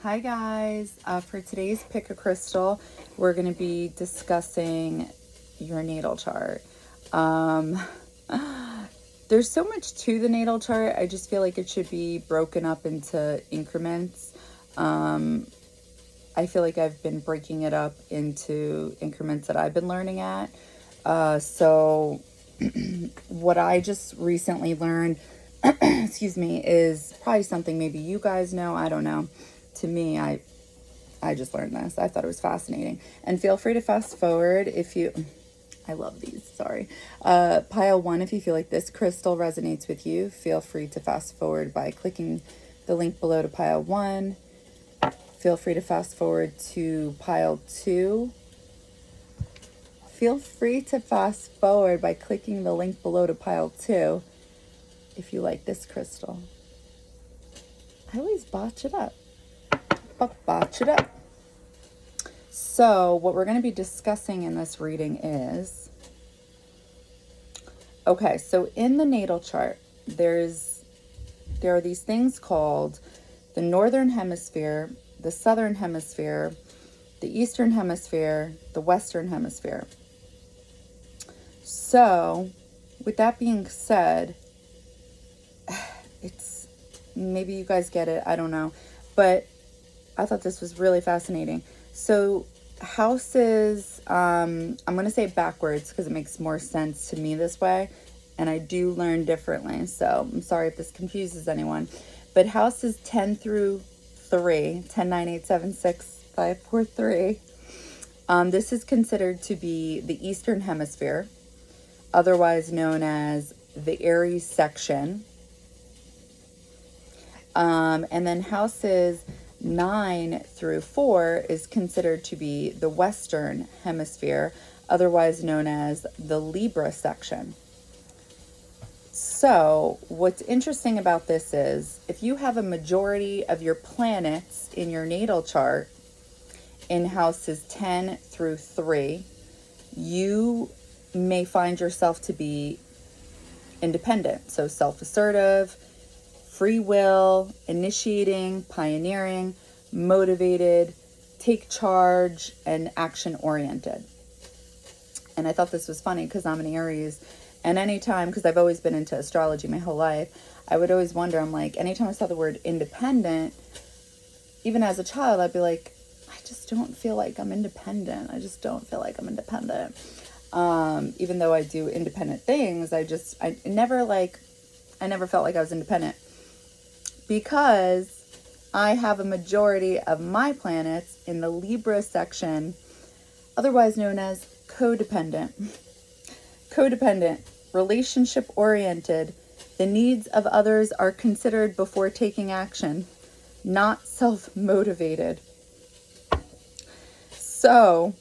Hi guys, for today's Pick a Crystal, we're going to be discussing your natal chart. There's so much to the natal chart, I just feel like it should be broken up into increments. I feel like I've been breaking it up into increments that I've been learning at. So what I just recently learned, excuse me, is probably something maybe you guys know, I don't know. To me, I just learned this. I thought it was fascinating. And feel free to fast forward if you, I love these, sorry. Pile 1, if you feel like this crystal resonates with you, feel free to fast forward by clicking the link below to pile 1. Feel free to fast forward to pile 2. Feel free to fast forward by clicking the link below to pile 2 if you like this crystal. I always botch it up. So what we're going to be discussing in this reading is, okay, so in the natal chart, there are these things called the Northern Hemisphere, the Southern Hemisphere, the Eastern Hemisphere, the Western Hemisphere. So with that being said, it's, maybe you guys get it, I don't know, but I thought this was really fascinating. So houses, I'm going to say it backwards because it makes more sense to me this way. And I do learn differently. So I'm sorry if this confuses anyone. But houses 10 through 3, 10, 9, 8, 7, 6, 5, 4, 3. This is considered to be the Eastern Hemisphere, otherwise known as the Aries section. And then houses 9 through 4 is considered to be the Western Hemisphere, otherwise known as the Libra section. So what's interesting about this is if you have a majority of your planets in your natal chart in houses 10 through 3, you may find yourself to be independent, so self-assertive, free will, initiating, pioneering, motivated, take charge, and action-oriented. And I thought this was funny because I'm an Aries, and anytime, because I've always been into astrology my whole life, I would always wonder, I'm like, anytime I saw the word independent, even as a child, I'd be like, I just don't feel like I'm independent. I just don't feel like I'm independent. Even though I do independent things, I never felt like I was independent. Because I have a majority of my planets in the Libra section, otherwise known as codependent. Codependent, relationship-oriented. The needs of others are considered before taking action, not self-motivated. So,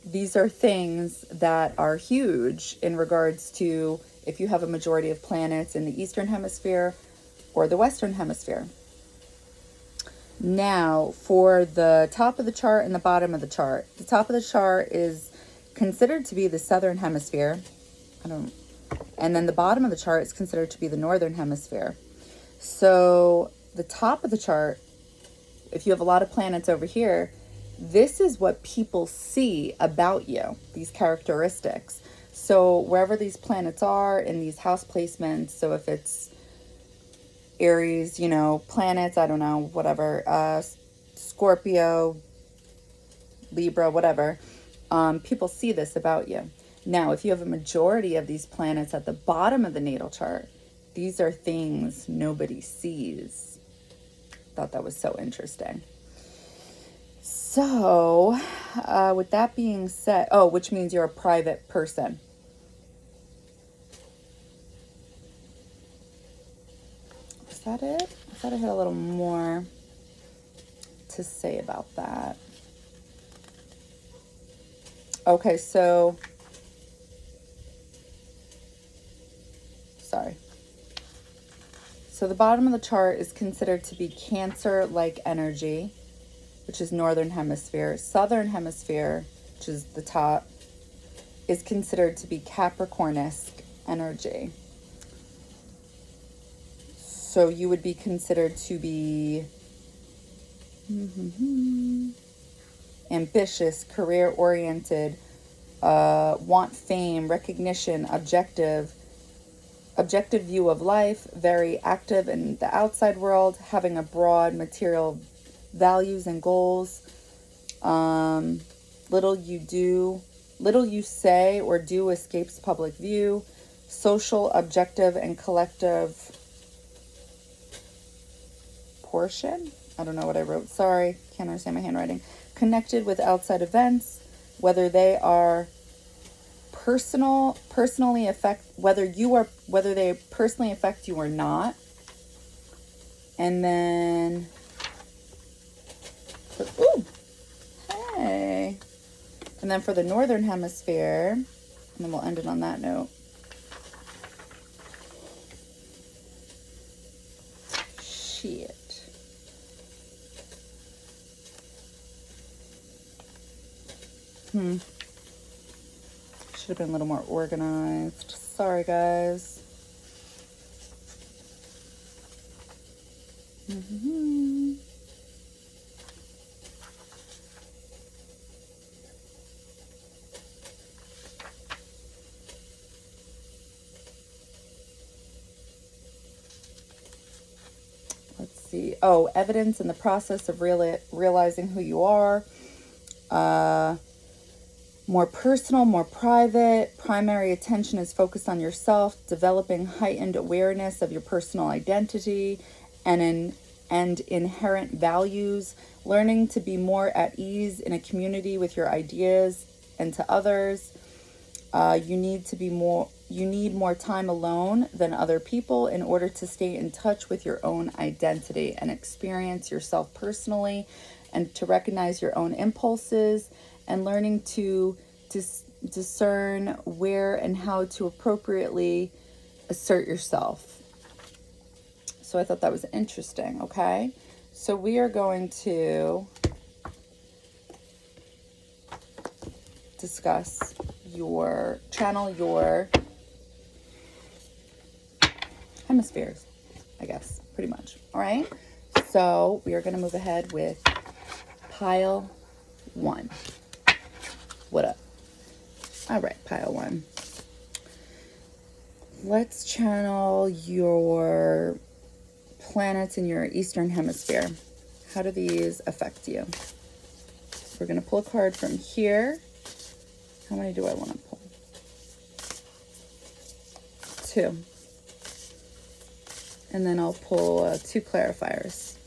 these are things that are huge in regards to if you have a majority of planets in the Eastern Hemisphere or the Western Hemisphere. Now, for the top of the chart and the bottom of the chart. The top of the chart is considered to be the Southern Hemisphere. And then the bottom of the chart is considered to be the Northern Hemisphere. So the top of the chart, if you have a lot of planets over here, this is what people see about you, these characteristics. So wherever these planets are in these house placements, so if it's Aries, planets, I don't know, whatever, Scorpio, Libra, whatever, people see this about you. Now, if you have a majority of these planets at the bottom of the natal chart, these are things nobody sees. Thought that was so interesting. So, with that being said, which means you're a private person. Is that it? I thought I had a little more to say about that. Okay, so, sorry. So the bottom of the chart is considered to be Cancer-like energy, which is Northern Hemisphere. Southern Hemisphere, which is the top, is considered to be Capricorn-esque energy. So you would be considered to be Ambitious, career-oriented, want fame, recognition, objective view of life, very active in the outside world, having a broad material values and goals. Little you say or do escapes public view. Social, objective, and collective portion. I don't know what I wrote. Sorry, can't understand my handwriting. Connected with outside events, whether they are personally affect, whether they personally affect you or not. And then, hey. And then for the Northern Hemisphere, and then we'll end it on that note. Shit. Should have been a little more organized. Sorry, guys. Let's see. Oh, evidence in the process of realizing who you are. More personal, more private. Primary attention is focused on yourself, developing heightened awareness of your personal identity and inherent values, learning to be more at ease in a community with your ideas and to others. You need more time alone than other people in order to stay in touch with your own identity and experience yourself personally, and to recognize your own impulses, and learning to discern where and how to appropriately assert yourself. So I thought that was interesting, okay? So we are going to discuss your hemispheres, I guess, pretty much. All right? So we are going to move ahead with pile 1. What up? All right, pile 1. Let's channel your planets in your Eastern Hemisphere. How do these affect you? We're going to pull a card from here. How many do I want to pull? 2. And then I'll pull 2 clarifiers.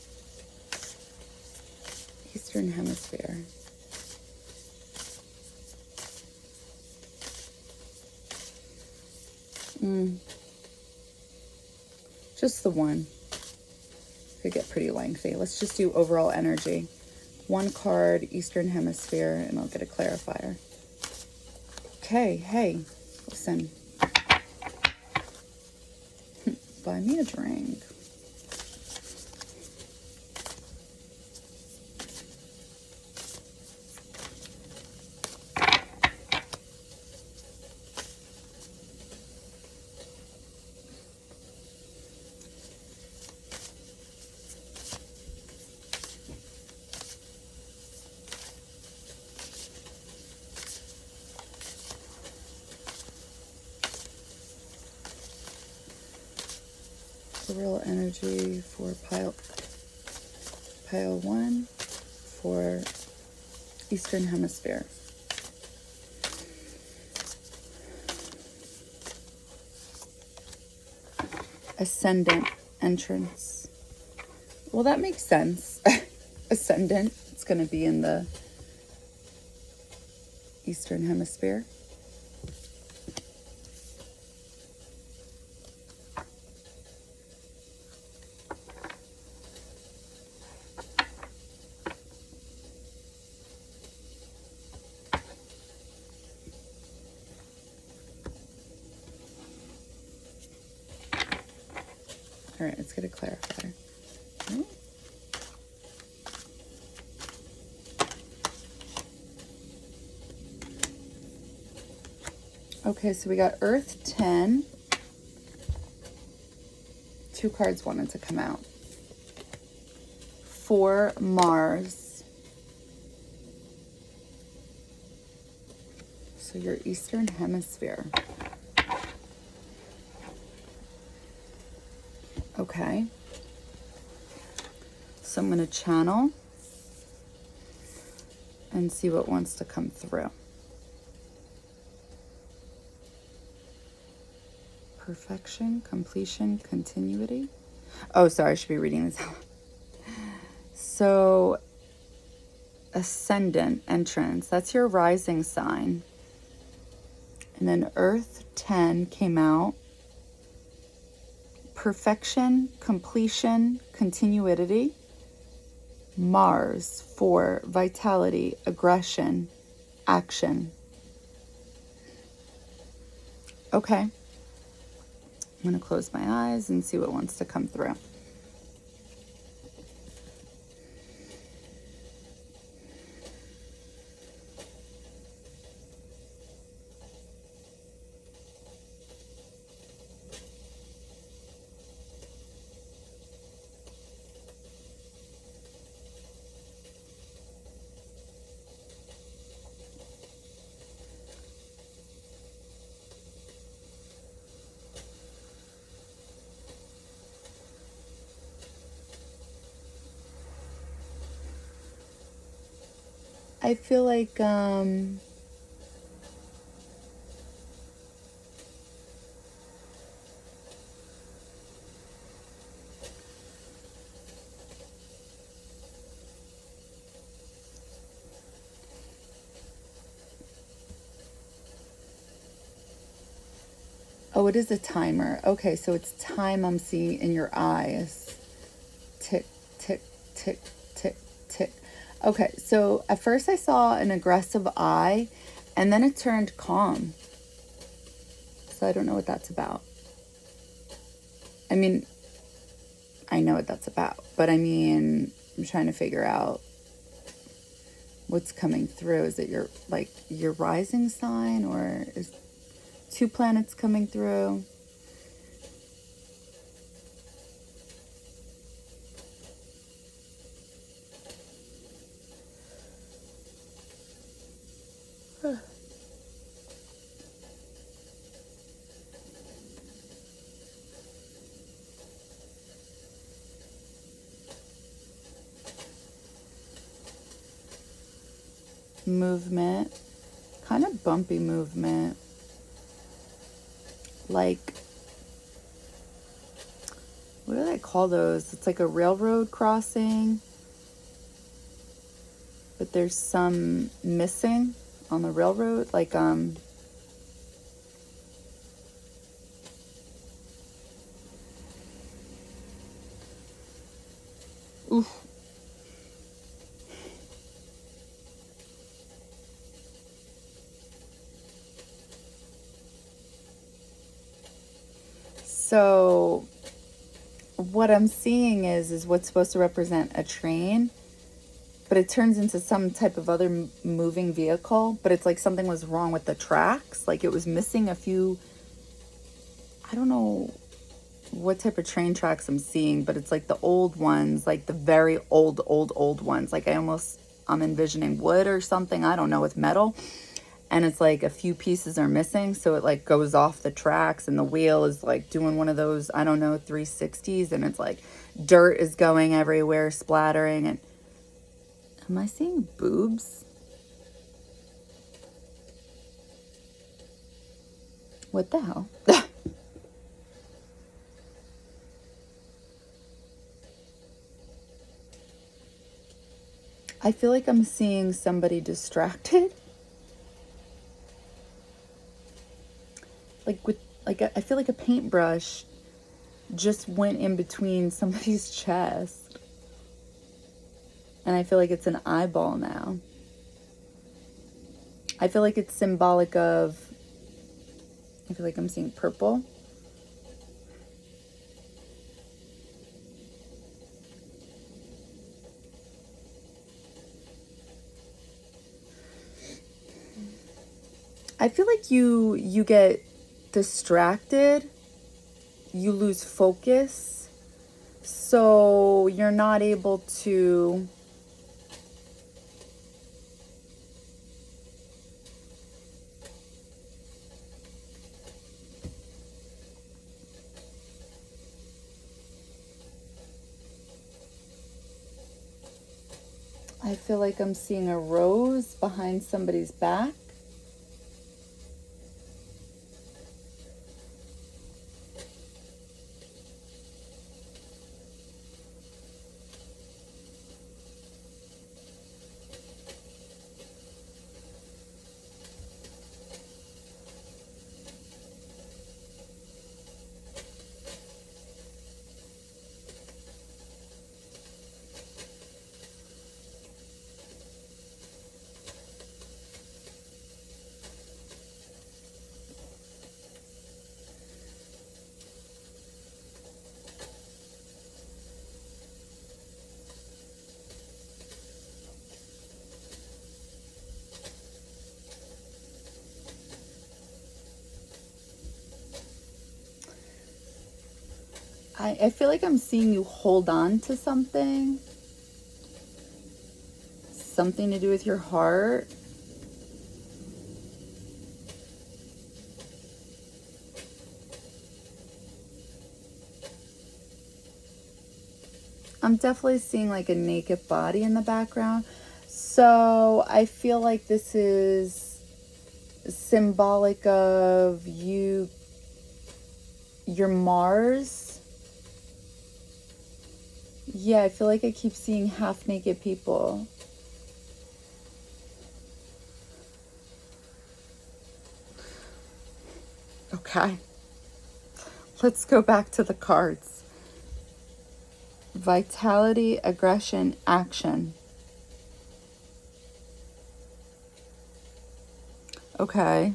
Eastern Hemisphere. Just the one. Could get pretty lengthy. Let's just do overall energy. 1 card, Eastern Hemisphere, and I'll get a clarifier. Okay, hey, listen. Buy me a drink. Overall energy for pile 1 for Eastern Hemisphere. Ascendant entrance. Well, that makes sense. Ascendant, it's going to be in the Eastern Hemisphere. All right, let's get a clarifier. Right. Okay, so we got Earth 10. 2 cards wanted to come out. for Mars. So your Eastern Hemisphere. Okay. So I'm going to channel and see what wants to come through. Perfection, completion, continuity. Oh, sorry, I should be reading this out. So, Ascendant entrance, that's your rising sign. And then Earth 10 came out. Perfection, completion, continuity. Mars for vitality, aggression, action. Okay. I'm going to close my eyes and see what wants to come through. I feel like oh, it is a timer. Okay, so it's time I'm seeing in your eyes. Tick, tick, tick, tick, tick. Okay, so at first I saw an aggressive eye, and then it turned calm. So I don't know what that's about. I mean, I know what that's about, but I mean, I'm trying to figure out what's coming through. Is it your rising sign, or is 2 planets coming through? Movement, kind of bumpy movement, like, what do they call those? It's like a railroad crossing, but there's some missing on the railroad, like oof. So what I'm seeing is what's supposed to represent a train, but it turns into some type of other moving vehicle, but it's like something was wrong with the tracks. Like it was missing a few, I don't know what type of train tracks I'm seeing, but it's like the old ones, like the very old ones. Like I'm envisioning wood or something, I don't know, with metal. And it's like a few pieces are missing, so it like goes off the tracks, and the wheel is like doing one of those, I don't know, 360s, and it's like dirt is going everywhere, splattering. And am I seeing boobs? What the hell? I feel like I'm seeing somebody distracted. I feel like a paintbrush just went in between somebody's chest. And I feel like it's an eyeball now. I feel like it's symbolic of, I feel like I'm seeing purple. I feel like you get distracted, you lose focus, So you're not able to I feel like I'm seeing a rose behind somebody's back. I feel like I'm seeing you hold on to something. Something to do with your heart. I'm definitely seeing like a naked body in the background. So I feel like this is symbolic of you, your Mars. Yeah, I feel like I keep seeing half naked people. Okay. Let's go back to the cards. Vitality, aggression, action. Okay.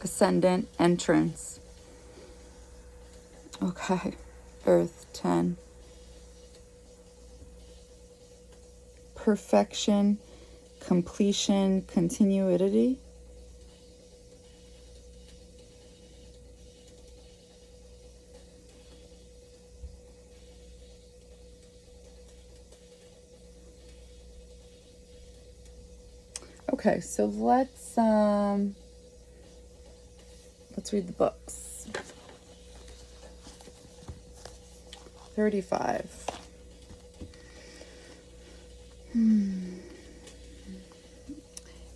Ascendant, entrance. Okay. Earth, 10. Perfection, completion, continuity. Okay, so let's read the books. 35.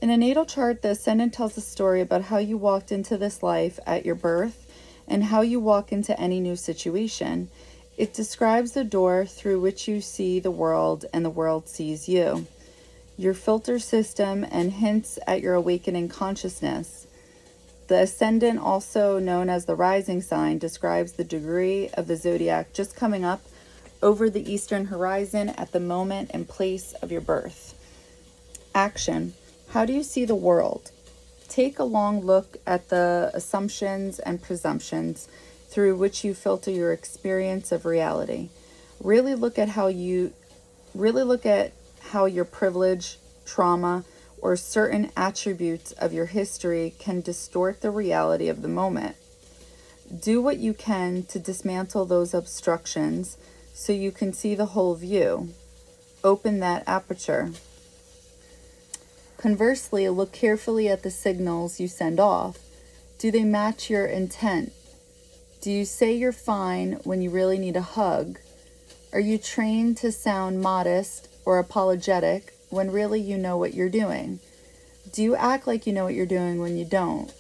In a natal chart, the Ascendant tells a story about how you walked into this life at your birth and how you walk into any new situation. It describes the door through which you see the world and the world sees you, your filter system, and hints at your awakening consciousness. The Ascendant, also known as the rising sign, describes the degree of the zodiac just coming up over the eastern horizon at the moment and place of your birth. Action. How do you see the world? Take a long look at the assumptions and presumptions through which you filter your experience of reality. Really look at how your privilege, trauma, or certain attributes of your history can distort the reality of the moment. Do what you can to dismantle those obstructions so you can see the whole view. Open that aperture. Conversely, look carefully at the signals you send off. Do they match your intent? Do you say you're fine when you really need a hug? Are you trained to sound modest or apologetic when really you know what you're doing? Do you act like you know what you're doing when you don't?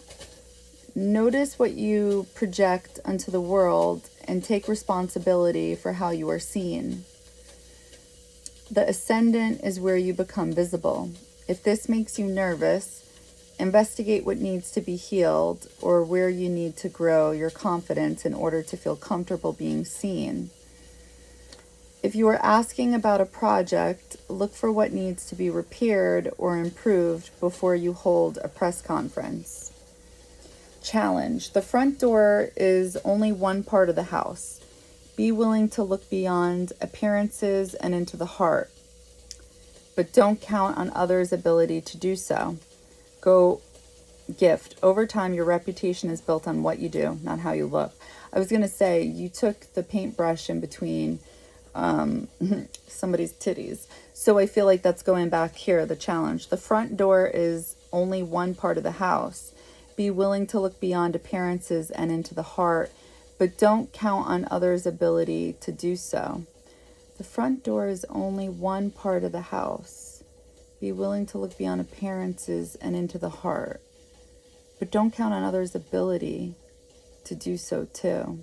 Notice what you project onto the world and take responsibility for how you are seen. The Ascendant is where you become visible. If this makes you nervous, investigate what needs to be healed or where you need to grow your confidence in order to feel comfortable being seen. If you are asking about a project, look for what needs to be repaired or improved before you hold a press conference. Challenge. The front door is only one part of the house. Be willing to look beyond appearances and into the heart. But don't count on others' ability to do so. Gift. Over time, your reputation is built on what you do, not how you look. I was going to say, you took the paintbrush in between somebody's titties. So I feel like that's going back here, the challenge. The front door is only one part of the house. Be willing to look beyond appearances and into the heart, but don't count on others' ability to do so. The front door is only one part of the house. Be willing to look beyond appearances and into the heart, but don't count on others' ability to do so too.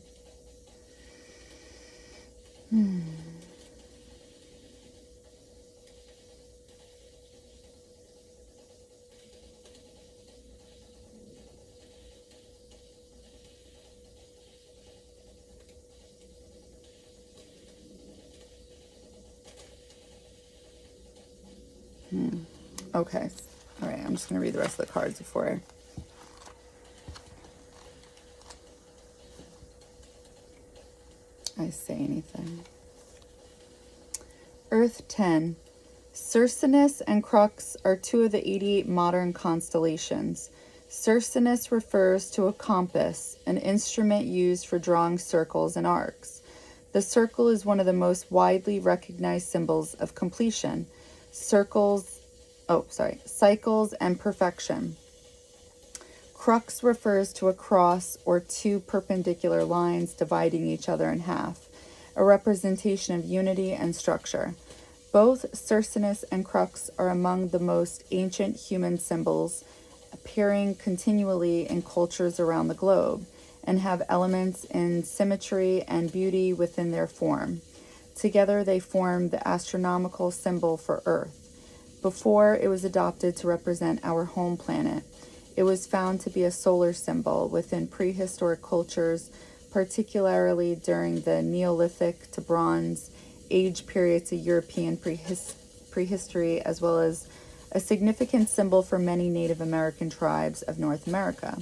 Okay. All right. I'm just going to read the rest of the cards before I say anything. Earth 10. Cercinus and Crux are two of the 88 modern constellations. Cercinus refers to a compass, an instrument used for drawing circles and arcs. The circle is one of the most widely recognized symbols of completion. Cycles and perfection. Crux refers to a cross or two perpendicular lines dividing each other in half, a representation of unity and structure. Both Cercinus and Crux are among the most ancient human symbols, appearing continually in cultures around the globe, and have elements in symmetry and beauty within their form. Together they form the astronomical symbol for Earth. Before it was adopted to represent our home planet, it was found to be a solar symbol within prehistoric cultures, particularly during the Neolithic to Bronze Age periods of European prehistory, as well as a significant symbol for many Native American tribes of North America.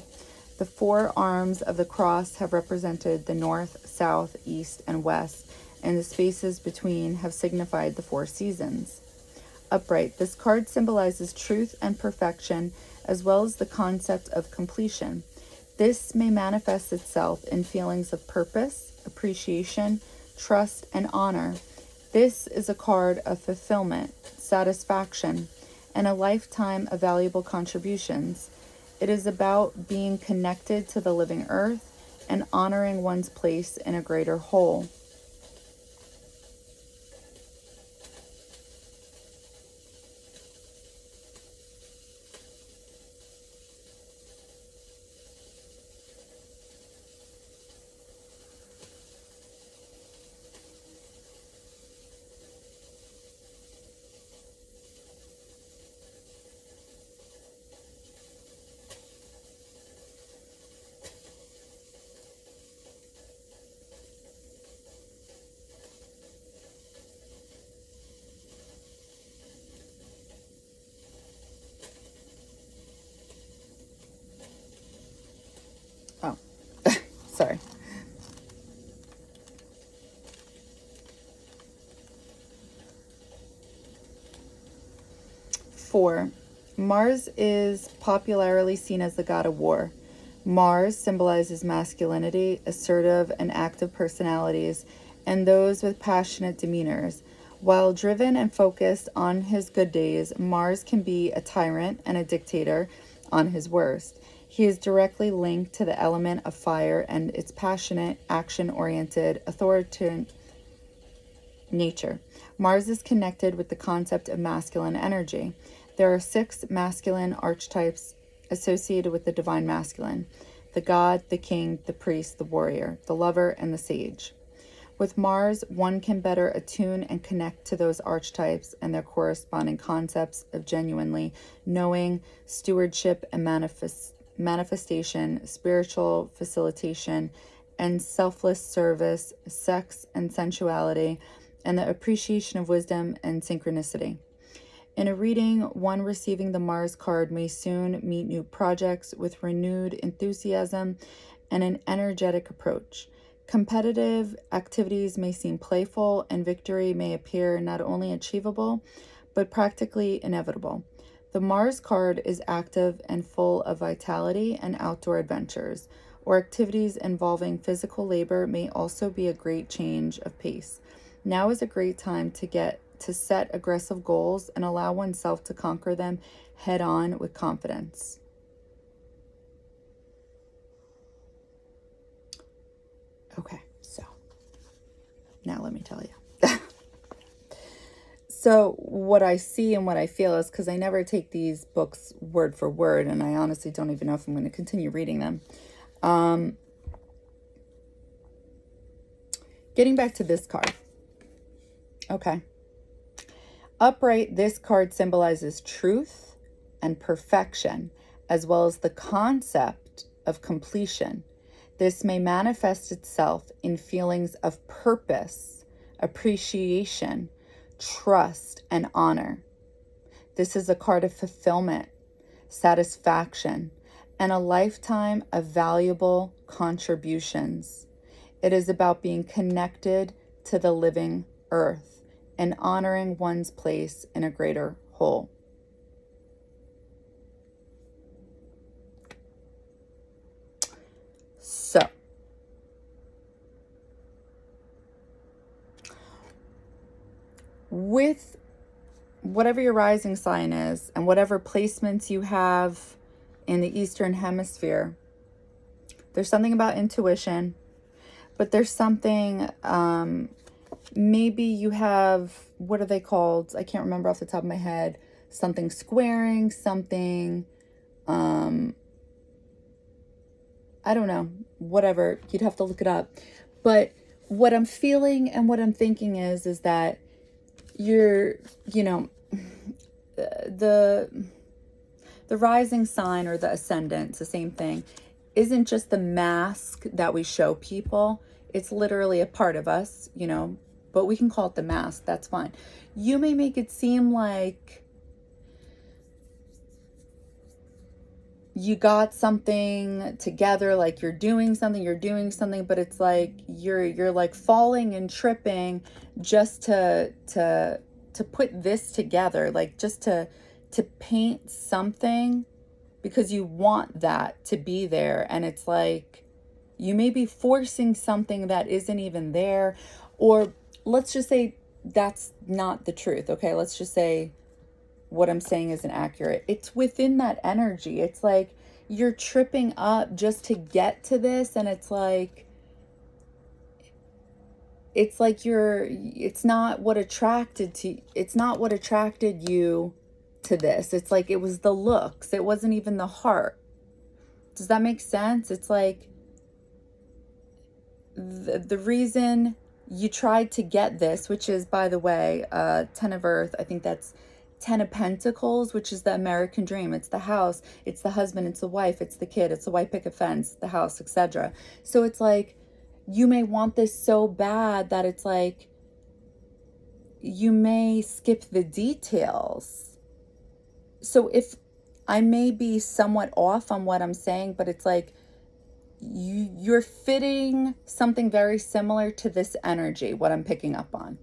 The four arms of the cross have represented the north, south, east, and west, and the spaces between have signified the four seasons. Upright, this card symbolizes truth and perfection, as well as the concept of completion. This may manifest itself in feelings of purpose, appreciation, trust, and honor. This is a card of fulfillment, satisfaction, and a lifetime of valuable contributions. It is about being connected to the living earth and honoring one's place in a greater whole. Oh, sorry. 4. Mars is popularly seen as the god of war. Mars symbolizes masculinity, assertive and active personalities, and those with passionate demeanors. While driven and focused on his good days, Mars can be a tyrant and a dictator on his worst. He is directly linked to the element of fire and its passionate, action-oriented, authoritarian nature. Mars is connected with the concept of masculine energy. There are 6 masculine archetypes associated with the divine masculine: the god, the king, the priest, the warrior, the lover, and the sage. With Mars, one can better attune and connect to those archetypes and their corresponding concepts of genuinely knowing, stewardship and manifestation, spiritual facilitation, and selfless service, sex and sensuality, and the appreciation of wisdom and synchronicity. In a reading, one receiving the Mars card may soon meet new projects with renewed enthusiasm and an energetic approach. Competitive activities may seem playful, and victory may appear not only achievable, but practically inevitable. The Mars card is active and full of vitality and outdoor adventures, or activities involving physical labor may also be a great change of pace. Now is a great time to set aggressive goals and allow oneself to conquer them head on with confidence. Okay, so now let me tell you. So what I see and what I feel is, because I never take these books word for word, and I honestly don't even know if I'm going to continue reading them. Getting back to this card. Okay. Upright, this card symbolizes truth and perfection, as well as the concept of completion. This may manifest itself in feelings of purpose, appreciation, trust, and honor. This is a card of fulfillment, satisfaction, and a lifetime of valuable contributions. It is about being connected to the living earth and honoring one's place in a greater whole. So, with whatever your rising sign is and whatever placements you have in the Eastern Hemisphere, there's something about intuition, but there's something, maybe you have, what are they called? I can't remember off the top of my head. Something squaring, something, I don't know, whatever. You'd have to look it up. But what I'm feeling and what I'm thinking is that you're, the rising sign or the ascendant, it's the same thing, isn't just the mask that we show people. It's literally a part of us, but we can call it the mask. That's fine. You may make it seem like you got something together, like you're doing something, but it's like you're like falling and tripping just to put this together, like just to paint something because you want that to be there. And it's like you may be forcing something that isn't even there, or let's just say that's not the truth. Okay, let's just say what I'm saying isn't accurate. It's within that energy. It's like you're tripping up just to get to this, and it's like it's not what attracted you to this. It's like it was the looks. It wasn't even the heart. Does that make sense? It's like the reason you tried to get this, which is, by the way, 10 of Earth, I think that's 10 of Pentacles, which is the American dream. It's the house, it's the husband, it's the wife, it's the kid, it's the white picket fence, the house, etc. So it's like you may want this so bad that it's like you may skip the details. So if I may be somewhat off on what I'm saying, but it's like you're fitting something very similar to this energy, what I'm picking up on.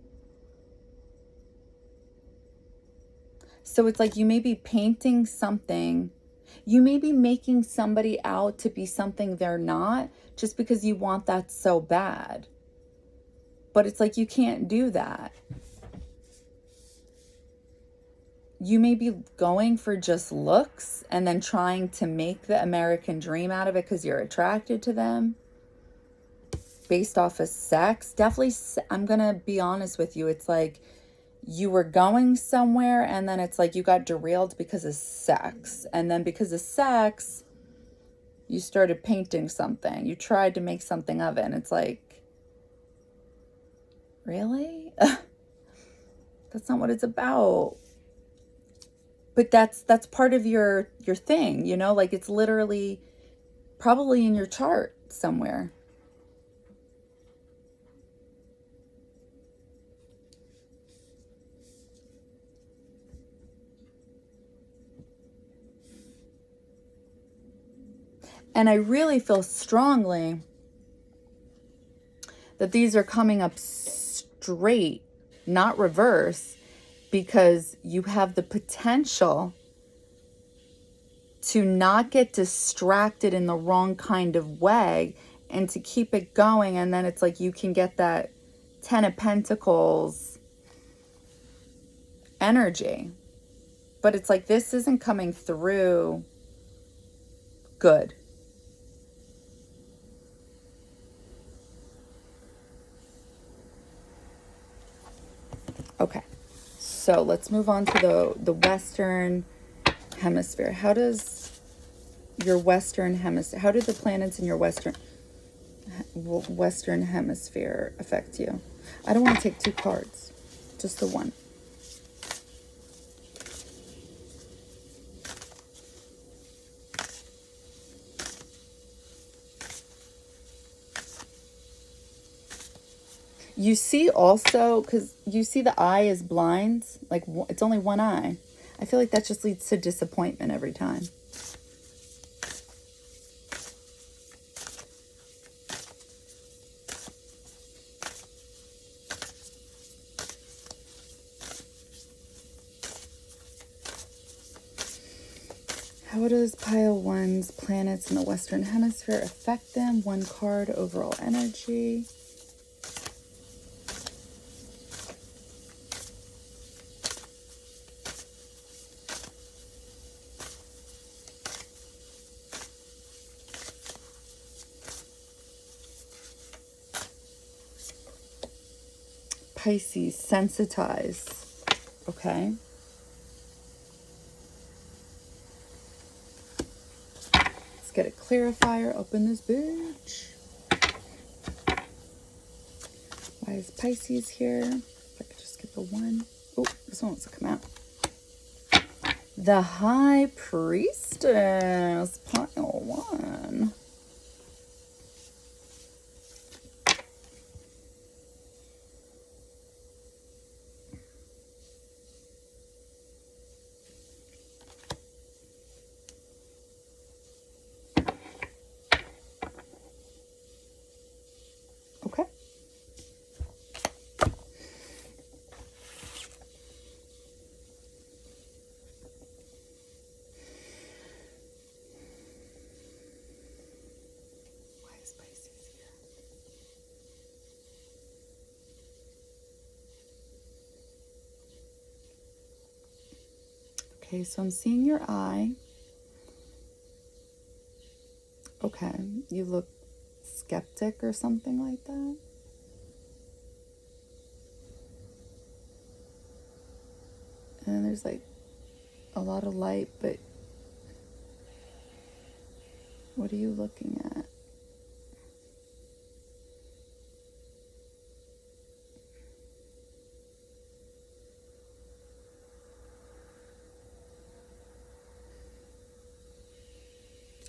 So it's like you may be painting something, you may be making somebody out to be something they're not, just because you want that so bad. But it's like you can't do that. You may be going for just looks and then trying to make the American dream out of it because you're attracted to them based off of sex. Definitely, I'm going to be honest with you. It's like you were going somewhere and then it's like you got derailed because of sex. And then because of sex, you started painting something. You tried to make something of it. And it's like, really? That's not what it's about. But that's part of your thing, like it's literally probably in your chart somewhere. And I really feel strongly that these are coming up straight, not reverse, because you have the potential to not get distracted in the wrong kind of way and to keep it going. And then it's like you can get that 10 of Pentacles energy. But it's like this isn't coming through good. Okay, so let's move on to the Western Hemisphere. How does your Western Hemisphere, how do the planets in your Western Hemisphere affect you? I don't want to take 2 cards, just the one. You see also, because you see the eye is blind, like it's only one eye. I feel like that just leads to disappointment every time. How does pile 1's planets in the Western Hemisphere affect them? 1 card, overall energy. Pisces, sensitize. Okay. Let's get a clarifier. Open this bitch. Why is Pisces here? If I could just get the 1. Oh, this one wants to come out. The High Priestess, pile 1. Okay. Why is Pisces here? Okay, so I'm seeing your eye. Okay, you look skeptic or something like that. And there's like a lot of light, but what are you looking at?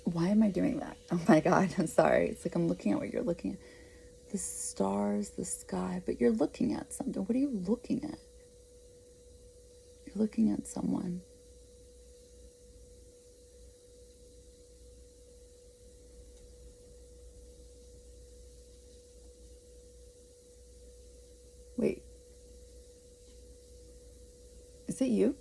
Why am I doing that? Oh my God, I'm sorry. It's like I'm looking at what you're looking at. The stars, the sky, but you're looking at something. What are you looking at? You're looking at someone. Wait. Is it you?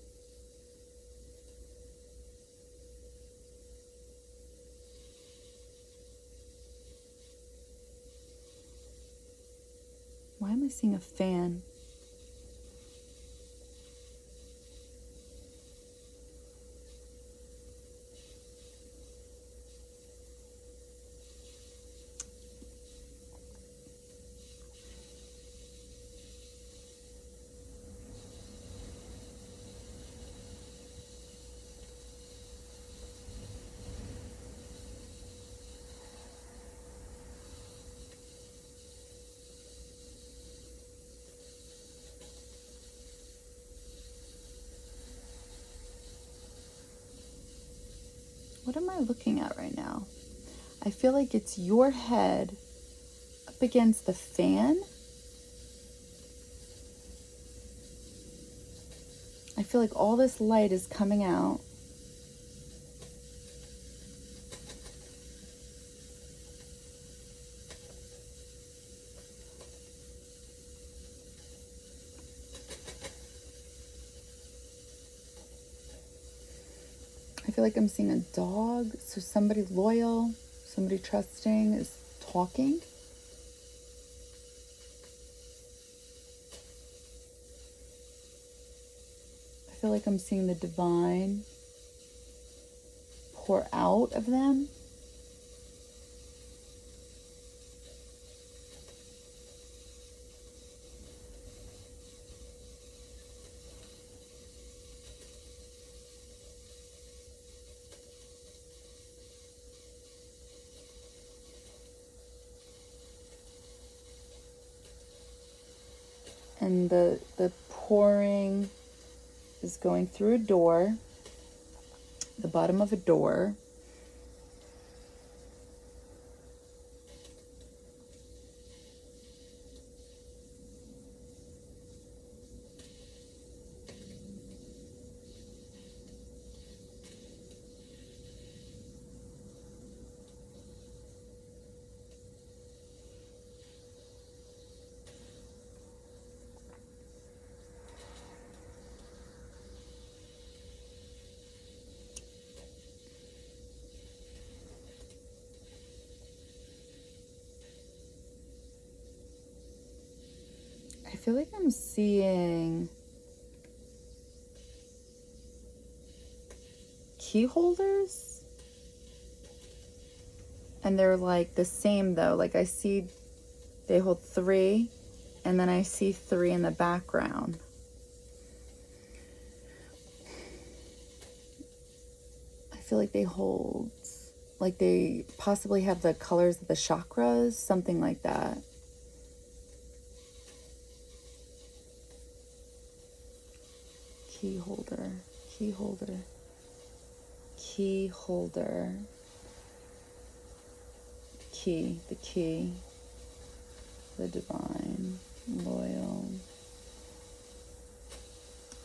Why am I seeing a fan? What am I looking at right now? I feel like it's your head up against the fan. I feel like all this light is coming out. I feel like I'm seeing a dog. So somebody loyal, somebody trusting is talking. I feel like I'm seeing the divine pour out of them. And the pouring is going through a door, the bottom of a door. I feel like I'm seeing key holders, and they're like the same though. Like I see they hold 3, and then I see 3 in the background. I feel like they hold, like they possibly have the colors of the chakras, something like that. Key holder, key holder, key holder, key, the key, the divine, loyal.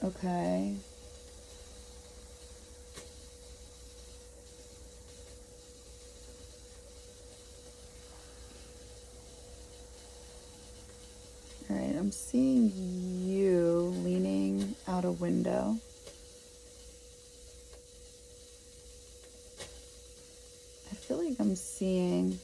Okay. All right, I'm seeing you leaning out a window. I feel like I'm seeing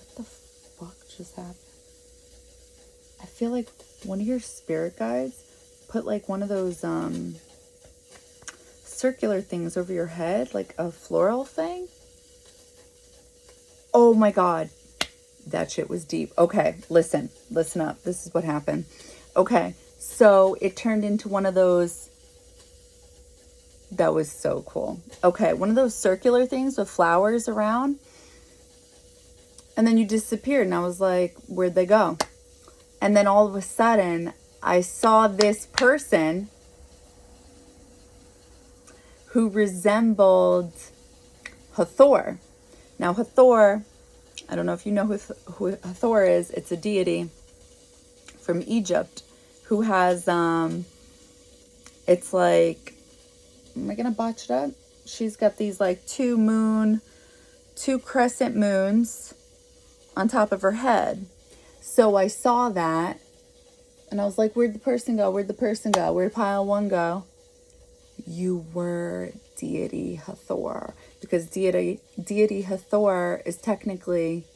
what the fuck just happened? I feel like one of your spirit guides put like one of those circular things over your head, like a floral thing. Oh my God. That shit was deep. Okay, listen up. This is what happened. Okay, so it turned into one of those. That was so cool. Okay, one of those circular things with flowers around. And then you disappeared, and I was like, where'd they go? And then all of a sudden, I saw this person who resembled Hathor. Now, Hathor, I don't know if you know who Hathor is. It's a deity from Egypt who has, it's like, am I going to botch it up? She's got these like 2 crescent moons on top of her head. So I saw that and I was like, where'd the person go? Where'd the person go? Where'd pile 1 go? You were deity Hathor, because deity Hathor is technically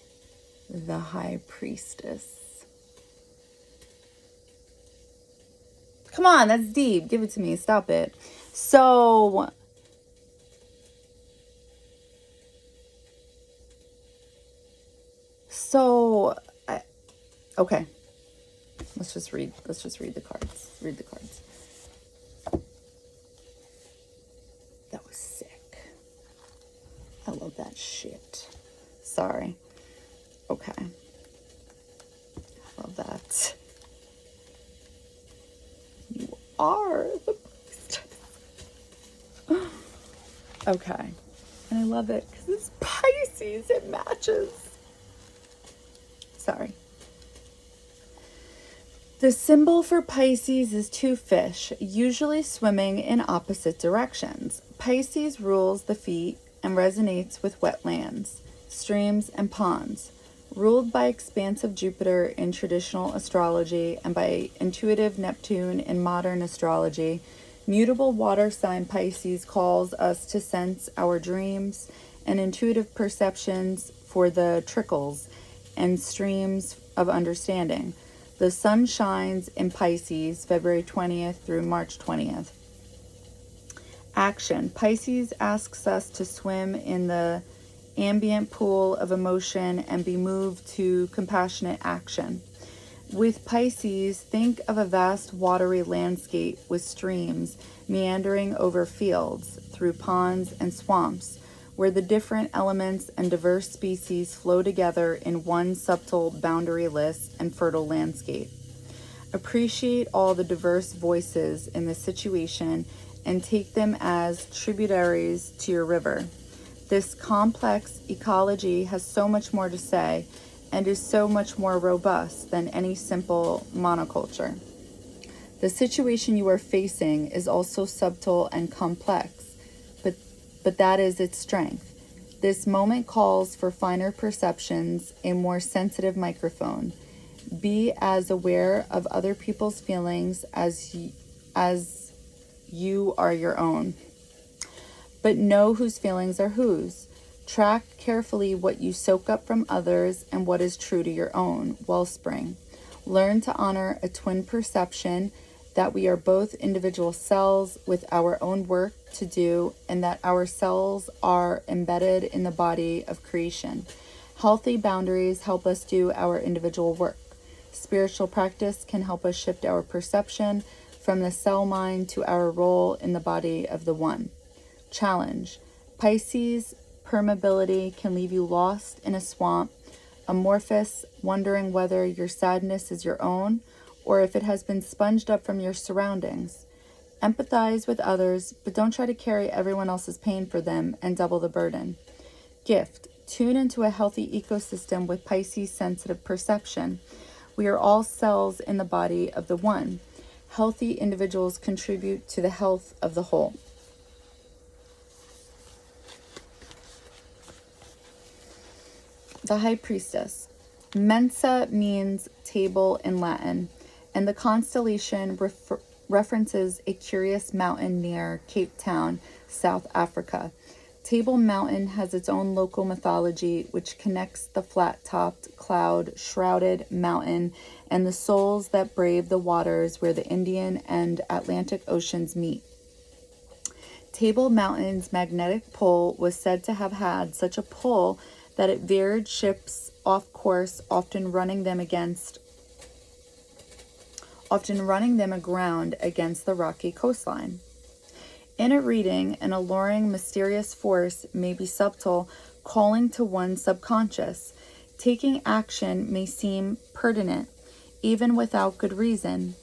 the high priestess. Come on, that's deep. Give it to me. Stop it. So okay. Let's just read the cards. Read the cards. That was sick. I love that shit. Sorry. Okay. I love that. You are the best. Okay. And I love it because it's Pisces. It matches. Sorry. The symbol for Pisces is 2 fish, usually swimming in opposite directions. Pisces rules the feet and resonates with wetlands. streams, and ponds. Ruled by expansive Jupiter in traditional astrology and by intuitive Neptune in modern astrology, mutable water sign Pisces calls us to sense our dreams and intuitive perceptions for the trickles and streams of understanding. The sun shines in Pisces February 20th through March 20th. Action. Pisces asks us to swim in the ambient pool of emotion and be moved to compassionate action. With Pisces, think of a vast watery landscape with streams meandering over fields, through ponds and swamps, where the different elements and diverse species flow together in one subtle, boundaryless, and fertile landscape. Appreciate all the diverse voices in the situation and take them as tributaries to your river. This complex ecology has so much more to say and is so much more robust than any simple monoculture. The situation you are facing is also subtle and complex, but that is its strength. This moment calls for finer perceptions, a more sensitive microphone. Be as aware of other people's feelings as you are your own. But know whose feelings are whose. Track carefully what you soak up from others and what is true to your own wellspring. Learn to honor a twin perception that we are both individual cells with our own work to do and that our cells are embedded in the body of creation. Healthy boundaries help us do our individual work. Spiritual practice can help us shift our perception from the cell mind to our role in the body of the one. Challenge. Pisces permeability can leave you lost in a swamp, amorphous, wondering whether your sadness is your own or if it has been sponged up from your surroundings. Empathize with others, but don't try to carry everyone else's pain for them and double the burden. Gift. Tune into a healthy ecosystem with Pisces sensitive perception. We are all cells in the body of the one. Healthy individuals contribute to the health of the whole. The High Priestess. Mensa means table in Latin, and the constellation references a curious mountain near Cape Town, South Africa. Table Mountain has its own local mythology, which connects the flat-topped, cloud-shrouded mountain and the souls that brave the waters where the Indian and Atlantic Oceans meet. Table Mountain's magnetic pole was said to have had such a pull that it veered ships off course, often running them aground against the rocky coastline. In a reading, an alluring, mysterious force may be subtle, calling to one's subconscious. Taking action may seem pertinent, even without good reason.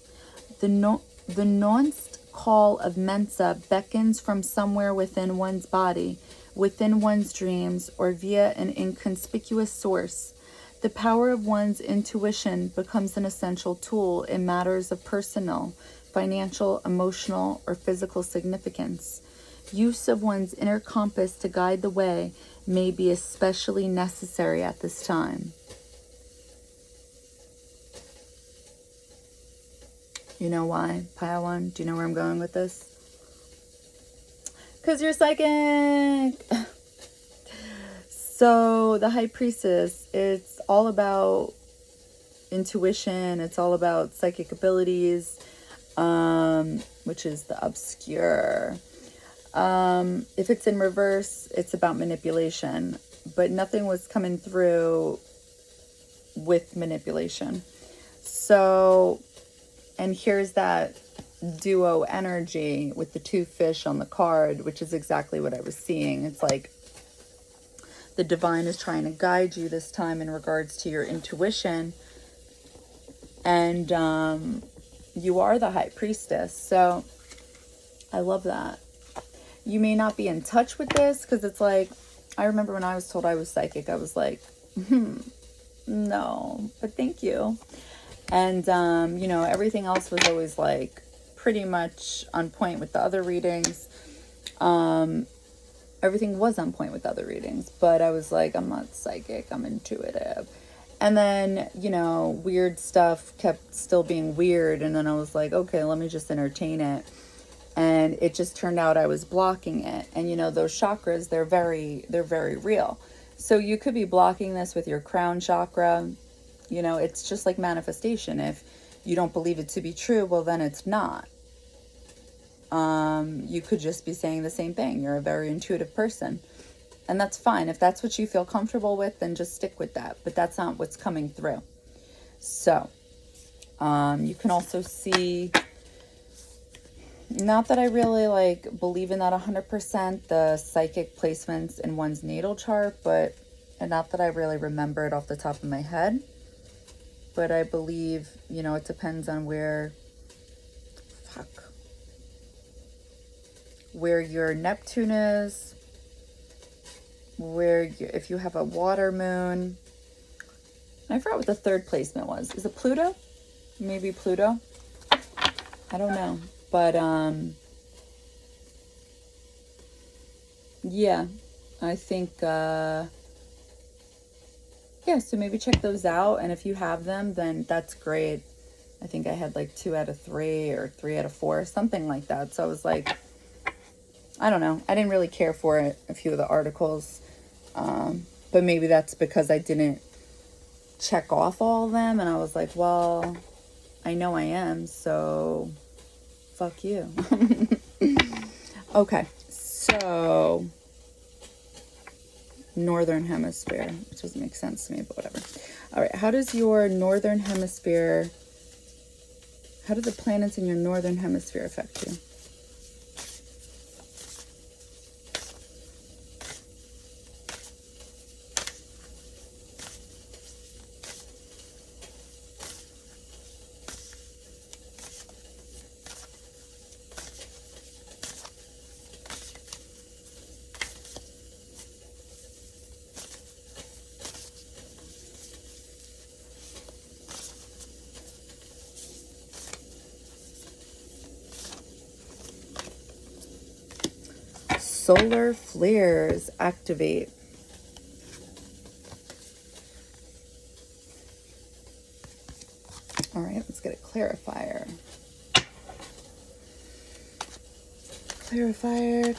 The nuanced call of Mensa beckons from somewhere within one's body, within one's dreams, or via an inconspicuous source. The power of one's intuition becomes an essential tool in matters of personal, financial, emotional, or physical significance. Use of one's inner compass to guide the way may be especially necessary at this time. You know why, Pile 1? Do you know where I'm going with this? Because you're psychic! So, the High Priestess, it's all about intuition, it's all about psychic abilities, which is the obscure. If it's in reverse, it's about manipulation, but nothing was coming through with manipulation. So, and here's that duo energy with the two fish on the card, which is exactly what I was seeing. It's like the divine is trying to guide you this time in regards to your intuition. And you are the High Priestess. So I love that. You may not be in touch with this because it's like, I remember when I was told I was psychic, I was like, no, but thank you. And, everything else was always like pretty much on point with the other readings. everything was on point with other readings, but I was like, I'm not psychic, I'm intuitive. And then, you know, weird stuff kept still being weird, and then I was like, okay, let me just entertain it. And it just turned out I was blocking it. And you know, those chakras, they're very real. So you could be blocking this with your crown chakra. You know, it's just like manifestation. If you don't believe it to be true, well, then it's not. You could just be saying the same thing. You're a very intuitive person. And that's fine. If that's what you feel comfortable with, then just stick with that. But that's not what's coming through. So, you can also see, not that I really like believe in that 100%, the psychic placements in one's natal chart, and not that I really remember it off the top of my head. But I believe, you know, it depends on where your Neptune is, if you have a water moon. I forgot what the third placement was. Is it Pluto? Maybe Pluto? I don't know. But, yeah, I think, so maybe check those out. And if you have them, then that's great. I think I had like 2 out of 3 or 3 out of 4, something like that. So I was like, I don't know. I didn't really care for it, a few of the articles. But maybe that's because I didn't check off all of them. And I was like, well, I know I am, so fuck you. Okay, so Northern Hemisphere, which doesn't make sense to me, but whatever. All right, how does your Northern Hemisphere, how do the planets in your Northern Hemisphere affect you? Solar flares activate. All right, let's get a clarifier. Clarifier.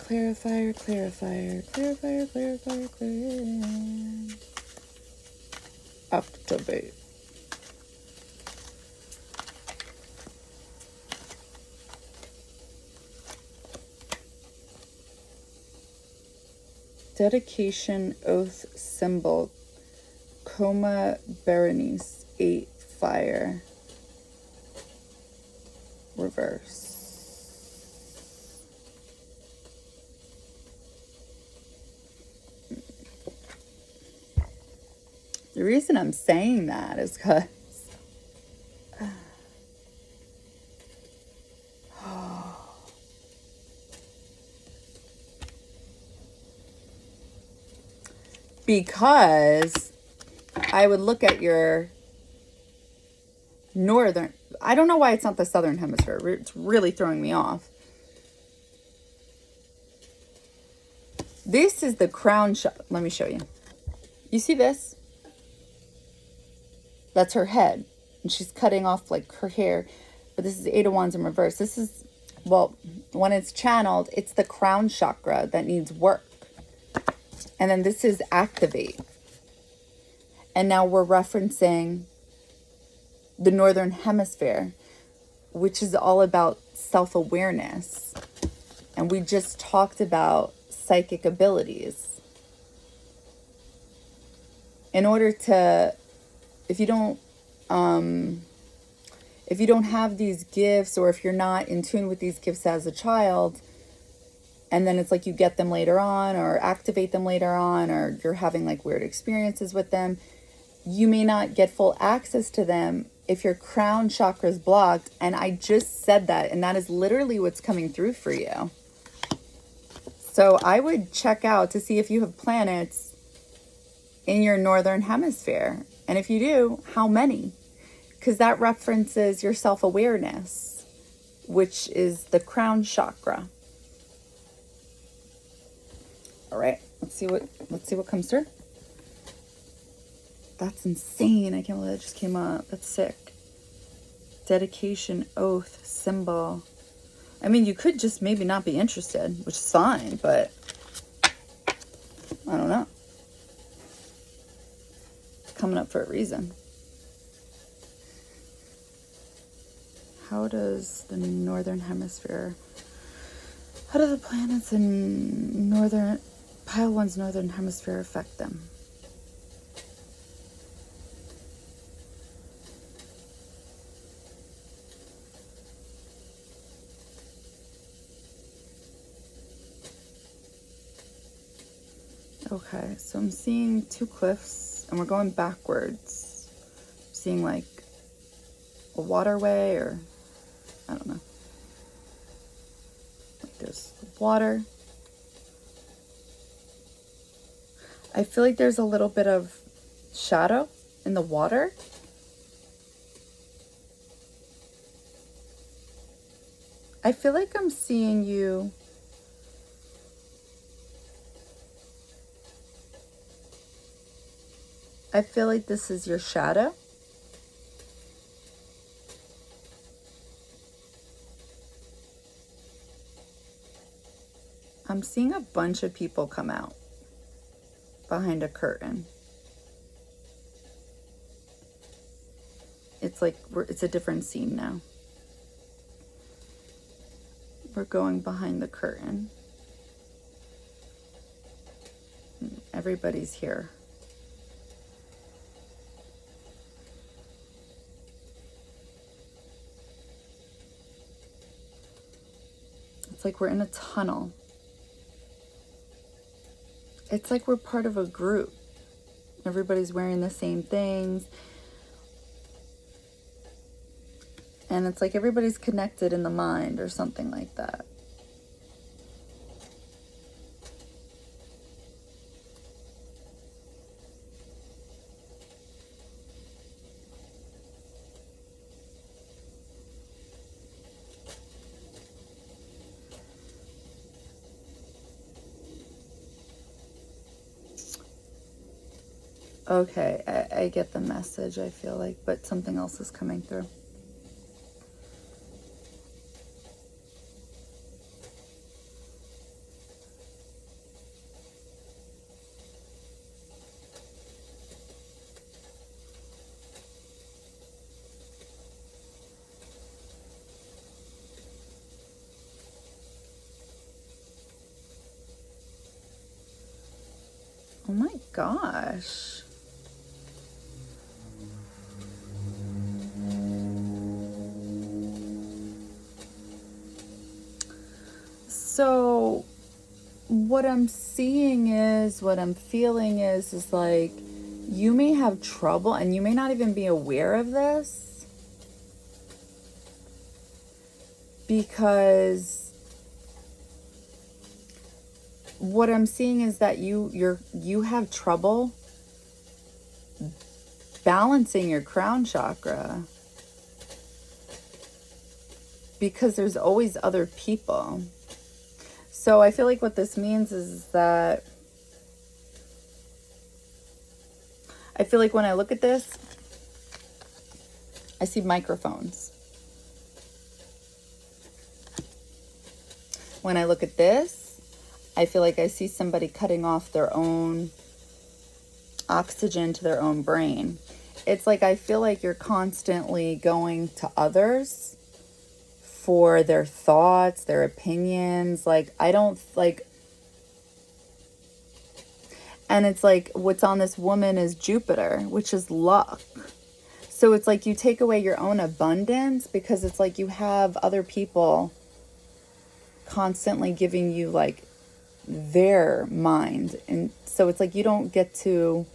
Activate. Dedication oath symbol. Coma Berenice 8 fire. Reverse. The reason I'm saying that is because I would look at your northern, I don't know why it's not the southern hemisphere. It's really throwing me off. This is the crown chakra. Let me show you. You see this? That's her head. And she's cutting off like her hair. But this is 8 of Wands in reverse. This is, well, when it's channeled, it's the crown chakra that needs work. And then this is activate. And now we're referencing the northern hemisphere, which is all about self-awareness. And we just talked about psychic abilities. In order to, if you don't have these gifts, or if you're not in tune with these gifts as a child, and then it's like you get them later on or activate them later on, or you're having like weird experiences with them, you may not get full access to them if your crown chakra is blocked. And I just said that, and that is literally what's coming through for you. So I would check out to see if you have planets in your northern hemisphere. And if you do, how many? Because that references your self-awareness, which is the crown chakra. All right, let's see what comes through. That's insane. I can't believe that just came up. That's sick. Dedication, oath, symbol. I mean, you could just maybe not be interested, which is fine, but I don't know. It's coming up for a reason. How does the northern hemisphere, how do the planets in pile one's northern hemisphere affect them? Okay, so I'm seeing two cliffs, and we're going backwards. I'm seeing like a waterway, or I don't know. Like there's water. I feel like there's a little bit of shadow in the water. I feel like I'm seeing you. I feel like this is your shadow. I'm seeing a bunch of people come out behind a curtain. It's like it's a different scene now. We're going behind the curtain. Everybody's here. It's like we're in a tunnel. It's like we're part of a group. Everybody's wearing the same things. And it's like everybody's connected in the mind or something like that. Okay, I get the message, I feel like, but something else is coming through. Oh my gosh. So what I'm seeing is, what I'm feeling is like you may have trouble, and you may not even be aware of this, because what I'm seeing is that you have trouble balancing your crown chakra, because there's always other people. So I feel like what this means is that I feel like when I look at this, I see microphones. When I look at this, I feel like I see somebody cutting off their own oxygen to their own brain. It's like I feel like you're constantly going to others for their thoughts, their opinions. Like, I don't, like, and it's like what's on this woman is Jupiter, which is luck. So it's like you take away your own abundance, because it's like you have other people constantly giving you like their mind. And so it's like you don't get to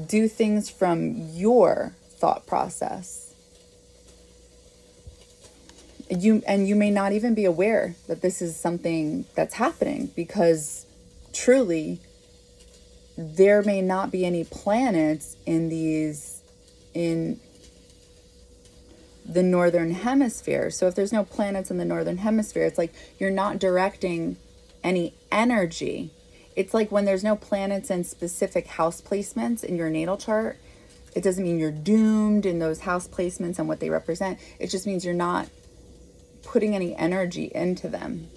do things from your thought process. You may not even be aware that this is something that's happening, because truly there may not be any planets in the northern hemisphere. So if there's no planets in the northern hemisphere, it's like you're not directing any energy It's like when there's no planets and specific house placements in your natal chart, it doesn't mean you're doomed in those house placements and what they represent. It just means you're not putting any energy into them.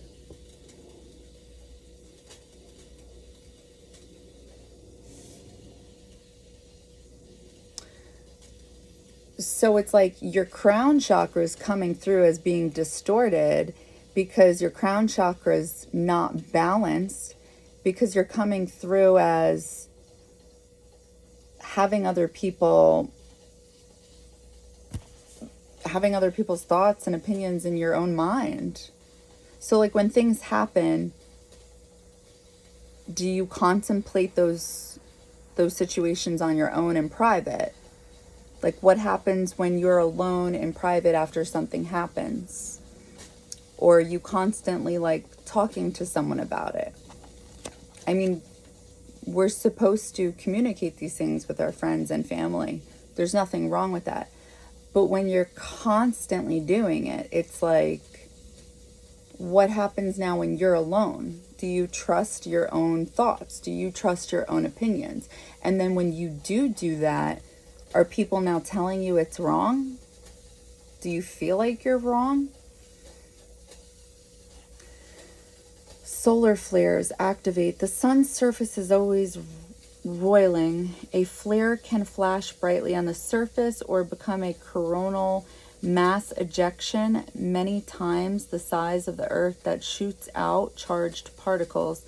So it's like your crown chakra is coming through as being distorted because your crown chakra is not balanced, because you're coming through as having other people's thoughts and opinions in your own mind. So like when things happen, do you contemplate those situations on your own in private? Like what happens when you're alone in private after something happens? Or are you constantly like talking to someone about it? I mean, we're supposed to communicate these things with our friends and family. There's nothing wrong with that. But when you're constantly doing it, it's like, what happens now when you're alone? Do you trust your own thoughts? Do you trust your own opinions? And then when you do that, are people now telling you it's wrong? Do you feel like you're wrong? Solar flares activate. The sun's surface is always roiling. A flare can flash brightly on the surface or become a coronal mass ejection, many times the size of the Earth, that shoots out charged particles.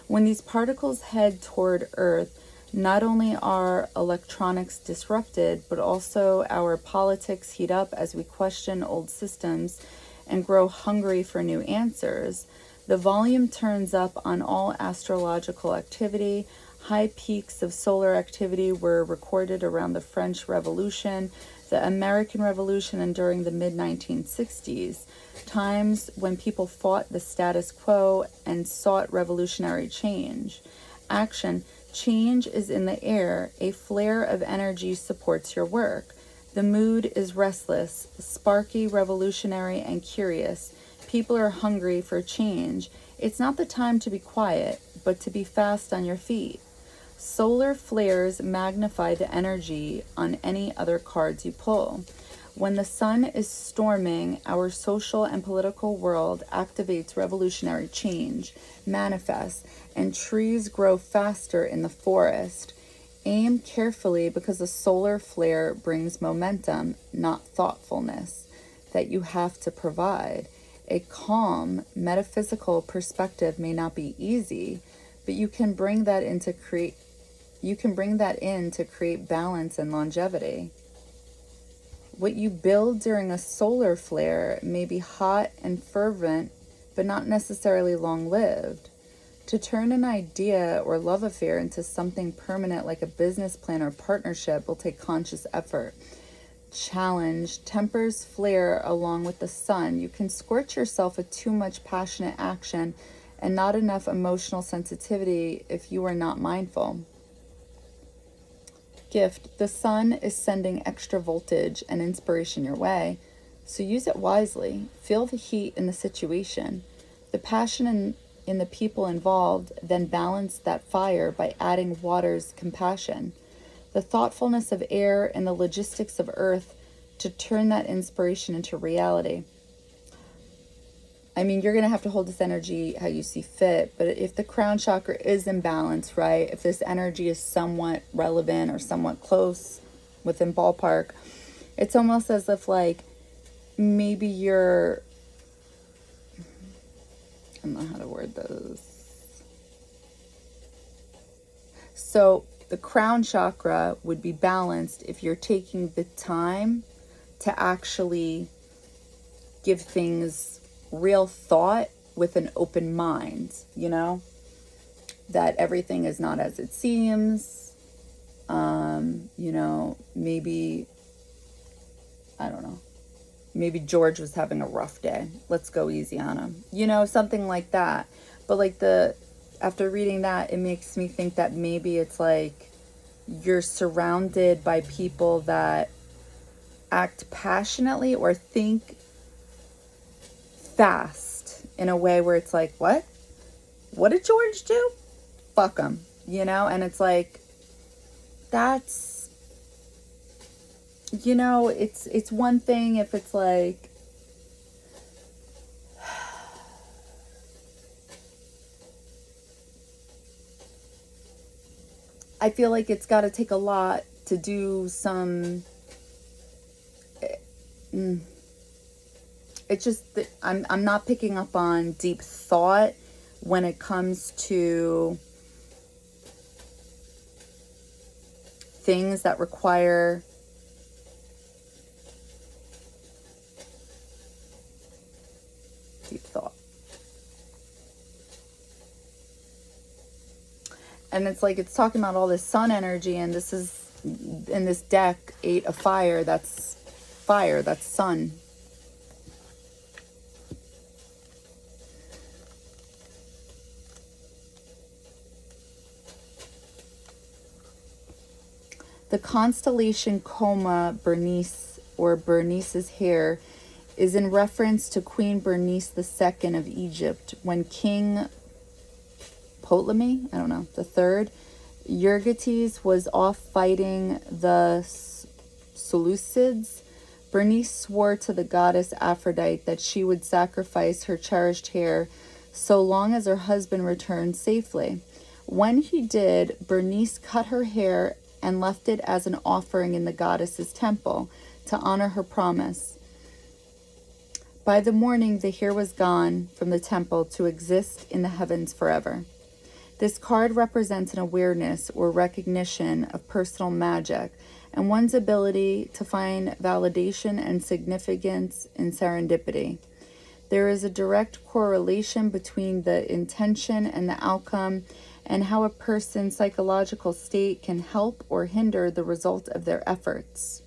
When these particles head toward Earth, not only are electronics disrupted, but also our politics heat up as we question old systems and grow hungry for new answers. The volume turns up on all astrological activity. High peaks of solar activity were recorded around the French Revolution, the American Revolution, and during the mid-1960s, times when people fought the status quo and sought revolutionary change. Action. Change is in the air. A flare of energy supports your work. The mood is restless, sparky, revolutionary, and curious. People are hungry for change. It's not the time to be quiet, but to be fast on your feet. Solar flares magnify the energy on any other cards you pull. When the sun is storming, our social and political world activates revolutionary change, manifests, and trees grow faster in the forest. Aim carefully because a solar flare brings momentum, not thoughtfulness, that you have to provide. A calm, metaphysical perspective may not be easy, but you can bring that in to create balance and longevity. What you build during a solar flare may be hot and fervent, but not necessarily long-lived. To turn an idea or love affair into something permanent like a business plan or partnership will take conscious effort. Challenge. Tempers flare along with the sun. You can scorch yourself with too much passionate action and not enough emotional sensitivity if you are not mindful. Gift. The sun is sending extra voltage and inspiration your way, so use it wisely. Feel the heat in the situation, the passion in the people involved, then balance that fire by adding water's compassion, the thoughtfulness of air, and the logistics of earth to turn that inspiration into reality. I mean, you're going to have to hold this energy how you see fit, but if the crown chakra is in balance, right, if this energy is somewhat relevant or somewhat close within ballpark, it's almost as if like maybe I don't know how to word this. So the crown chakra would be balanced if you're taking the time to actually give things real thought with an open mind, you know, that everything is not as it seems. Maybe, I don't know, maybe George was having a rough day. Let's go easy on him, something like that. But like after reading that, it makes me think that maybe it's like you're surrounded by people that act passionately or think fast in a way where it's like, what did George do? fuck them, you know? And it's like, that's, you know, it's one thing if it's like, I feel like it's got to take a lot to do some, it's just, I'm not picking up on deep thought when it comes to things that require deep thought. And it's like, it's talking about all this sun energy, and this is, in this deck, 8 of fire, that's sun. The constellation Coma Bernice, or Bernice's hair, is in reference to Queen Bernice II of Egypt when King Ptolemy, I don't know, the third, Euergetes was off fighting the Seleucids. Bernice swore to the goddess Aphrodite that she would sacrifice her cherished hair so long as her husband returned safely. When he did, Bernice cut her hair and left it as an offering in the goddess's temple to honor her promise. By the morning, the hair was gone from the temple to exist in the heavens forever. This card represents an awareness or recognition of personal magic and one's ability to find validation and significance in serendipity. There is a direct correlation between the intention and the outcome, and how a person's psychological state can help or hinder the result of their efforts.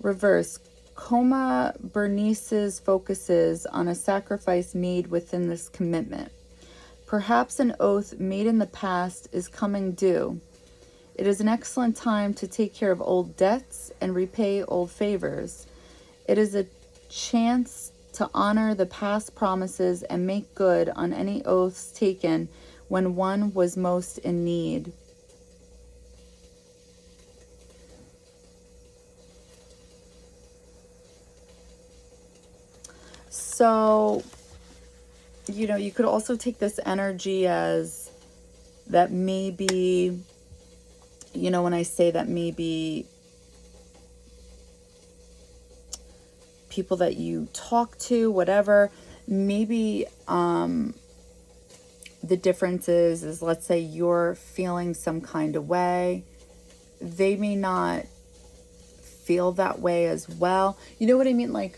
Reverse. Coma Bernice's focuses on a sacrifice made within this commitment. Perhaps an oath made in the past is coming due. It is an excellent time to take care of old debts and repay old favors. It is a chance to honor the past promises and make good on any oaths taken when one was most in need. So, you know, you could also take this energy as that maybe, you know, when I say that maybe people that you talk to, whatever, maybe the difference is, let's say you're feeling some kind of way. They may not feel that way as well. You know what I mean? Like,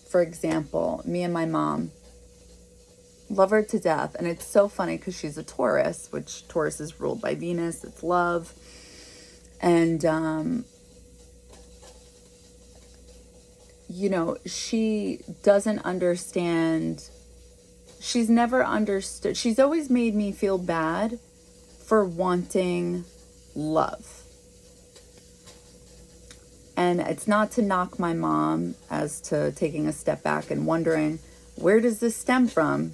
for example, me and my mom, love her to death. And it's so funny because she's a Taurus, which Taurus is ruled by Venus. It's love. And, you know, she doesn't understand. She's never understood. She's always made me feel bad for wanting love. And it's not to knock my mom as to taking a step back and wondering, where does this stem from?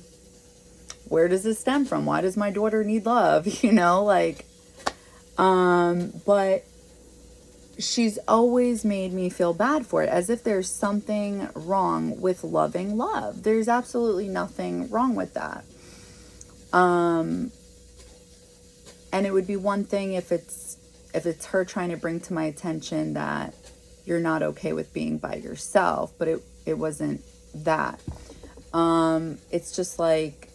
Where does this stem from? Why does my daughter need love? You know, like, but she's always made me feel bad for it, as if there's something wrong with loving love. There's absolutely nothing wrong with that. And it would be one thing if it's her trying to bring to my attention that you're not okay with being by yourself, but it wasn't that. It's just like,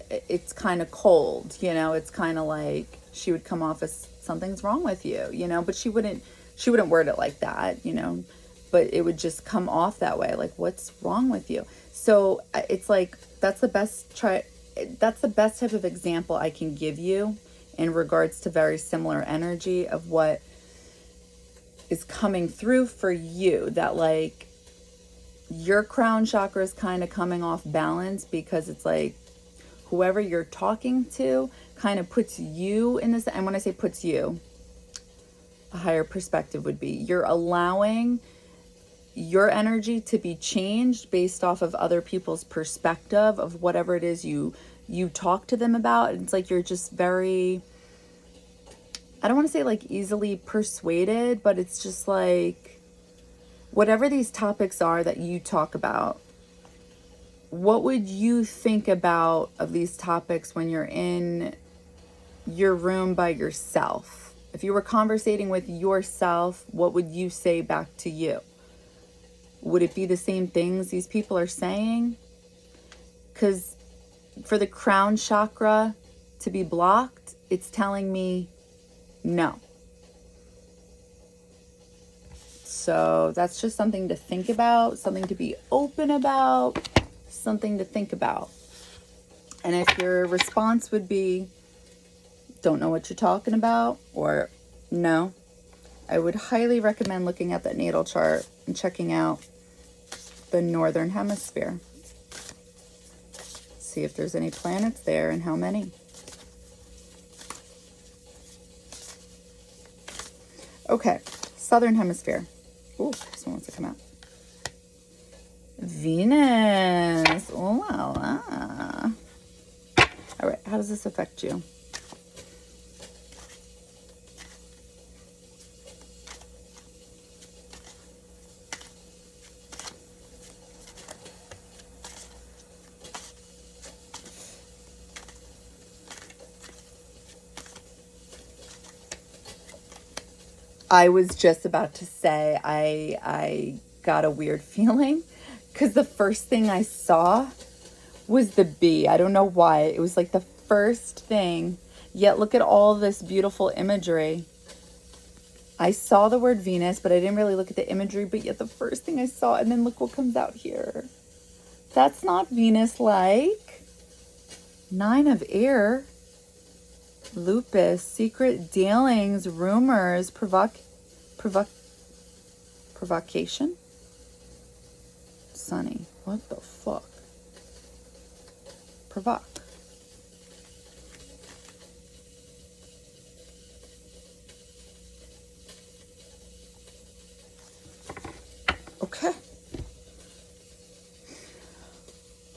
it's kind of cold, you know, it's kind of like she would come off as something's wrong with you, you know, but she wouldn't word it like that, you know, but it would just come off that way. Like, what's wrong with you? So it's like, that's the best type of example I can give you in regards to very similar energy of what is coming through for you, that like your crown chakra is kind of coming off balance, because it's like whoever you're talking to kind of puts you in this. And when I say puts you, a higher perspective would be you're allowing your energy to be changed based off of other people's perspective of whatever it is you talk to them about. It's like you're just very, I don't want to say like easily persuaded, but it's just like whatever these topics are that you talk about, what would you think about of these topics when you're in your room by yourself? If you were conversating with yourself, what would you say back to you? Would it be the same things these people are saying? Because for the crown chakra to be blocked, it's telling me no. So that's just something to think about, something to be open about, something to think about. And if your response would be, don't know what you're talking about, or no, I would highly recommend looking at that natal chart and checking out the northern hemisphere. See if there's any planets there and how many. Okay, southern hemisphere. Ooh, this one wants to come out. Venus. Oh, la la. All right, how does this affect you? I was just about to say I got a weird feeling because the first thing I saw was the bee. I don't know why. It was like the first thing. Yet look at all this beautiful imagery. I saw the word Venus, but I didn't really look at the imagery. But yet the first thing I saw, and then look what comes out here. That's not Venus-like. 9 of air. Lupus, secret dealings, rumors, provocation. Sunny, what the fuck? Provoke. Okay.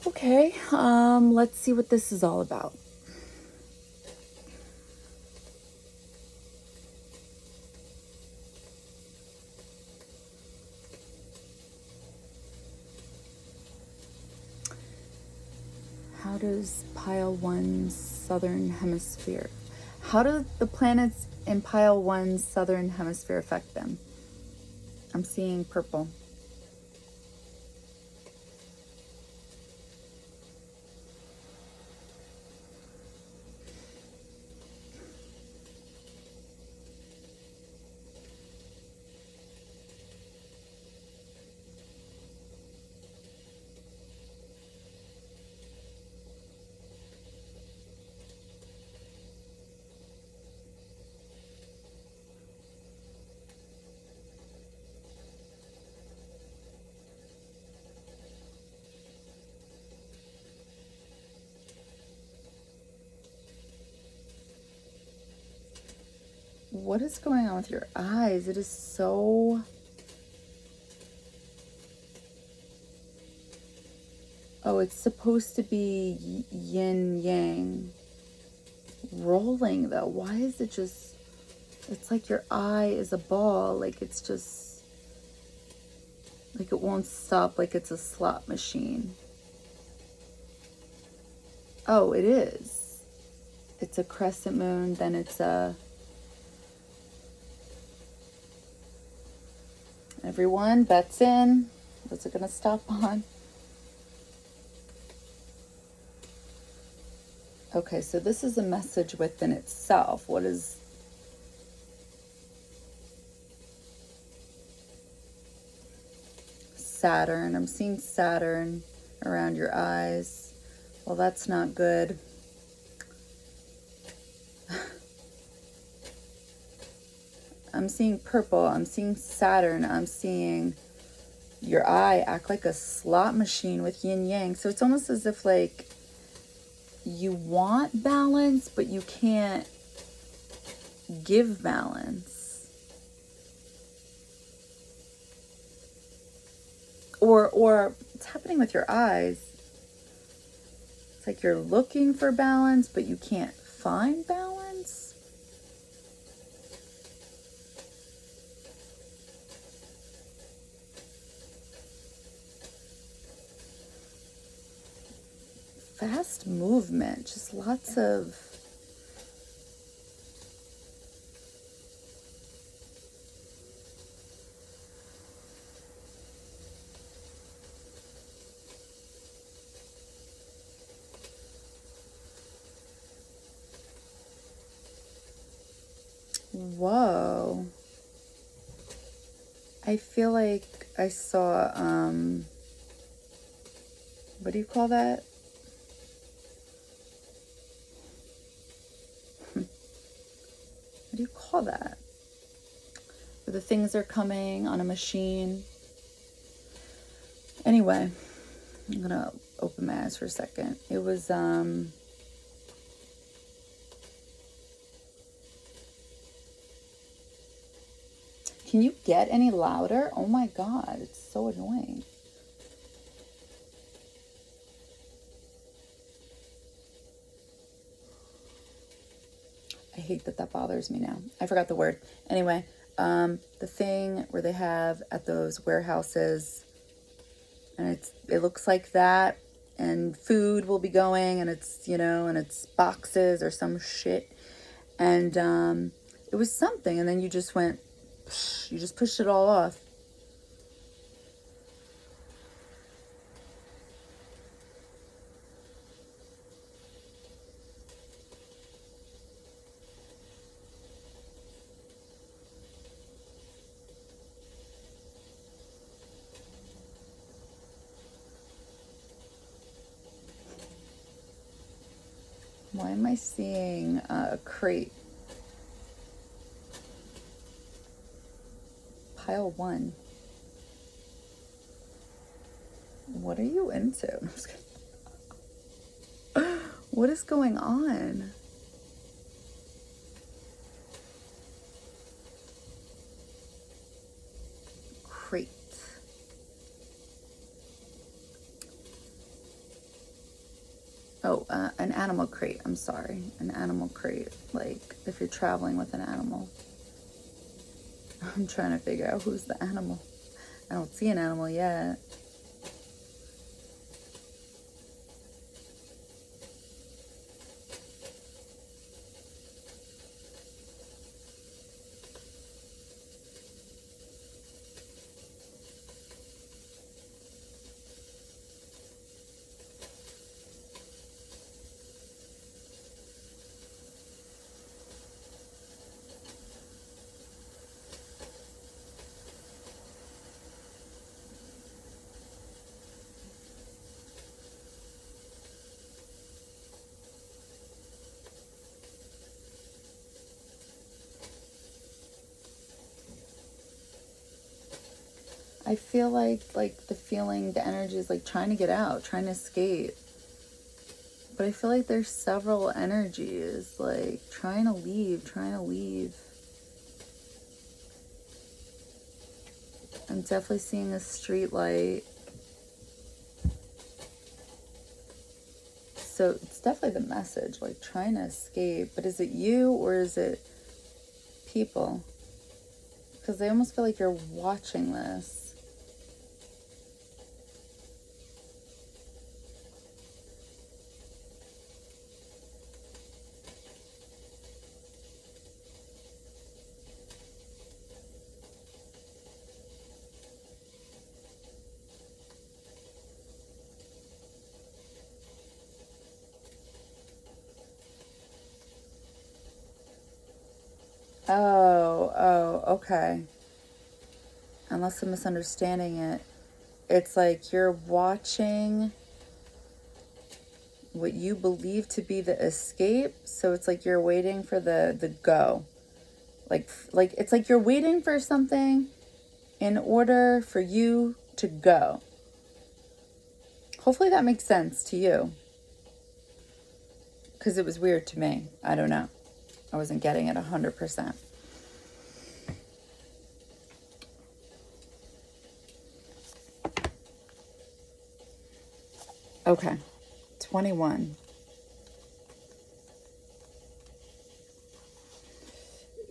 Okay, let's see what this is all about. How does pile 1's southern hemisphere? How do the planets in pile 1's southern hemisphere affect them? I'm seeing purple. What is going on with your eyes? It is so... Oh, it's supposed to be yin yang. Rolling though. Why is it just... It's like your eye is a ball. Like it's just... Like it won't stop. Like it's a slot machine. Oh, it is. It's a crescent moon. Then it's a... Everyone, bets in. What's it going to stop on? Okay, so this is a message within itself. What is... Saturn. I'm seeing Saturn around your eyes. Well, that's not good. I'm seeing purple. I'm seeing Saturn. I'm seeing your eye act like a slot machine with yin yang. So it's almost as if like you want balance, but you can't give balance. or it's happening with your eyes. It's like you're looking for balance, but you can't find balance. Fast movement, just lots of whoa. I feel like I saw, what do you call that? What do you call that? Where the things are coming on a machine. Anyway, I'm going to open my eyes for a second. It was, can you get any louder? Oh my God, it's so annoying. I hate that bothers me now. I forgot the word. Anyway, the thing where they have at those warehouses, and it looks like that, and food will be going, and it's, and it's boxes or some shit. And it was something, and then you just went, you just pushed it all off. Why am I seeing a crate? Pile 1. What are you into? I'm just kidding. What is going on? Crate. Oh, an animal crate. I'm sorry. An animal crate. Like, if you're traveling with an animal. I'm trying to figure out who's the animal. I don't see an animal yet. I feel like the energy is like trying to get out, trying to escape. But I feel like there's several energies, like trying to leave. I'm definitely seeing a street light. So it's definitely the message, like trying to escape. But is it you or is it people? Because I almost feel like you're watching this. Oh, okay. Unless I'm misunderstanding it. It's like you're watching what you believe to be the escape. So it's like you're waiting for the go. Like it's like you're waiting for something in order for you to go. Hopefully that makes sense to you. Because it was weird to me. I don't know. I wasn't getting it 100%. Okay, 21.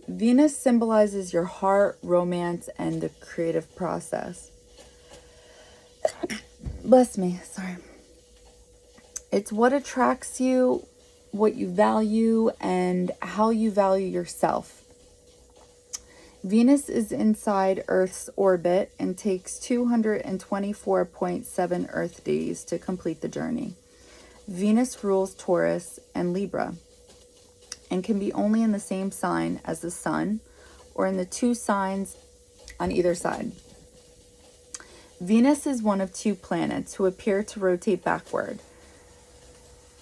Venus symbolizes your heart, romance, and the creative process. Bless me, sorry. It's what attracts you, what you value, and how you value yourself. Venus is inside Earth's orbit and takes 224.7 Earth days to complete the journey. Venus rules Taurus and Libra and can be only in the same sign as the Sun or in the two signs on either side. Venus is one of two planets who appear to rotate backward.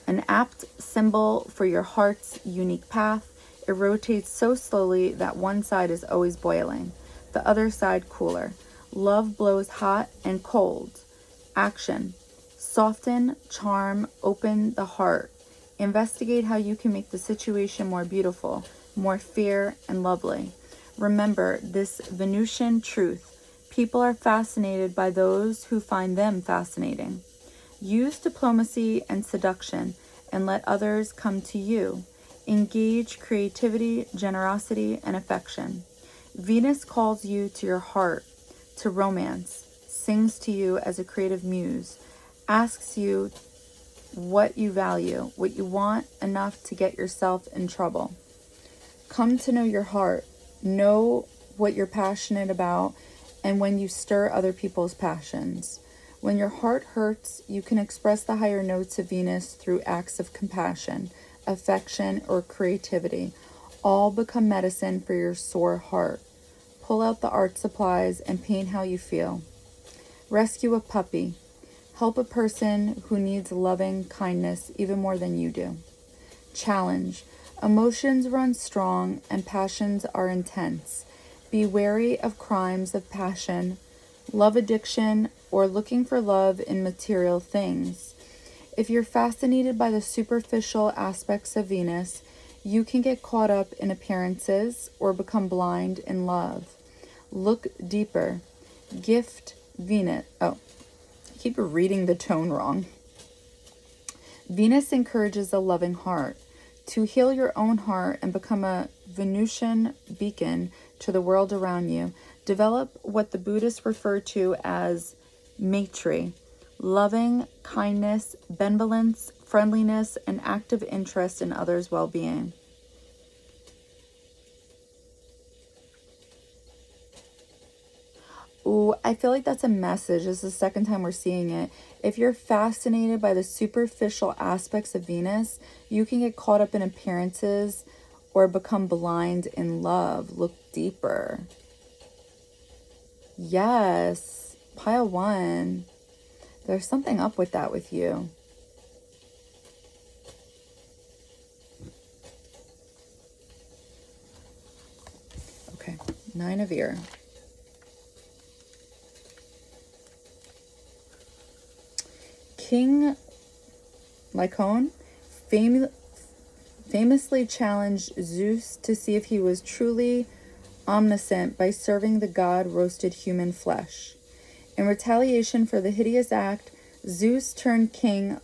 An apt symbol for your heart's unique path, it rotates so slowly that one side is always boiling, the other side cooler. Love blows hot and cold. Action. Soften, charm, open the heart. Investigate how you can make the situation more beautiful, more fair and lovely. Remember this Venusian truth. People are fascinated by those who find them fascinating. Use diplomacy and seduction and let others come to you. Engage creativity, generosity, and affection. Venus calls you to your heart, to romance, sings to you as a creative muse, asks you what you value, what you want enough to get yourself in trouble. Come to know your heart, know what you're passionate about, and when you stir other people's passions. When your heart hurts, you can express the higher notes of Venus through acts of compassion, affection, or creativity. All become medicine for your sore heart. Pull out the art supplies and paint how you feel. Rescue a puppy. Help a person who needs loving kindness even more than you do. Challenge. Emotions run strong and passions are intense. Be wary of crimes of passion, love addiction, or looking for love in material things. If you're fascinated by the superficial aspects of Venus, you can get caught up in appearances or become blind in love. Look deeper. Gift Venus. Oh, I keep reading the tone wrong. Venus encourages a loving heart. To heal your own heart and become a Venusian beacon to the world around you, develop what the Buddhists refer to as Maitri, loving, kindness, benevolence, friendliness, and active interest in others' well-being. Ooh, I feel like that's a message. This is the second time we're seeing it. If you're fascinated by the superficial aspects of Venus, you can get caught up in appearances or become blind in love. Look deeper. Yes, pile one. There's something up with that with you. Okay, 9 of ear. King Lycaon famously challenged Zeus to see if he was truly omniscient by serving the god roasted human flesh. In retaliation for the hideous act, Zeus turned King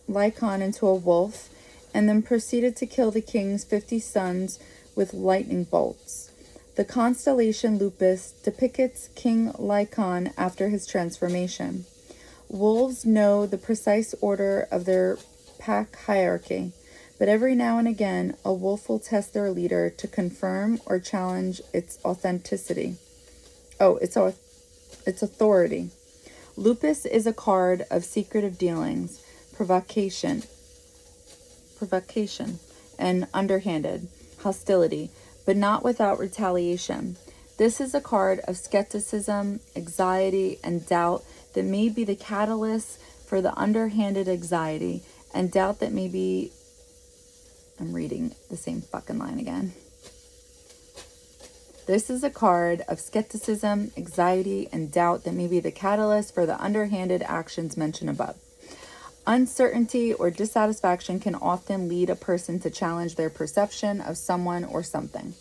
Lycaon into a wolf and then proceeded to kill the king's 50 sons with lightning bolts. The constellation Lupus depicts King Lycaon after his transformation. Wolves know the precise order of their pack hierarchy, but every now and again, a wolf will test their leader to confirm or challenge its authenticity. Its authority. Lupus is a card of secretive dealings, provocation, and underhanded hostility, but not without retaliation. This is a card of skepticism, anxiety, and doubt that may be the catalyst for the underhanded anxiety and doubt that may be... I'm reading the same fucking line again. This is a card of skepticism, anxiety, and doubt that may be the catalyst for the underhanded actions mentioned above. Uncertainty or dissatisfaction can often lead a person to challenge their perception of someone or something.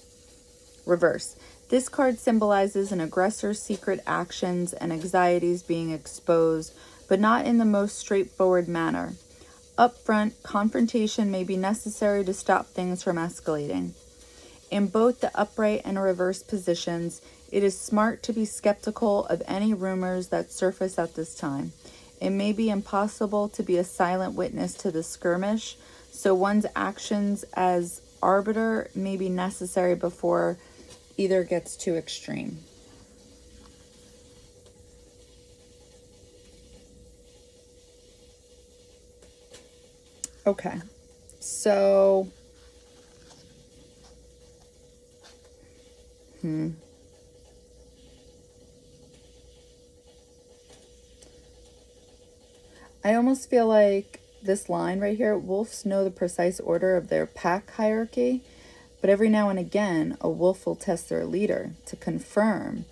Reverse. This card symbolizes an aggressor's secret actions and anxieties being exposed, but not in the most straightforward manner. Up front, confrontation may be necessary to stop things from escalating. In both the upright and reverse positions, it is smart to be skeptical of any rumors that surface at this time. It may be impossible to be a silent witness to the skirmish, so one's actions as arbiter may be necessary before either gets too extreme. Okay, so I almost feel like this line right here, wolves know the precise order of their pack hierarchy, but every now and again, a wolf will test their leader to confirm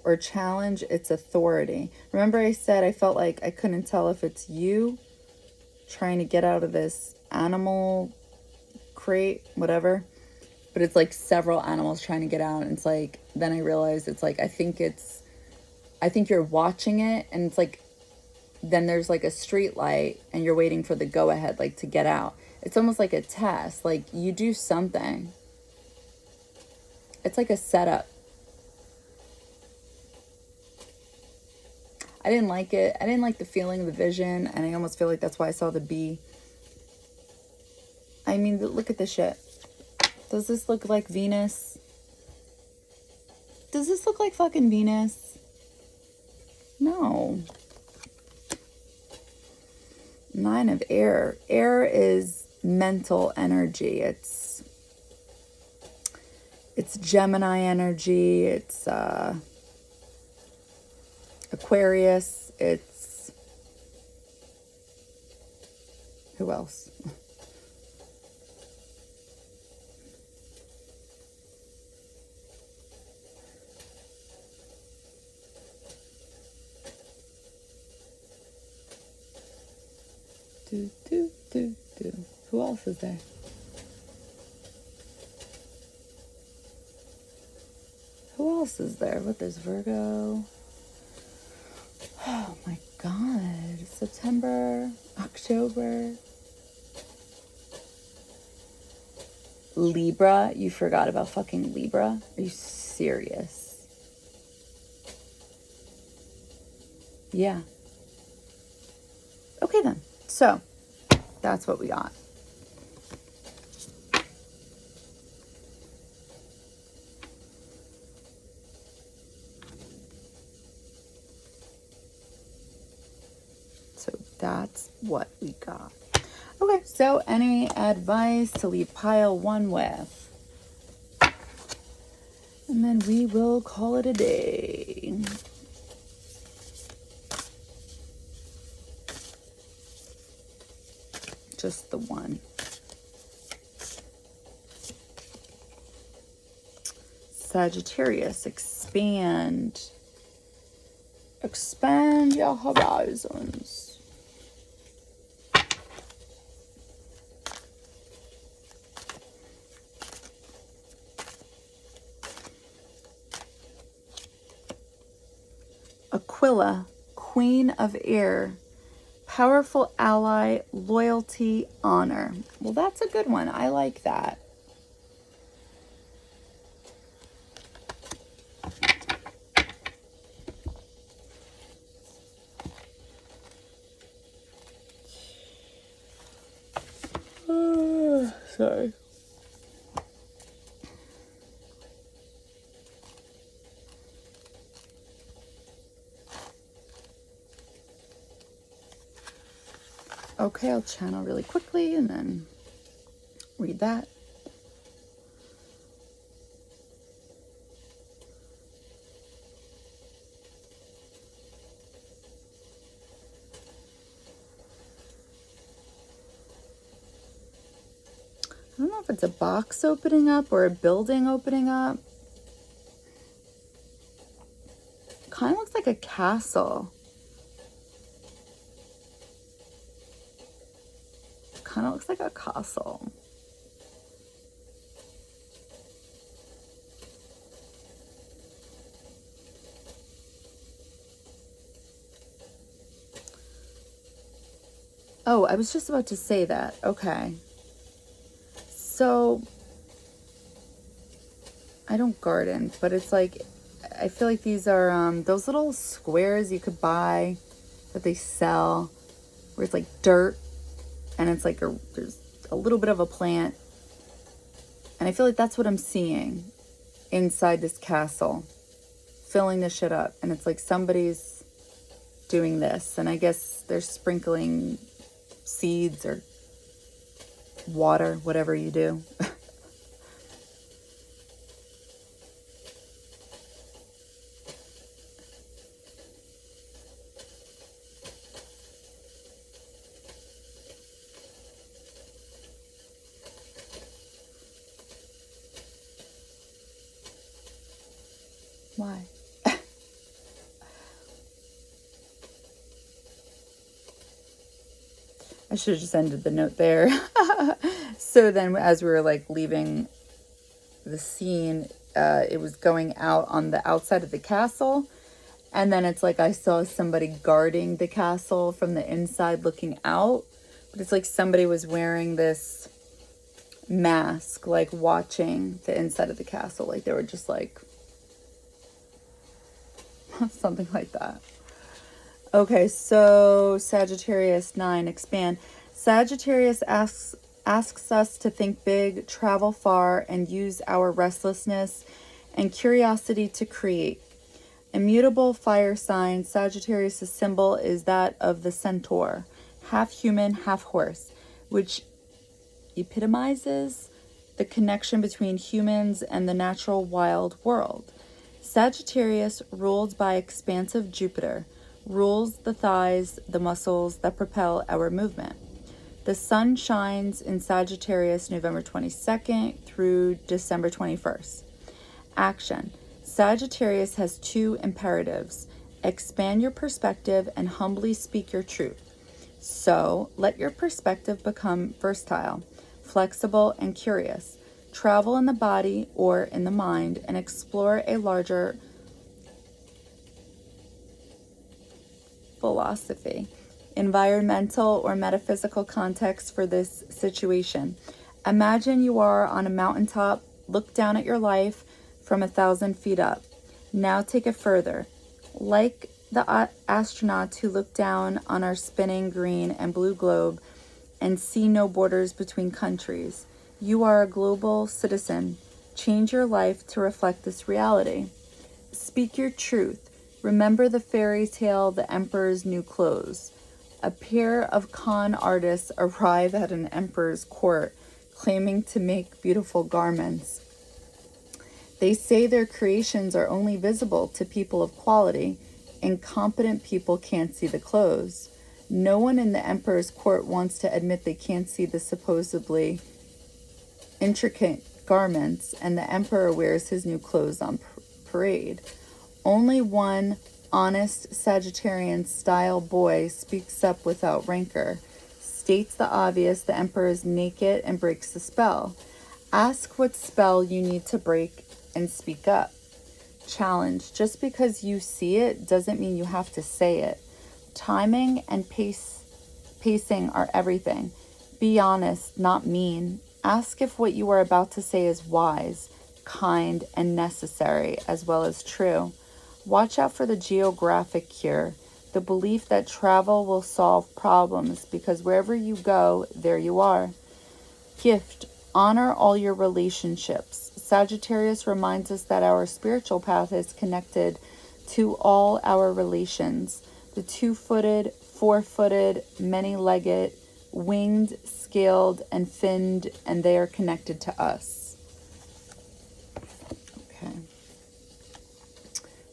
or challenge its authority. Remember I said I felt like I couldn't tell if it's you trying to get out of this animal crate, whatever, but it's like several animals trying to get out, and it's like, then I realized it's like, I think you're watching it, and it's like, then there's like a street light and you're waiting for the go ahead, like to get out. It's almost like a test, like you do something. It's like a setup. I didn't like it. I didn't like the feeling of the vision, and I almost feel like that's why I saw the bee. I mean, look at this shit. Does this look like Venus? Does this look like fucking Venus? No. 9 of air. Air is mental energy. It's Gemini energy. It's Aquarius. It's who else? Who else is there? Who else is there? What, there's Virgo. Oh my God. September, October. Libra. You forgot about fucking Libra? Are you serious? Yeah. Okay then. So, that's what we got. So that's what we got. Okay, so any advice to leave pile 1 with? And then we will call it a day. Just the one. Sagittarius, expand. Expand your horizons. Aquila, Queen of Air. Powerful ally, loyalty, honor. Well, that's a good one. I like that. Sorry. Okay, I'll channel really quickly and then read that. I don't know if it's a box opening up or a building opening up. Kind of looks like a castle. Kind of looks like a castle. Oh, I was just about to say that. Okay. So, I don't garden, but it's like, I feel like these are those little squares you could buy that they sell, where it's like dirt, and it's like there's a little bit of a plant. And I feel like that's what I'm seeing inside this castle, filling this shit up. And it's like somebody's doing this, and I guess they're sprinkling seeds or water, whatever you do. Why? I should have just ended the note there. So then as we were like leaving the scene, it was going out on the outside of the castle. And then it's like I saw somebody guarding the castle from the inside looking out. But it's like somebody was wearing this mask, like watching the inside of the castle. Like they were just like something like that. Okay, so Sagittarius 9, expand. Sagittarius asks us to think big, travel far, and use our restlessness and curiosity to create. Immutable fire sign, Sagittarius' symbol is that of the centaur, half human, half horse, which epitomizes the connection between humans and the natural wild world. Sagittarius, ruled by expansive Jupiter, rules the thighs, the muscles that propel our movement. The sun shines in Sagittarius November 22nd through December 21st. Action. Sagittarius has two imperatives: expand your perspective and humbly speak your truth. So, let your perspective become versatile, flexible, and curious. Travel in the body or in the mind and explore a larger philosophy, environmental, or metaphysical context for this situation. Imagine you are on a mountaintop, look down at your life from 1,000 feet up. Now take it further. Like the astronauts who look down on our spinning green and blue globe and see no borders between countries, you are a global citizen. Change your life to reflect this reality. Speak your truth. Remember the fairy tale, The Emperor's New Clothes. A pair of con artists arrive at an emperor's court claiming to make beautiful garments. They say their creations are only visible to people of quality. Incompetent people can't see the clothes. No one in the emperor's court wants to admit they can't see the supposedly intricate garments, and the emperor wears his new clothes on parade. Only one honest Sagittarian style boy speaks up without rancor, states the obvious: the emperor is naked, and breaks the spell. Ask what spell you need to break and speak up. Challenge. Just because you see it doesn't mean you have to say it. Timing and pacing are everything. Be honest, not mean. Ask if what you are about to say is wise, kind, and necessary, as well as true. Watch out for the geographic cure, the belief that travel will solve problems, because wherever you go, there you are. Gift. Honor all your relationships. Sagittarius reminds us that our spiritual path is connected to all our relations. The two-footed, four-footed, many-legged, winged, scaled, and finned, and they are connected to us. Okay.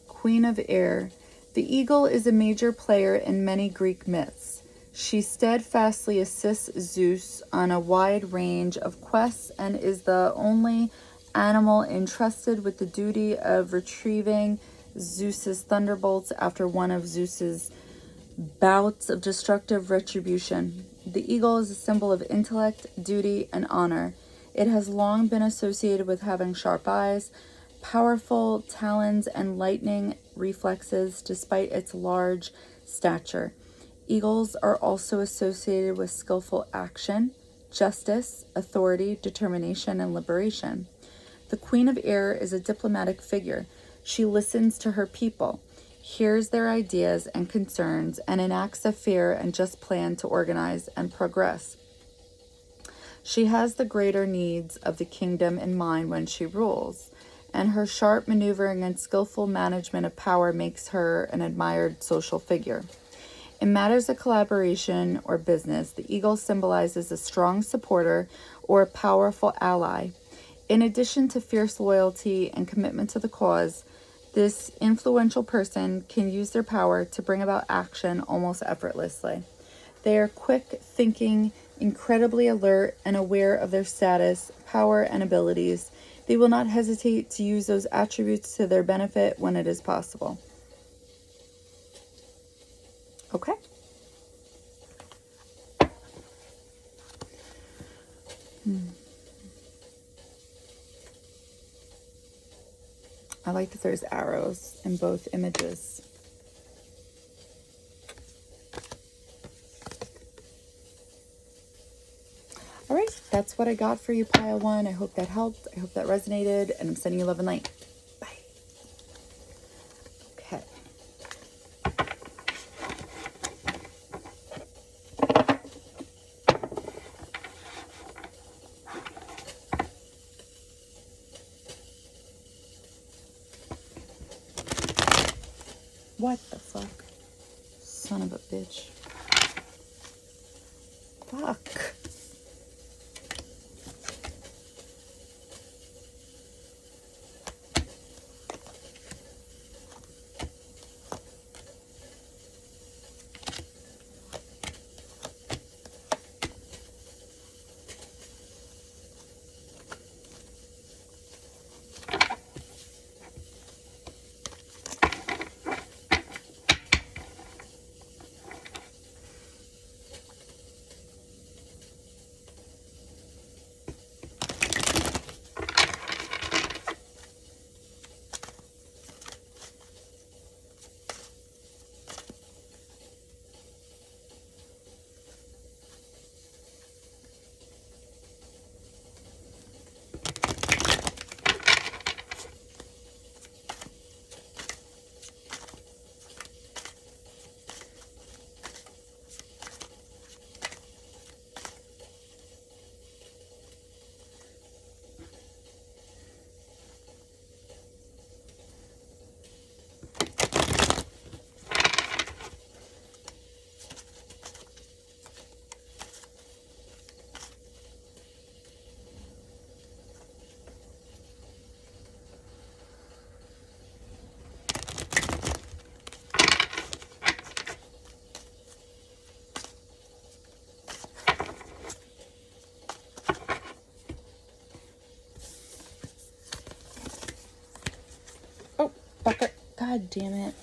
Queen of Air. The eagle is a major player in many Greek myths. She steadfastly assists Zeus on a wide range of quests and is the only animal entrusted with the duty of retrieving Zeus's thunderbolts after one of Zeus's bouts of destructive retribution. The eagle is a symbol of intellect, duty, and honor. It has long been associated with having sharp eyes, powerful talons, and lightning reflexes despite its large stature. Eagles are also associated with skillful action, justice, authority, determination, and liberation. The Queen of Air is a diplomatic figure. She listens to her people, hears their ideas and concerns, and enacts a fair and just plan to organize and progress. She has the greater needs of the kingdom in mind when she rules, and her sharp maneuvering and skillful management of power makes her an admired social figure. In matters of collaboration or business, the eagle symbolizes a strong supporter or a powerful ally. In addition to fierce loyalty and commitment to the cause, this influential person can use their power to bring about action almost effortlessly. They are quick thinking, incredibly alert, and aware of their status, power, and abilities. They will not hesitate to use those attributes to their benefit when it is possible. Okay. I like that there's arrows in both images. All right, that's what I got for you, pile one. I hope that helped. I hope that resonated, and I'm sending you love and light. Bye. Okay. What the fuck? Son of a bitch. Fuck. Oh, fucker. God damn it.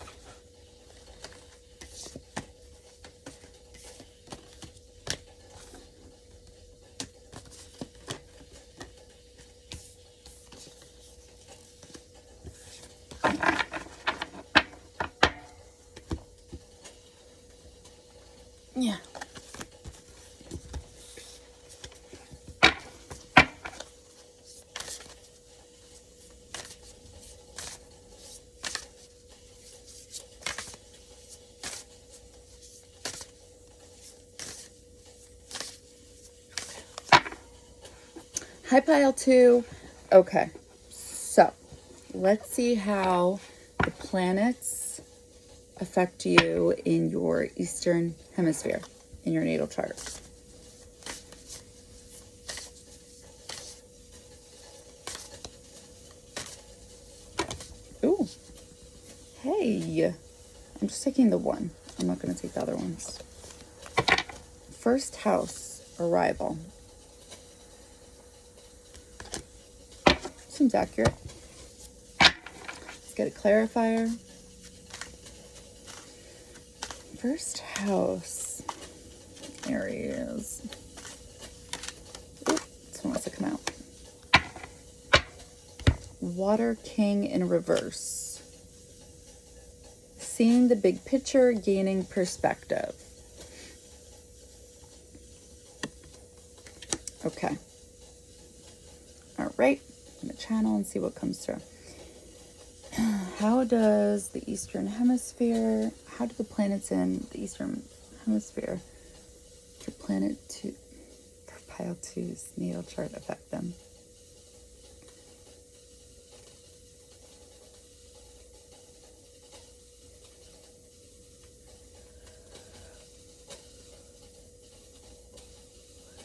Yeah. Hi, pile two. Okay, so let's see how the planets affect you in your Eastern Hemisphere, in your natal chart. Ooh. Hey. I'm just taking the one. I'm not going to take the other ones. First house, arrival. Seems accurate. Let's get a clarifier. First house, Aries. Ooh, this one wants to come out. Water King in reverse. Seeing the big picture, gaining perspective. Okay. All right. I'm going to channel and see what comes through. How does the Eastern Hemisphere, how do the planets in the Eastern Hemisphere for planet 2, for pile 2's natal chart affect them?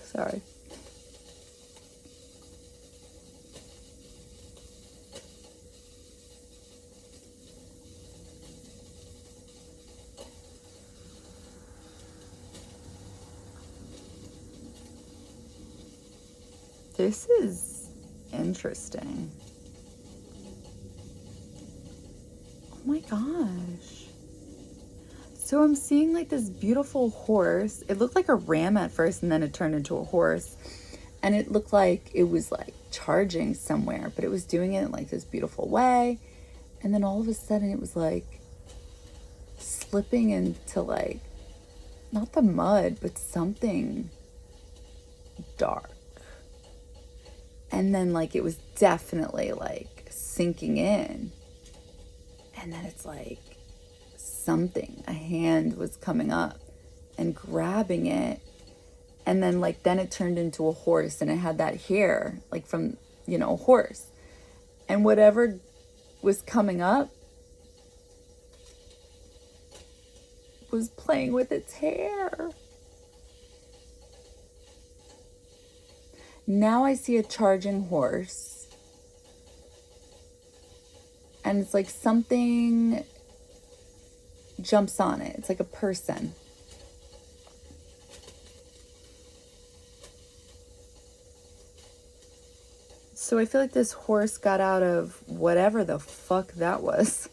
Sorry. This is interesting. Oh my gosh. So I'm seeing like this beautiful horse. It looked like a ram at first and then it turned into a horse. And it looked like it was like charging somewhere, but it was doing it in like this beautiful way. And then all of a sudden it was like slipping into like, not the mud, but something dark. And then like it was definitely like sinking in. And then it's like something, a hand was coming up and grabbing it. And then like then it turned into a horse and it had that hair like from, you know, a horse. And whatever was coming up was playing with its hair. Now I see a charging horse. And it's like something jumps on it. It's like a person. So I feel like this horse got out of whatever the fuck that was.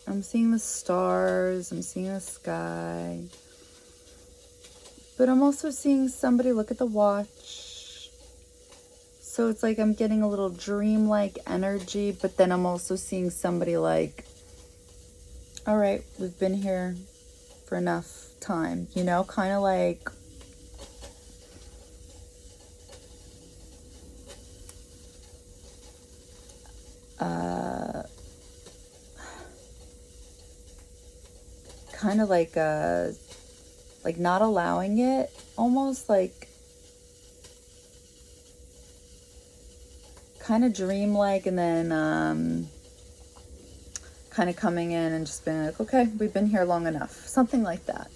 I'm seeing the stars, I'm seeing the sky. But I'm also seeing somebody look at the watch. So it's like I'm getting a little dreamlike energy, but then I'm also seeing somebody like, all right, we've been here for enough time, you know, kind of like kind of like not allowing it, almost like kind of dreamlike, and then kind of coming in and just being like, okay, we've been here long enough, something like that.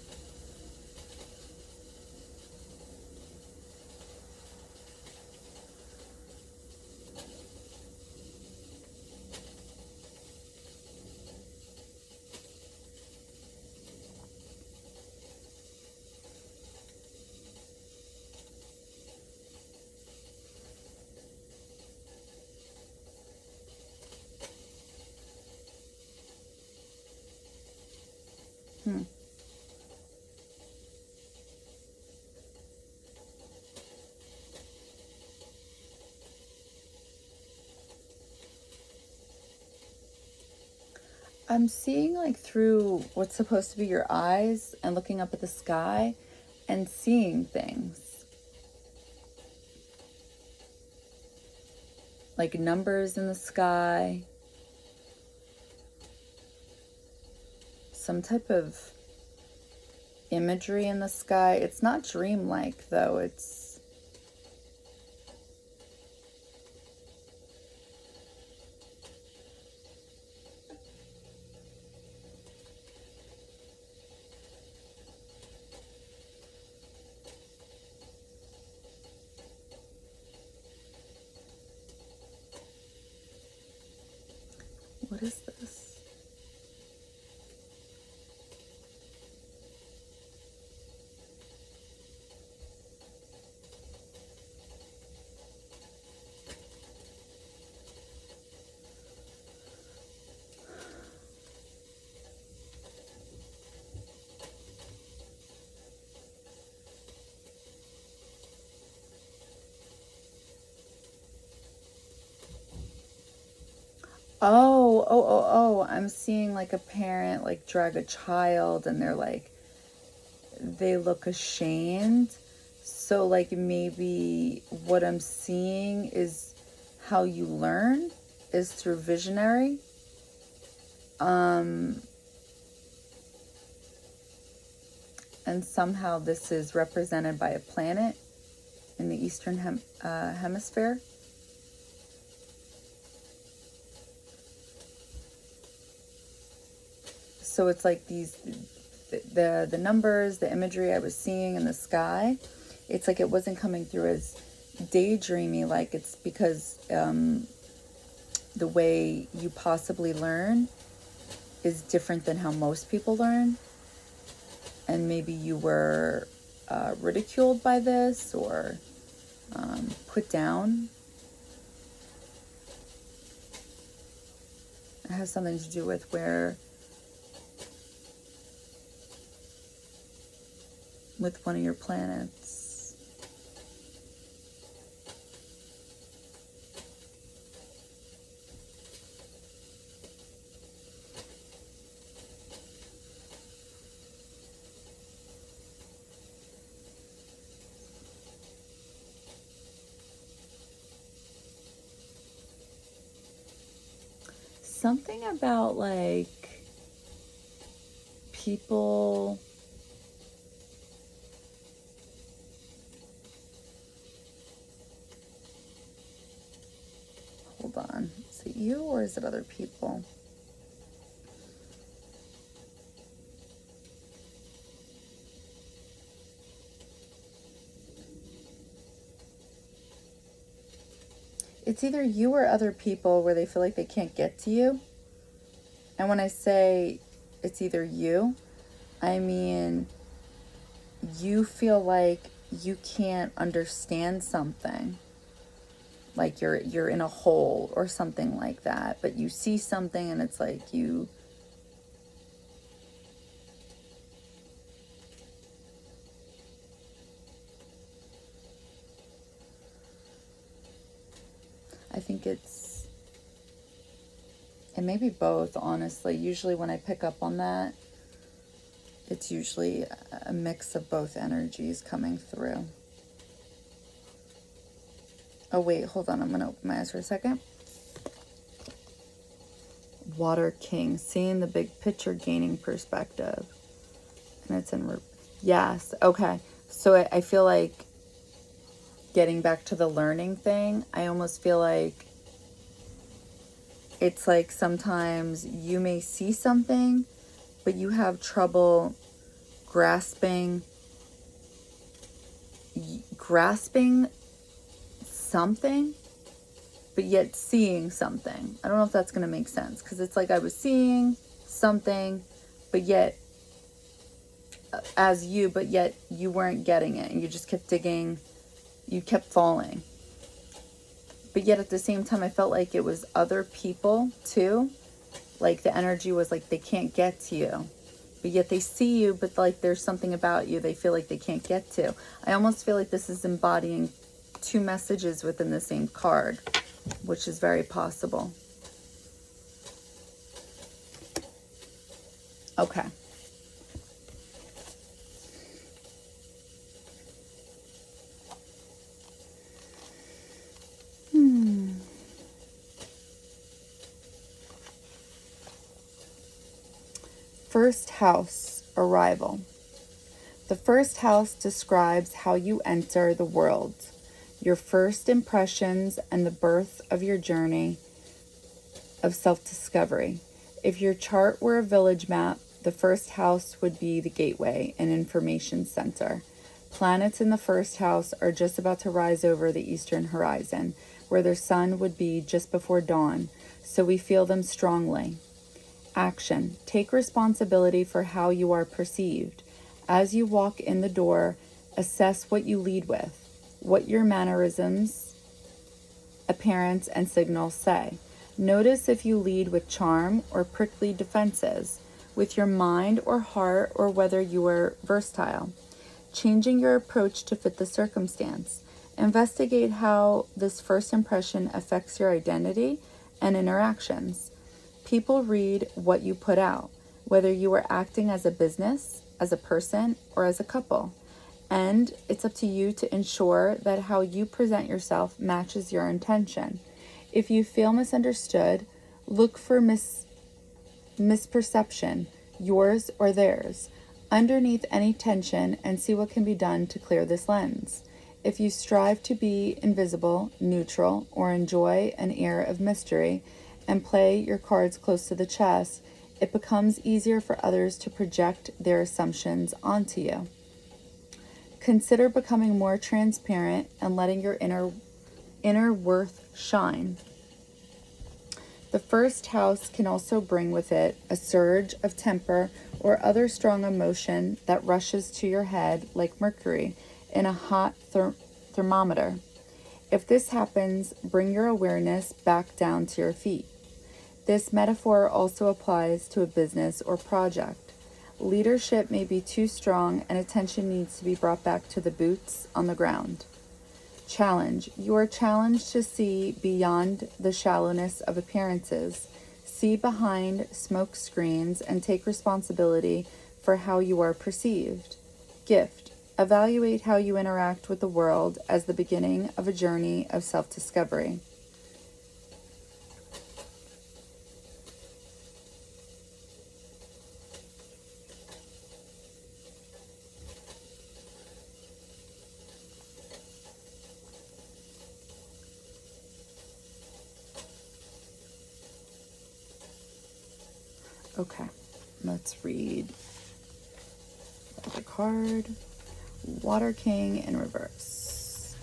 I'm seeing like through what's supposed to be your eyes and looking up at the sky and seeing things. Like numbers in the sky. Some type of imagery in the sky. It's not dreamlike though. It's what is this? Oh, I'm seeing like a parent like drag a child and they're like, they look ashamed. So like maybe what I'm seeing is how you learn is through visionary. And somehow this is represented by a planet in the Eastern Hemisphere. So it's like the numbers, the imagery I was seeing in the sky, it's like it wasn't coming through as daydreamy, like it's because the way you possibly learn is different than how most people learn. And maybe you were ridiculed by this or put down. It has something to do with with one of your planets. Something about like people hold on. Is it you or is it other people? It's either you or other people where they feel like they can't get to you. And when I say it's either you, I mean you feel like you can't understand something. Like you're in a hole or something like that. But you see something and it's like you... I think it may be both, honestly. Usually when I pick up on that, it's usually a mix of both energies coming through. Oh, wait, hold on. I'm going to open my eyes for a second. Water King, seeing the big picture, gaining perspective. And it's in... Yes, okay. So I feel like getting back to the learning thing, I almost feel like it's like sometimes you may see something, but you have trouble grasping something, but yet seeing something. I don't know if that's going to make sense, because it's like I was seeing something, but yet but yet you weren't getting it, and you just kept digging, you kept falling. But yet at the same time, I felt like it was other people too. Like the energy was like they can't get to you. But yet they see you, but like there's something about you they feel like they can't get to. I almost feel like this is embodying two messages within the same card, which is very possible. Okay. First house, arrival. The first house describes how you enter the world, your first impressions, and the birth of your journey of self-discovery. If your chart were a village map, the first house would be the gateway, an information center. Planets in the first house are just about to rise over the eastern horizon, where their sun would be just before dawn, so we feel them strongly. Action. Take responsibility for how you are perceived. As you walk in the door, assess what you lead with, what your mannerisms, appearance, and signals say. Notice if you lead with charm or prickly defenses, with your mind or heart, or whether you are versatile. Changing your approach to fit the circumstance. Investigate how this first impression affects your identity and interactions. People read what you put out, whether you are acting as a business, as a person, or as a couple. And it's up to you to ensure that how you present yourself matches your intention. If you feel misunderstood, look for misperception, yours or theirs, underneath any tension, and see what can be done to clear this lens. If you strive to be invisible, neutral, or enjoy an air of mystery and play your cards close to the chest, it becomes easier for others to project their assumptions onto you. Consider becoming more transparent and letting your inner worth shine. The first house can also bring with it a surge of temper or other strong emotion that rushes to your head like mercury in a hot thermometer. If this happens, bring your awareness back down to your feet. This metaphor also applies to a business or project. Leadership may be too strong and attention needs to be brought back to the boots on the ground. Challenge. You are challenged to see beyond the shallowness of appearances. See behind smoke screens and take responsibility for how you are perceived. Gift. Evaluate how you interact with the world as the beginning of a journey of self-discovery. Okay, let's read the card. Water King in reverse.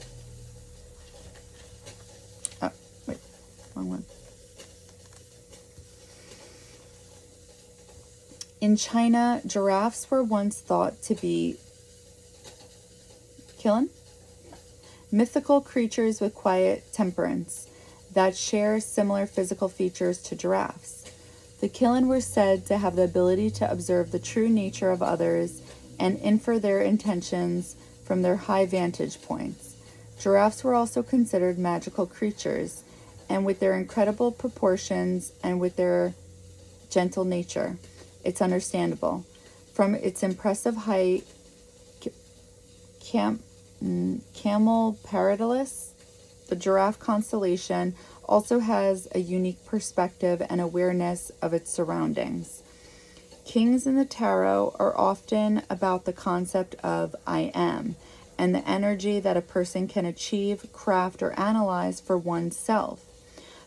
Oh, wait, wrong one. In China, giraffes were once thought to be mythical creatures with quiet temperance that share similar physical features to giraffes. The Killen were said to have the ability to observe the true nature of others and infer their intentions from their high vantage points. Giraffes were also considered magical creatures, and with their incredible proportions and with their gentle nature, it's understandable. From its impressive height, Camel Paradiddles, the giraffe constellation, also has a unique perspective and awareness of its surroundings. Kings in the tarot are often about the concept of I am and the energy that a person can achieve, craft, or analyze for oneself.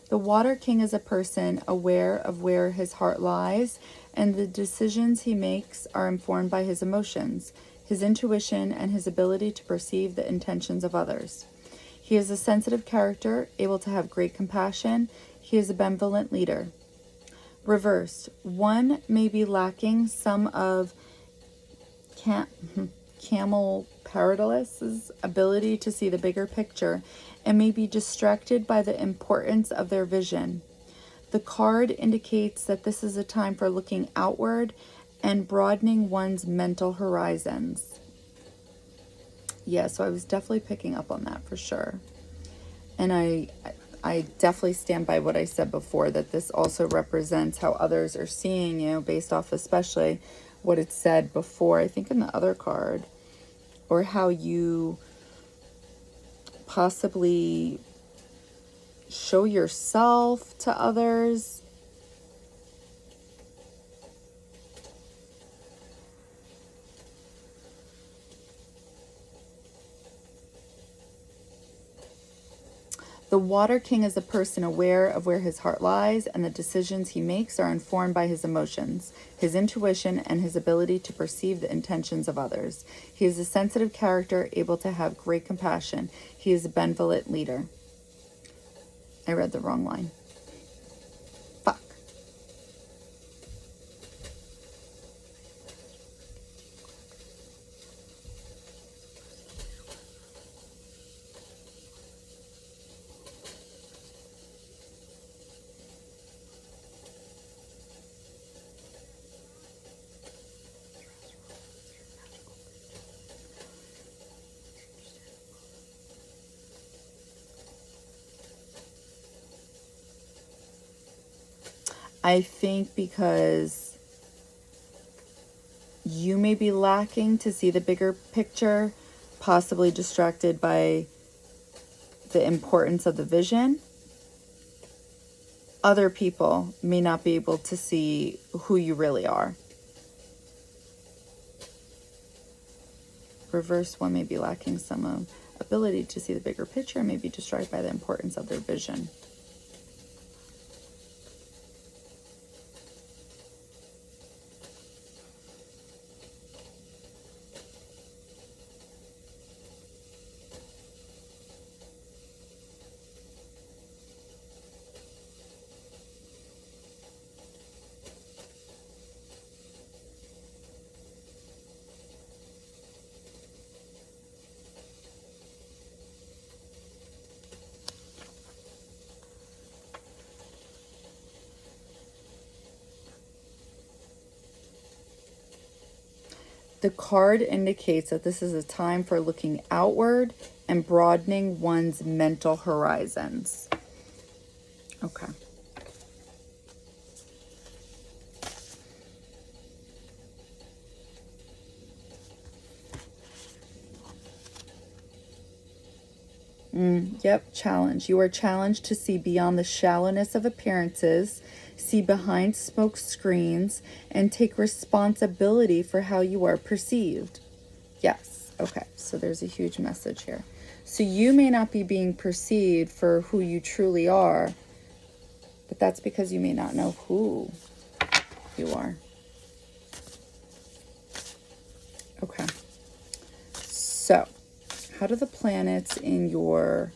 The Water King is a person aware of where his heart lies, and the decisions he makes are informed by his emotions, his intuition, and his ability to perceive the intentions of others. He is a sensitive character, able to have great compassion. He is a benevolent leader. Reversed, one may be lacking some of Camel Paradiddles' ability to see the bigger picture and may be distracted by the importance of their vision. The card indicates that this is a time for looking outward and broadening one's mental horizons. Yeah, so I was definitely picking up on that for sure. And I definitely stand by what I said before, that this also represents how others are seeing you based off especially what it said before, I think in the other card, or how you possibly show yourself to others. The Water King is a person aware of where his heart lies, and the decisions he makes are informed by his emotions, his intuition, and his ability to perceive the intentions of others. He is a sensitive character, able to have great compassion. He is a benevolent leader. I read the wrong line. Fuck. I think because you may be lacking to see the bigger picture, possibly distracted by the importance of the vision. Other people may not be able to see who you really are. Reverse one may be lacking some ability to see the bigger picture, may be distracted by the importance of their vision. The card indicates that this is a time for looking outward and broadening one's mental horizons. Okay. Yep, challenge. You are challenged to see beyond the shallowness of appearances, see behind smoke screens, and take responsibility for how you are perceived. Yes, okay, so there's a huge message here. So you may not be being perceived for who you truly are, but that's because you may not know who you are. Okay, so how do the planets in your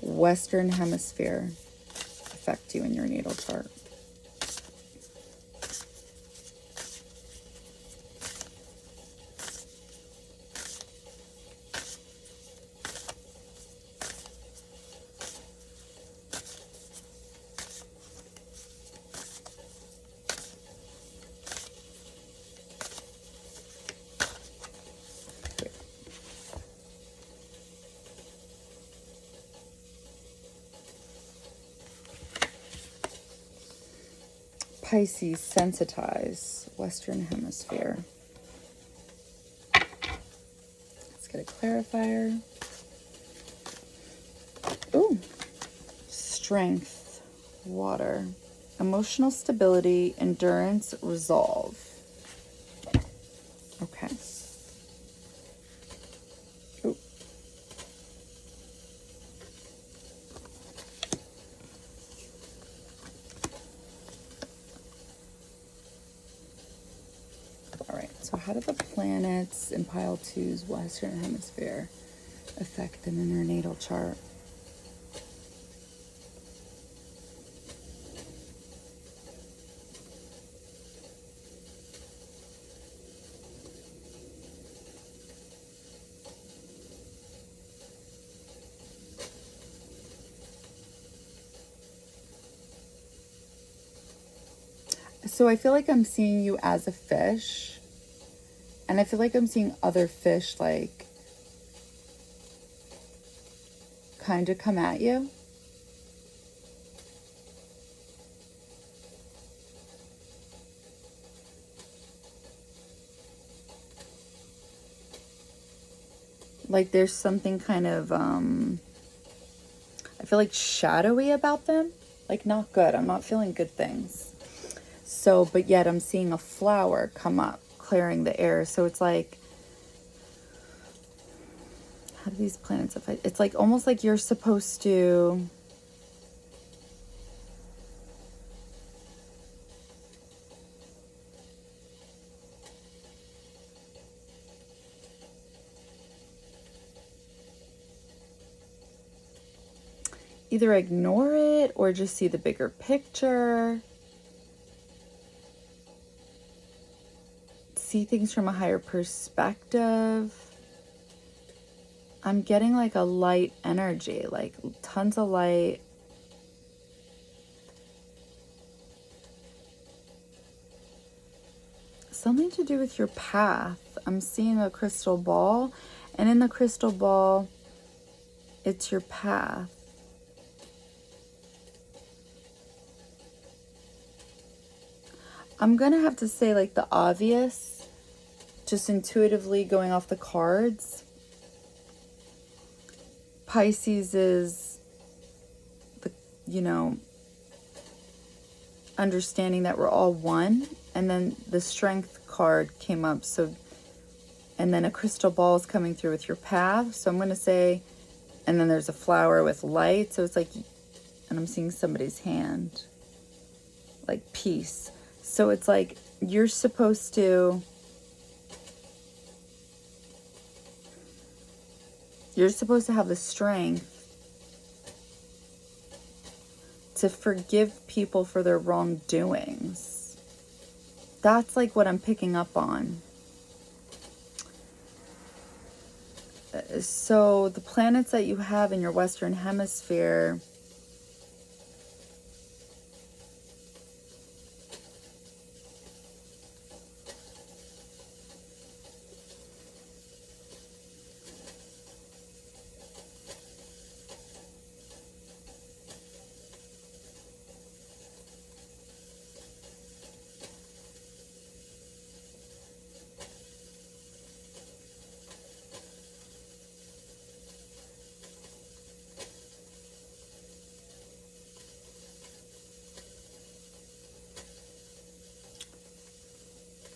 Western Hemisphere affect you in your natal chart? Pisces, sensitize, Western Hemisphere. Let's get a clarifier. Ooh, strength, water, emotional stability, endurance, resolve. Okay. Ooh. All right, so how do the planets in pile two's Western Hemisphere affect them in their natal chart? So I feel like I'm seeing you as a fish, and I feel like I'm seeing other fish like kind of come at you. Like there's something kind of, I feel like shadowy about them. Like not good. I'm not feeling good things. So, but yet I'm seeing a flower come up, clearing the air. So it's like, how do these planets affect? It's like almost like you're supposed to either ignore it or just see the bigger picture. See things from a higher perspective. I'm getting like a light energy, like tons of light. Something to do with your path. I'm seeing a crystal ball, and in the crystal ball, it's your path. I'm going to have to say like the obvious, just intuitively going off the cards. Pisces is the, understanding that we're all one. And then the strength card came up. So, and then a crystal ball is coming through with your path. So I'm going to say, and then there's a flower with light. So it's like, and I'm seeing somebody's hand, like peace. So it's like you're supposed to have the strength to forgive people for their wrongdoings. That's like what I'm picking up on. So the planets that you have in your Western Hemisphere,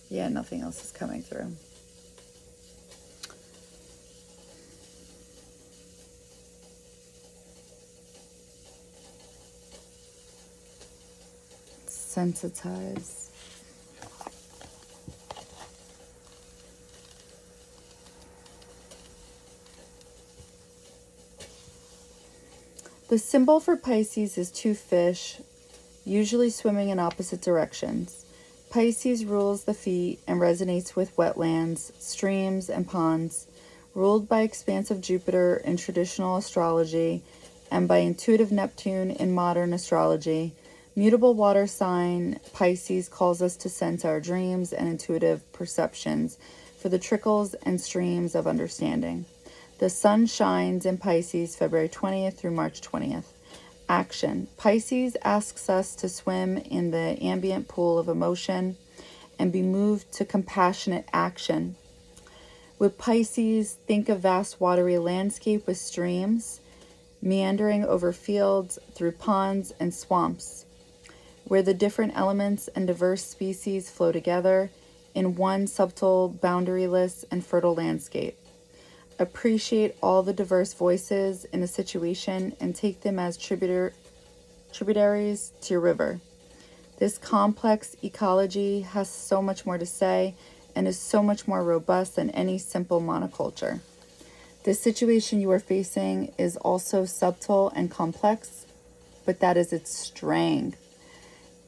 yeah, nothing else is coming through. Sensitize. The symbol for Pisces is two fish, usually swimming in opposite directions. Pisces rules the feet and resonates with wetlands, streams, and ponds, ruled by expansive Jupiter in traditional astrology and by intuitive Neptune in modern astrology. Mutable water sign Pisces calls us to sense our dreams and intuitive perceptions for the trickles and streams of understanding. The sun shines in Pisces February 20th through March 20th. Action. Pisces asks us to swim in the ambient pool of emotion and be moved to compassionate action. With Pisces, think of vast watery landscape with streams meandering over fields, through ponds and swamps, where the different elements and diverse species flow together in one subtle, boundaryless, and fertile landscape. Appreciate all the diverse voices in a situation and take them as tributaries to your river. This complex ecology has so much more to say and is so much more robust than any simple monoculture. The situation you are facing is also subtle and complex, but that is its strength.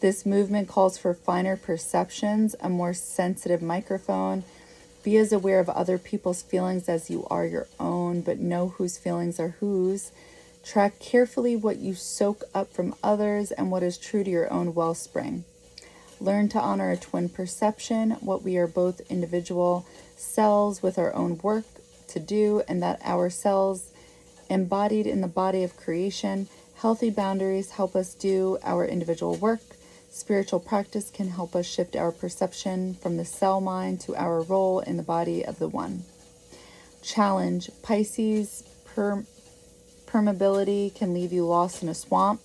This movement calls for finer perceptions, a more sensitive microphone. Be as aware of other people's feelings as you are your own, but know whose feelings are whose. Track carefully what you soak up from others and what is true to your own wellspring. Learn to honor a twin perception, what we are both individual cells with our own work to do, and that our cells embodied in the body of creation. Healthy boundaries help us do our individual work. Spiritual practice can help us shift our perception from the cell mind to our role in the body of the one. Challenge. Pisces permeability can leave you lost in a swamp,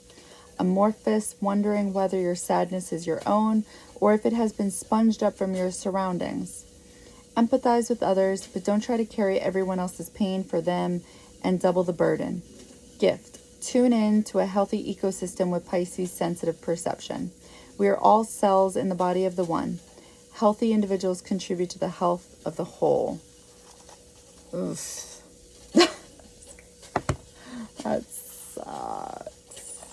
amorphous, wondering whether your sadness is your own or if it has been sponged up from your surroundings. Empathize with others, but don't try to carry everyone else's pain for them and double the burden. Gift. Tune in to a healthy ecosystem with Pisces sensitive perception. We are all cells in the body of the one. Healthy individuals contribute to the health of the whole. Oof. That sucks.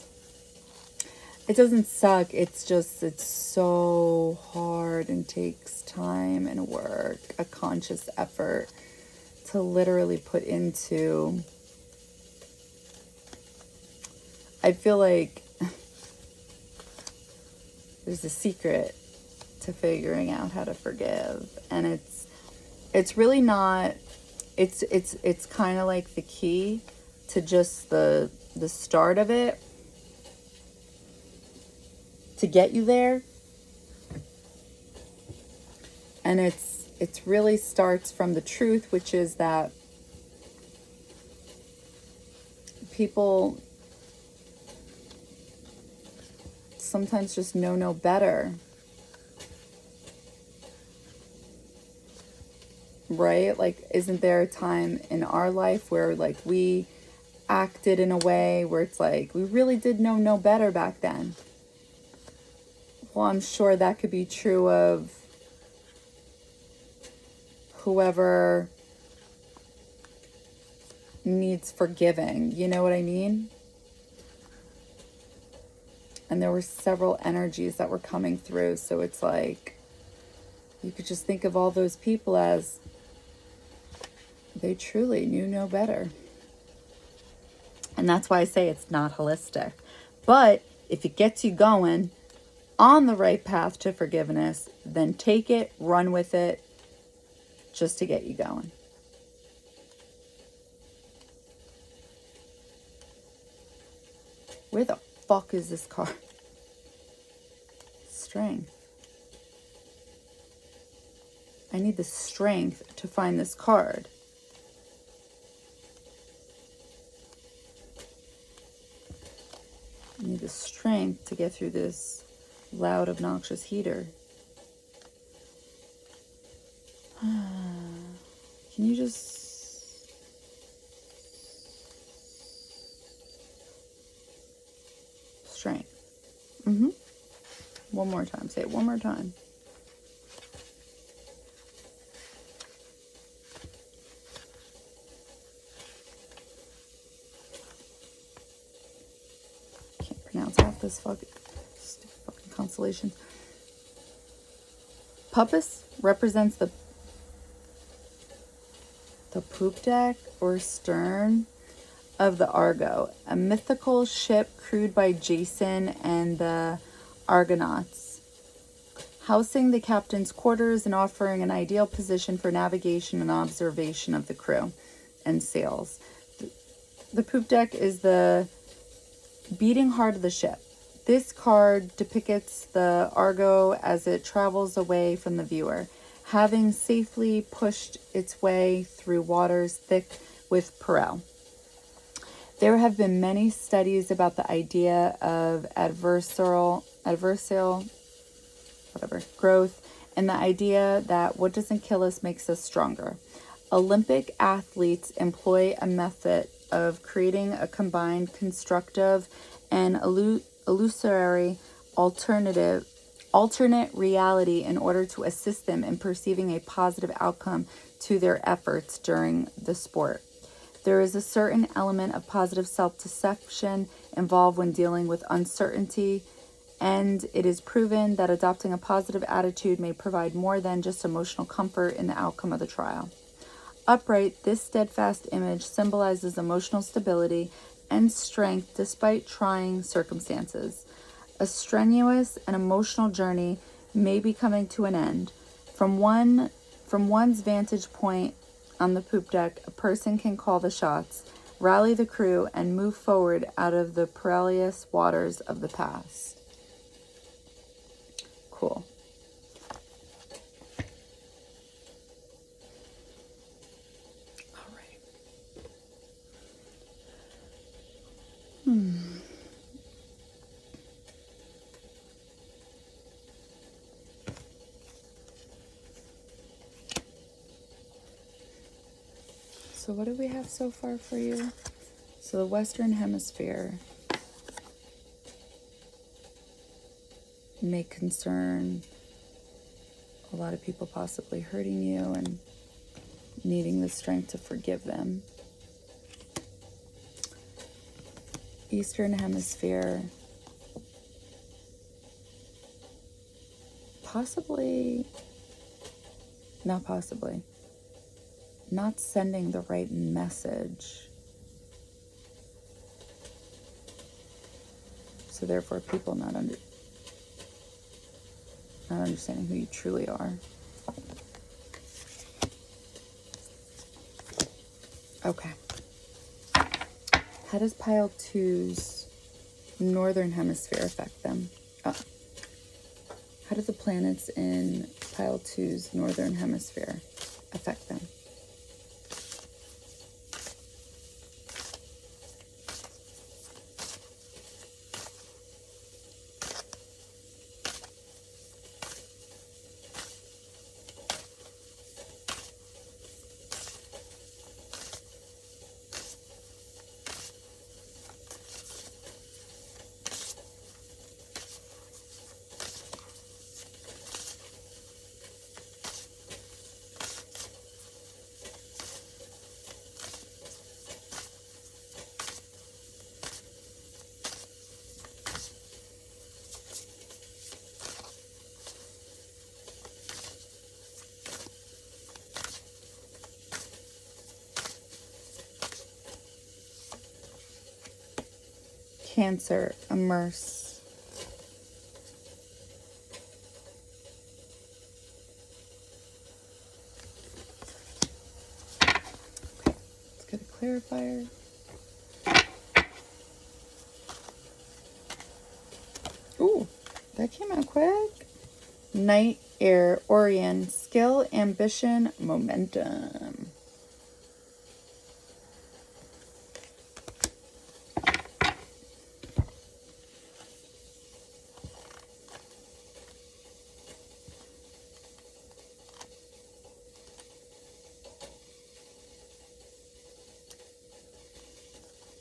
It doesn't suck. It's so hard and takes time and work, a conscious effort to literally put into. I feel like there's a secret to figuring out how to forgive, and it's really not. It's kind of like the key to just the start of it to get you there. And it's really starts from the truth, which is that people sometimes just know no better. Right? Like, isn't there a time in our life where like we acted in a way where it's like we really did know no better back then? Well, I'm sure that could be true of whoever needs forgiving. You know what I mean? And there were several energies that were coming through. So it's like, you could just think of all those people as they truly knew no better. And that's why I say it's not holistic. But if it gets you going on the right path to forgiveness, then take it, run with it, just to get you going. Where the fuck is this card? Strength. I need the strength to find this card. I need the strength to get through this loud, obnoxious heater. Can you just... Strength. One more time. Say it one more time. Can't pronounce half this stupid fucking constellation. Puppis represents the poop deck or stern of the Argo, a mythical ship crewed by Jason and the Argonauts, housing the captain's quarters and offering an ideal position for navigation and observation of the crew and sails. The poop deck is the beating heart of the ship. This card depicts the Argo as it travels away from the viewer, having safely pushed its way through waters thick with peril. There have been many studies about the idea of adversarial growth, and the idea that what doesn't kill us makes us stronger. Olympic athletes employ a method of creating a combined constructive and illusory alternate reality in order to assist them in perceiving a positive outcome to their efforts during the sport. There is a certain element of positive self-deception involved when dealing with uncertainty, and it is proven that adopting a positive attitude may provide more than just emotional comfort in the outcome of the trial. Upright, this steadfast image symbolizes emotional stability and strength despite trying circumstances. A strenuous and emotional journey may be coming to an end. From one's vantage point on the poop deck, a person can call the shots, rally the crew, and move forward out of the perilous waters of the past. Cool. All right. So what do we have so far for you? So the Western Hemisphere may concern a lot of people possibly hurting you and needing the strength to forgive them. Eastern Hemisphere, not sending the right message. So therefore people not understanding who you truly are. Okay. How does pile 2's Northern Hemisphere affect them? How do the planets in pile 2's northern hemisphere affect them? Cancer, immerse. Okay, let's get a clarifier. Ooh, that came out quick. Night, air, Orion, skill, ambition, momentum.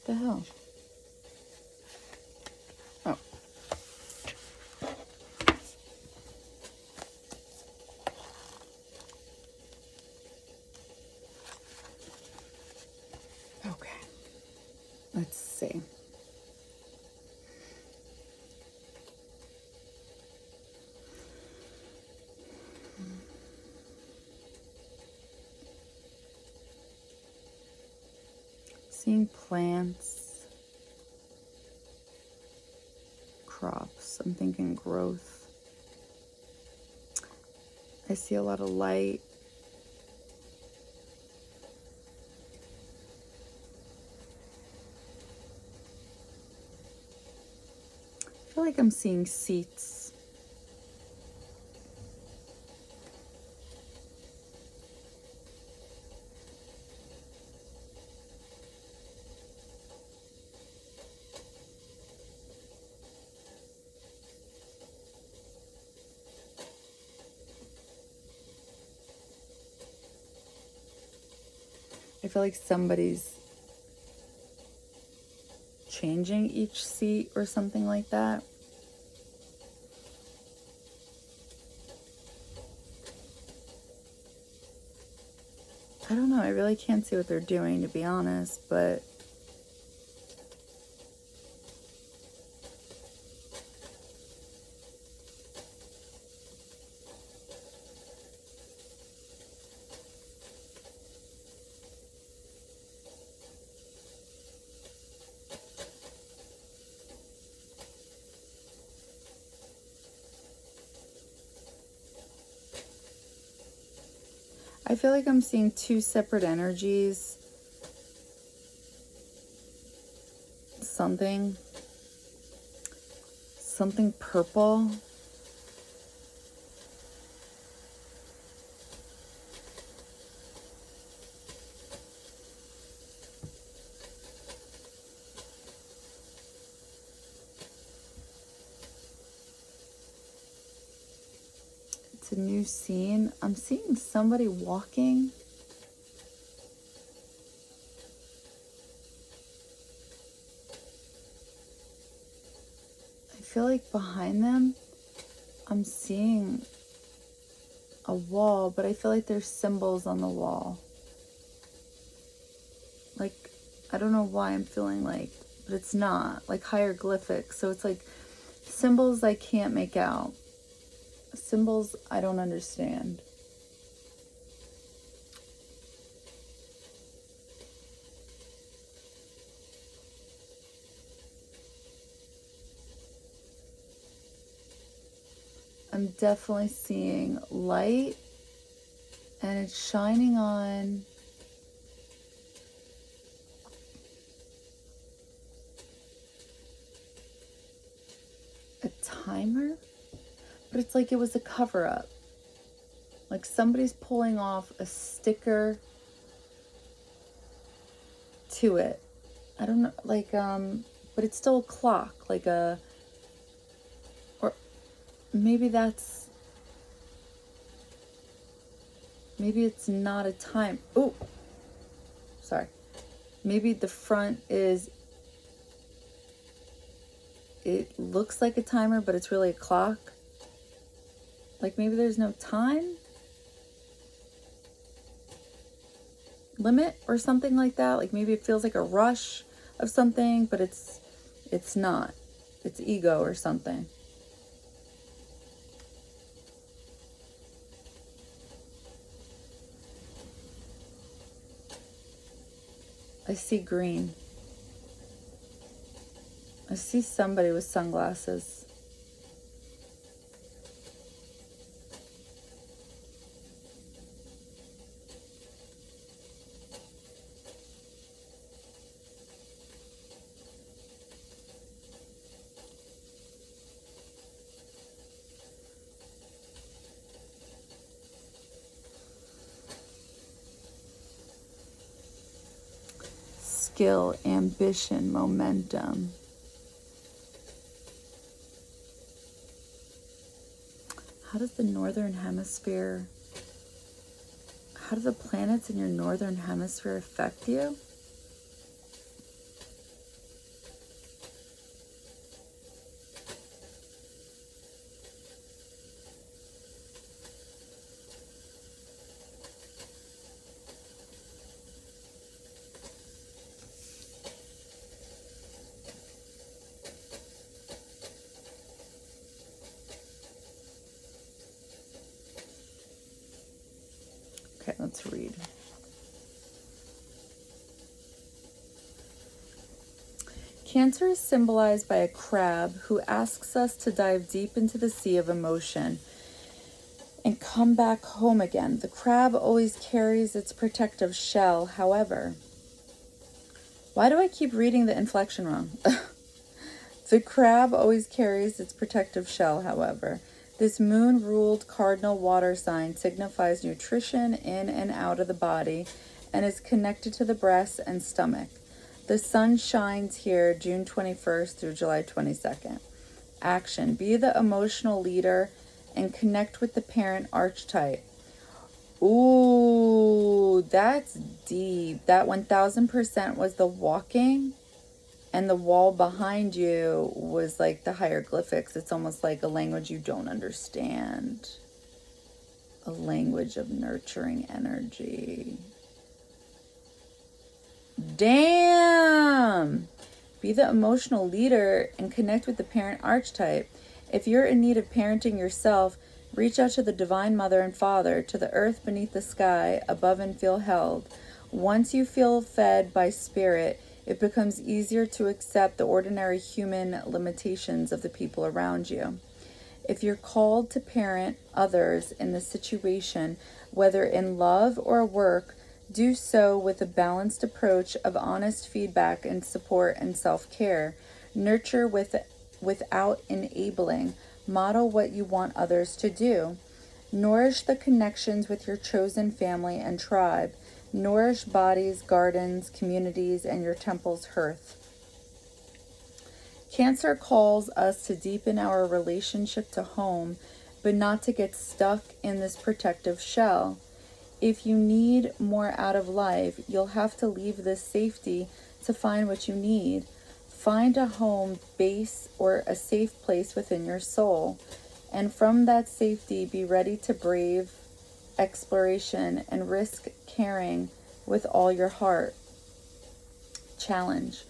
The hell? Oh. Okay. Let's see. Seeing plants, crops. I'm thinking growth. I see a lot of light. I feel like I'm seeing seats. I feel like somebody's changing each seat or something like that. I don't know. I really can't see what they're doing, to be honest, but I feel like I'm seeing two separate energies. Something purple. It's a new scene. I'm seeing somebody walking. I feel like behind them, I'm seeing a wall, but I feel like there's symbols on the wall. Like, I don't know why I'm feeling like, but it's not. Like hieroglyphics. So it's like symbols I can't make out. Symbols I don't understand. I'm definitely seeing light, and it's shining on a timer, but it's like it was a cover-up. Like somebody's pulling off a sticker to it. I don't know, like, but it's still a clock, like a, or maybe that's, maybe it's not a time. Oh, sorry. Maybe the front is, it looks like a timer, but it's really a clock. Like maybe there's no time limit or something like that. Like maybe it feels like a rush of something, but it's not. It's ego or something. I see green. I see somebody with sunglasses. Skill, ambition, momentum. How does the northern hemisphere, how do the planets in your northern hemisphere affect you? Okay, let's read. Cancer is symbolized by a crab who asks us to dive deep into the sea of emotion and come back home again. The crab always carries its protective shell, however. Why do I keep reading the inflection wrong? The crab always carries its protective shell, however. This moon-ruled cardinal water sign signifies nutrition in and out of the body and is connected to the breast and stomach. The sun shines here June 21st through July 22nd. Action. Be the emotional leader and connect with the parent archetype. Ooh, that's deep. That 1000% was the walking. And the wall behind you was like the hieroglyphics. It's almost like a language you don't understand. A language of nurturing energy. Damn! Be the emotional leader and connect with the parent archetype. If you're in need of parenting yourself, reach out to the Divine Mother and Father, to the earth beneath the sky, above and feel held. Once you feel fed by spirit, it becomes easier to accept the ordinary human limitations of the people around you. If you're called to parent others in the situation, whether in love or work, do so with a balanced approach of honest feedback and support and self-care. Nurture without enabling. Model what you want others to do. Nourish the connections with your chosen family and tribe. Nourish bodies, gardens, communities, and your temple's hearth. Cancer calls us to deepen our relationship to home, but not to get stuck in this protective shell. If you need more out of life, you'll have to leave this safety to find what you need. Find a home base or a safe place within your soul, and from that safety, be ready to brave exploration and risk caring with all your heart. Challenge.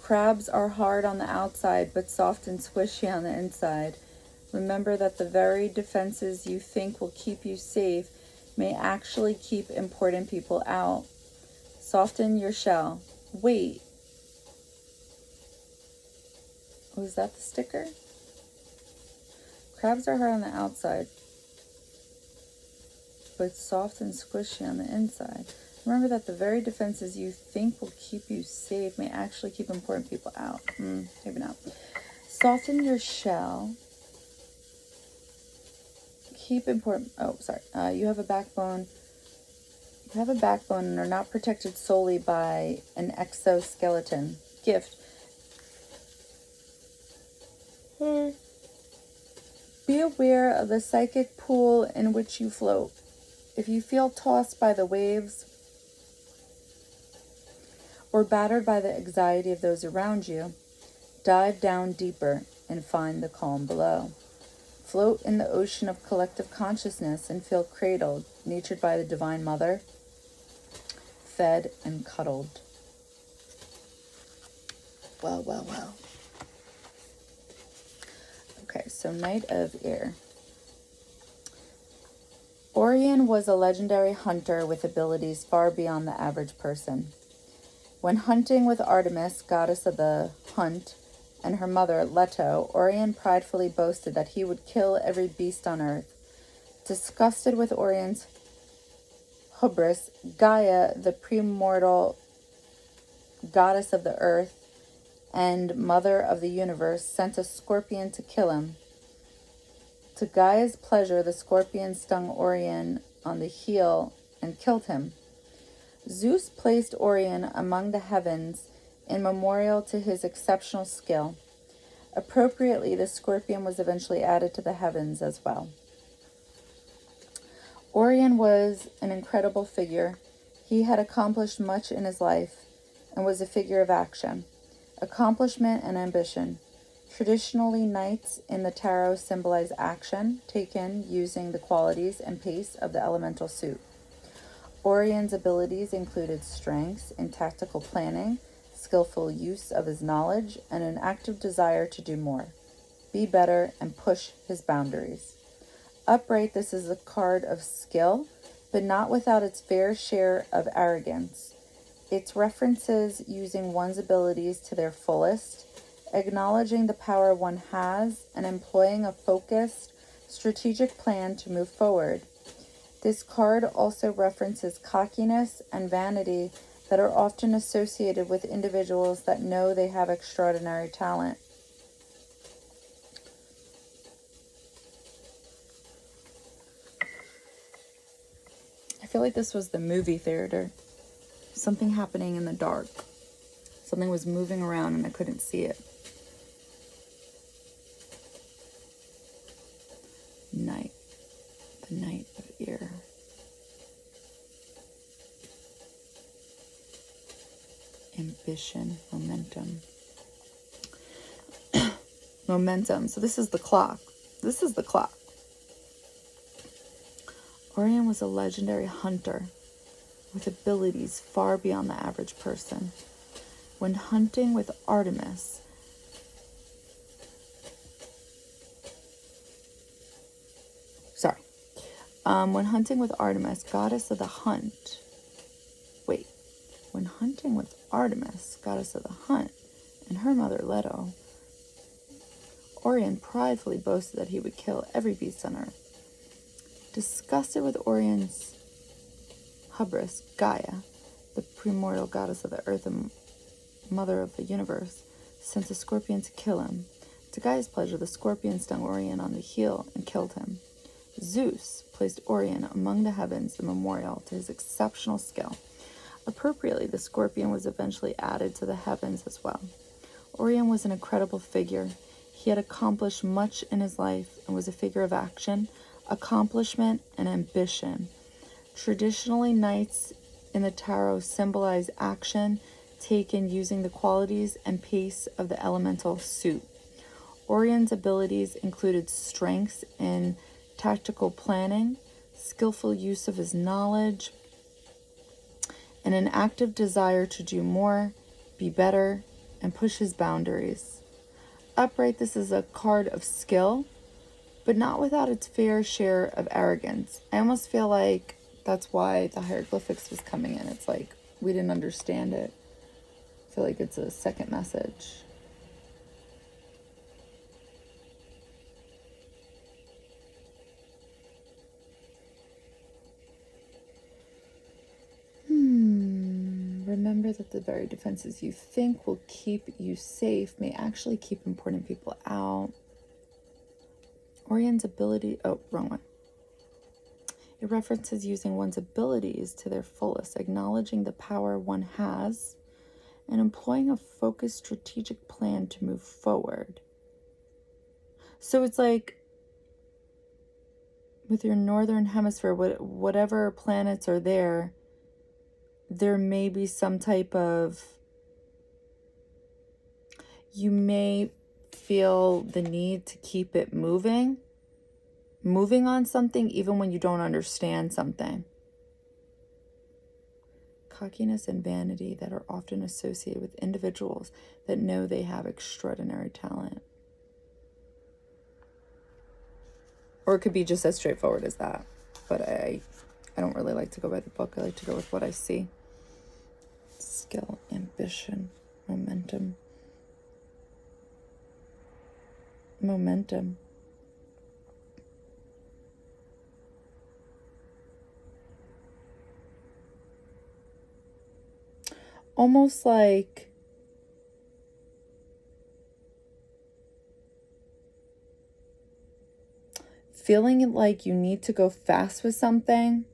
Crabs are hard on the outside, but soft and squishy on the inside. Remember that the very defenses you think will keep you safe may actually keep important people out. Soften your shell. Wait. Was that the sticker? Crabs are hard on the outside, but soft and squishy on the inside. Remember that the very defenses you think will keep you safe may actually keep important people out. Maybe not. Soften your shell. keep important. Oh, sorry. You have a backbone. You have a backbone and are not protected solely by an exoskeleton. Gift. Be aware of the psychic pool in which you float. If you feel tossed by the waves or battered by the anxiety of those around you, dive down deeper and find the calm below. Float in the ocean of collective consciousness and feel cradled, nurtured by the Divine Mother, fed and cuddled. Well, well, well. Okay, so Knight of Air. Orion was a legendary hunter with abilities far beyond the average person. When hunting with Artemis, goddess of the hunt, and her mother, Leto, Orion pridefully boasted that he would kill every beast on earth. Disgusted with Orion's hubris, Gaia, the primordial goddess of the earth and mother of the universe, sent a scorpion to kill him. To Gaia's pleasure, the scorpion stung Orion on the heel and killed him. Zeus placed Orion among the heavens in memorial to his exceptional skill. Appropriately, the scorpion was eventually added to the heavens as well. Orion was an incredible figure. He had accomplished much in his life and was a figure of action, accomplishment, and ambition. Traditionally, knights in the tarot symbolize action taken using the qualities and pace of the elemental suit. Orion's abilities included strengths in tactical planning, skillful use of his knowledge, and an active desire to do more, be better, and push his boundaries. Upright, this is a card of skill, but not without its fair share of arrogance. It references using one's abilities to their fullest, acknowledging the power one has, and employing a focused, strategic plan to move forward. This card also references cockiness and vanity that are often associated with individuals that know they have extraordinary talent. I feel like this was the movie theater. Something happening in the dark. Something was moving around and I couldn't see it. Knight. The Knight of Air. Ambition. Momentum. Momentum. So this is the clock. This is the clock. Orion was a legendary hunter with abilities far beyond the average person. When hunting with Artemis, when hunting with Artemis, goddess of the hunt, when hunting with Artemis, goddess of the hunt, and her mother Leto, Orion pridefully boasted that he would kill every beast on earth. Disgusted with Orion's hubris, Gaia, the primordial goddess of the earth and mother of the universe, sent a scorpion to kill him. To Gaia's pleasure, the scorpion stung Orion on the heel and killed him. Zeus placed Orion among the heavens in memorial to his exceptional skill. Appropriately, the scorpion was eventually added to the heavens as well. Orion was an incredible figure. He had accomplished much in his life and was a figure of action, accomplishment, and ambition. Traditionally, knights in the tarot symbolize action taken using the qualities and pace of the elemental suit. Orion's abilities included strengths in tactical planning, skillful use of his knowledge, and an active desire to do more, be better, and push his boundaries. Upright, this is a card of skill, but not without its fair share of arrogance. I almost feel like that's why the hieroglyphics was coming in. It's like we didn't understand it. I feel like it's a second message. Remember that the very defenses you think will keep you safe may actually keep important people out. Orion's ability... Oh, wrong one. It references using one's abilities to their fullest, acknowledging the power one has, and employing a focused strategic plan to move forward. So it's like with your northern hemisphere, whatever planets are there, there may be some type of, you may feel the need to keep it moving on something, even when you don't understand something. Cockiness and vanity that are often associated with individuals that know they have extraordinary talent. Or it could be just as straightforward as that. But I don't really like to go by the book. I like to go with what I see. Skill, ambition, momentum. Almost like feeling like you need to go fast with something,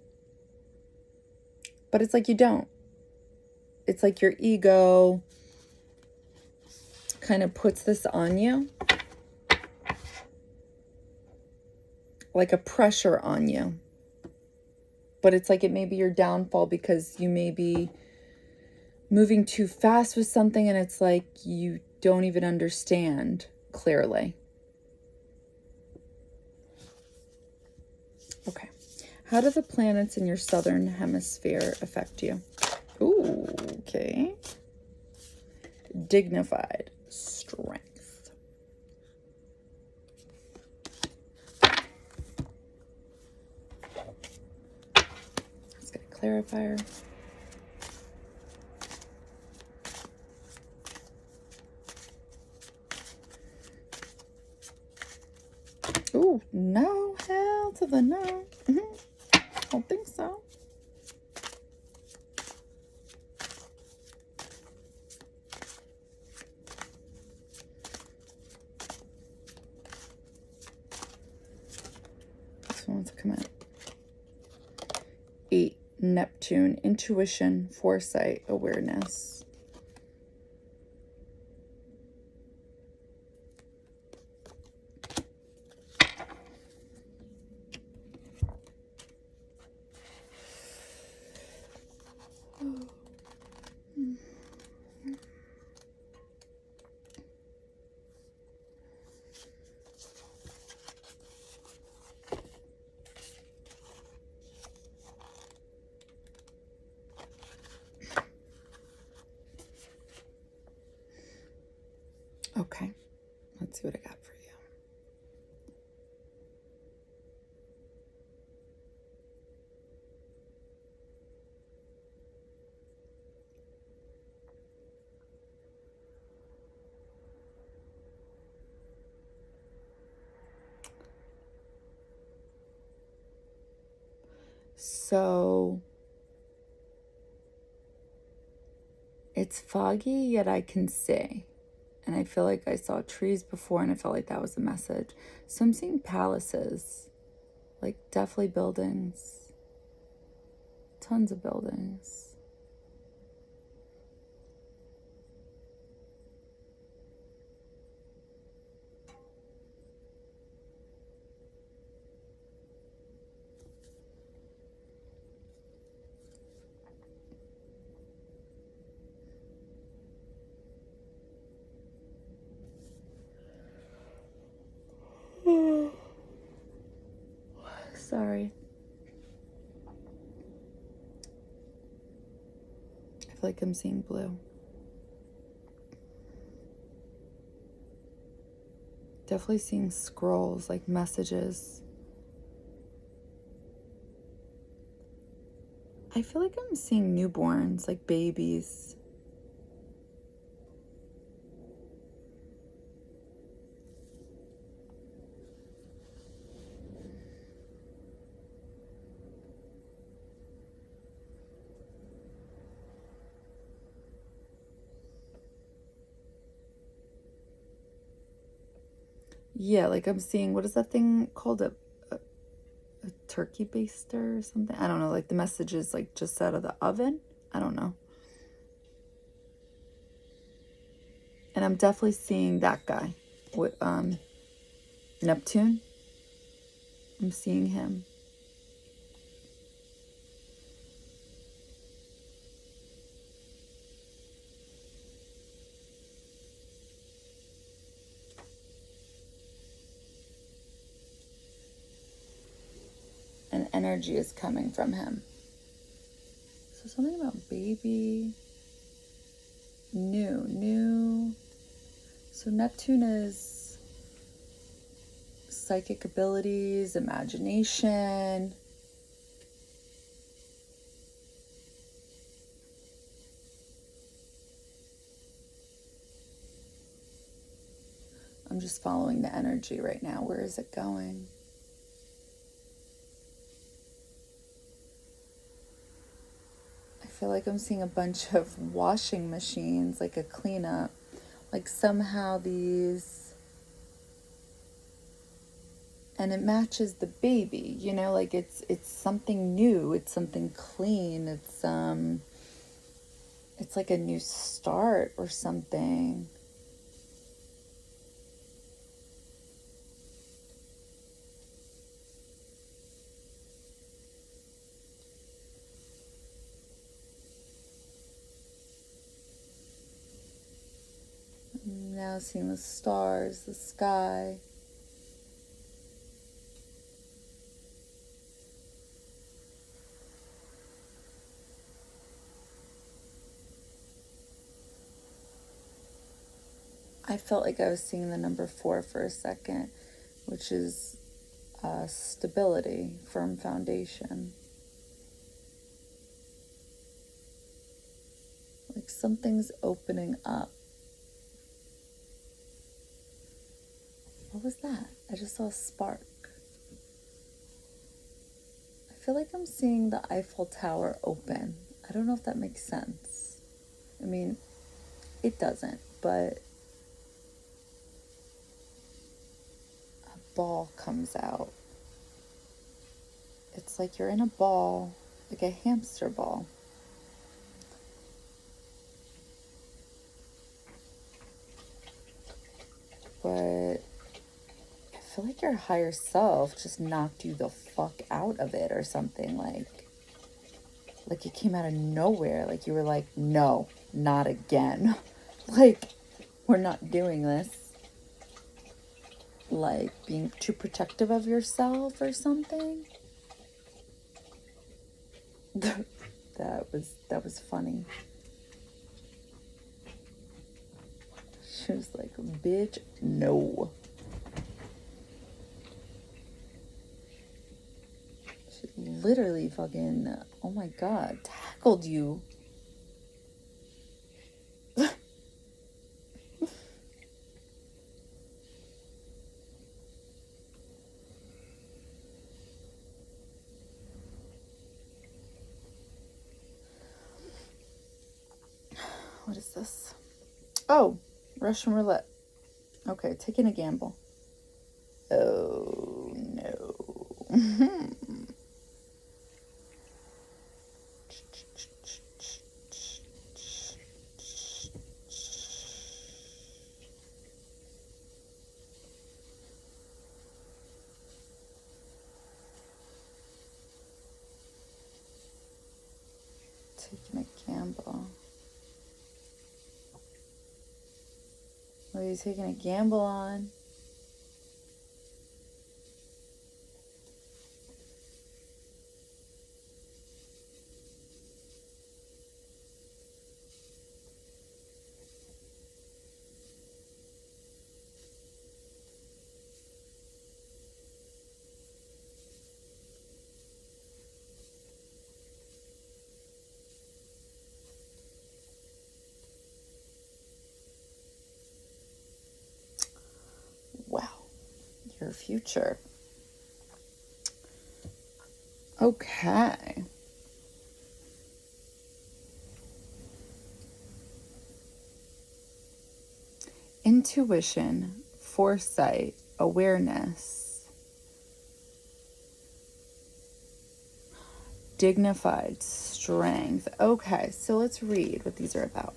but it's like you don't. It's like your ego kind of puts this on you, like a pressure on you. But it's like it may be your downfall because you may be moving too fast with something and it's like you don't even understand clearly. Okay. How do the planets in your southern hemisphere affect you? Ooh, okay. Dignified strength. Let's get a clarifier. Ooh, no, hell to the no. Don't think so. This one wants to come out. 8, Neptune, intuition, foresight, awareness. Okay, let's see what I got for you. So it's foggy, yet I can see. And I feel like I saw trees before and I felt like that was a message. So I'm seeing palaces, like definitely buildings, tons of buildings. Sorry. I feel like I'm seeing blue. Definitely seeing scrolls, like messages. I feel like I'm seeing newborns, like babies. Yeah, like I'm seeing, what is that thing called? A turkey baster or something. I don't know, like the message is like just out of the oven. I don't know. And I'm definitely seeing that guy with Neptune. I'm seeing him. And energy is coming from him. So something about baby. New. So Neptune is psychic abilities, imagination. I'm just following the energy right now. Where is it going? I feel like I'm seeing a bunch of washing machines, like a cleanup. Like somehow these, and it matches the baby, you know, like it's something new, it's something clean, it's like a new start or something. I'm now seeing the stars, the sky. I felt like I was seeing the number 4 for a second, which is stability, firm foundation. Like something's opening up. What was that? I just saw a spark. I feel like I'm seeing the Eiffel Tower open. I don't know if that makes sense. I mean, it doesn't, but a ball comes out. It's like you're in a ball, like a hamster ball. But I feel like your higher self just knocked you the fuck out of it or something. Like it came out of nowhere. Like you were like, no, not again. Like, we're not doing this. Like being too protective of yourself or something. That was funny. She was like, bitch, no. She literally fucking, oh my god, tackled you. What is this? Oh, Russian roulette. Okay, taking a gamble. Oh, no. Taking a gamble. What are you taking a gamble on? Wow, your future. Okay. Intuition, foresight, awareness. dignified strength. Okay, so let's read what these are about.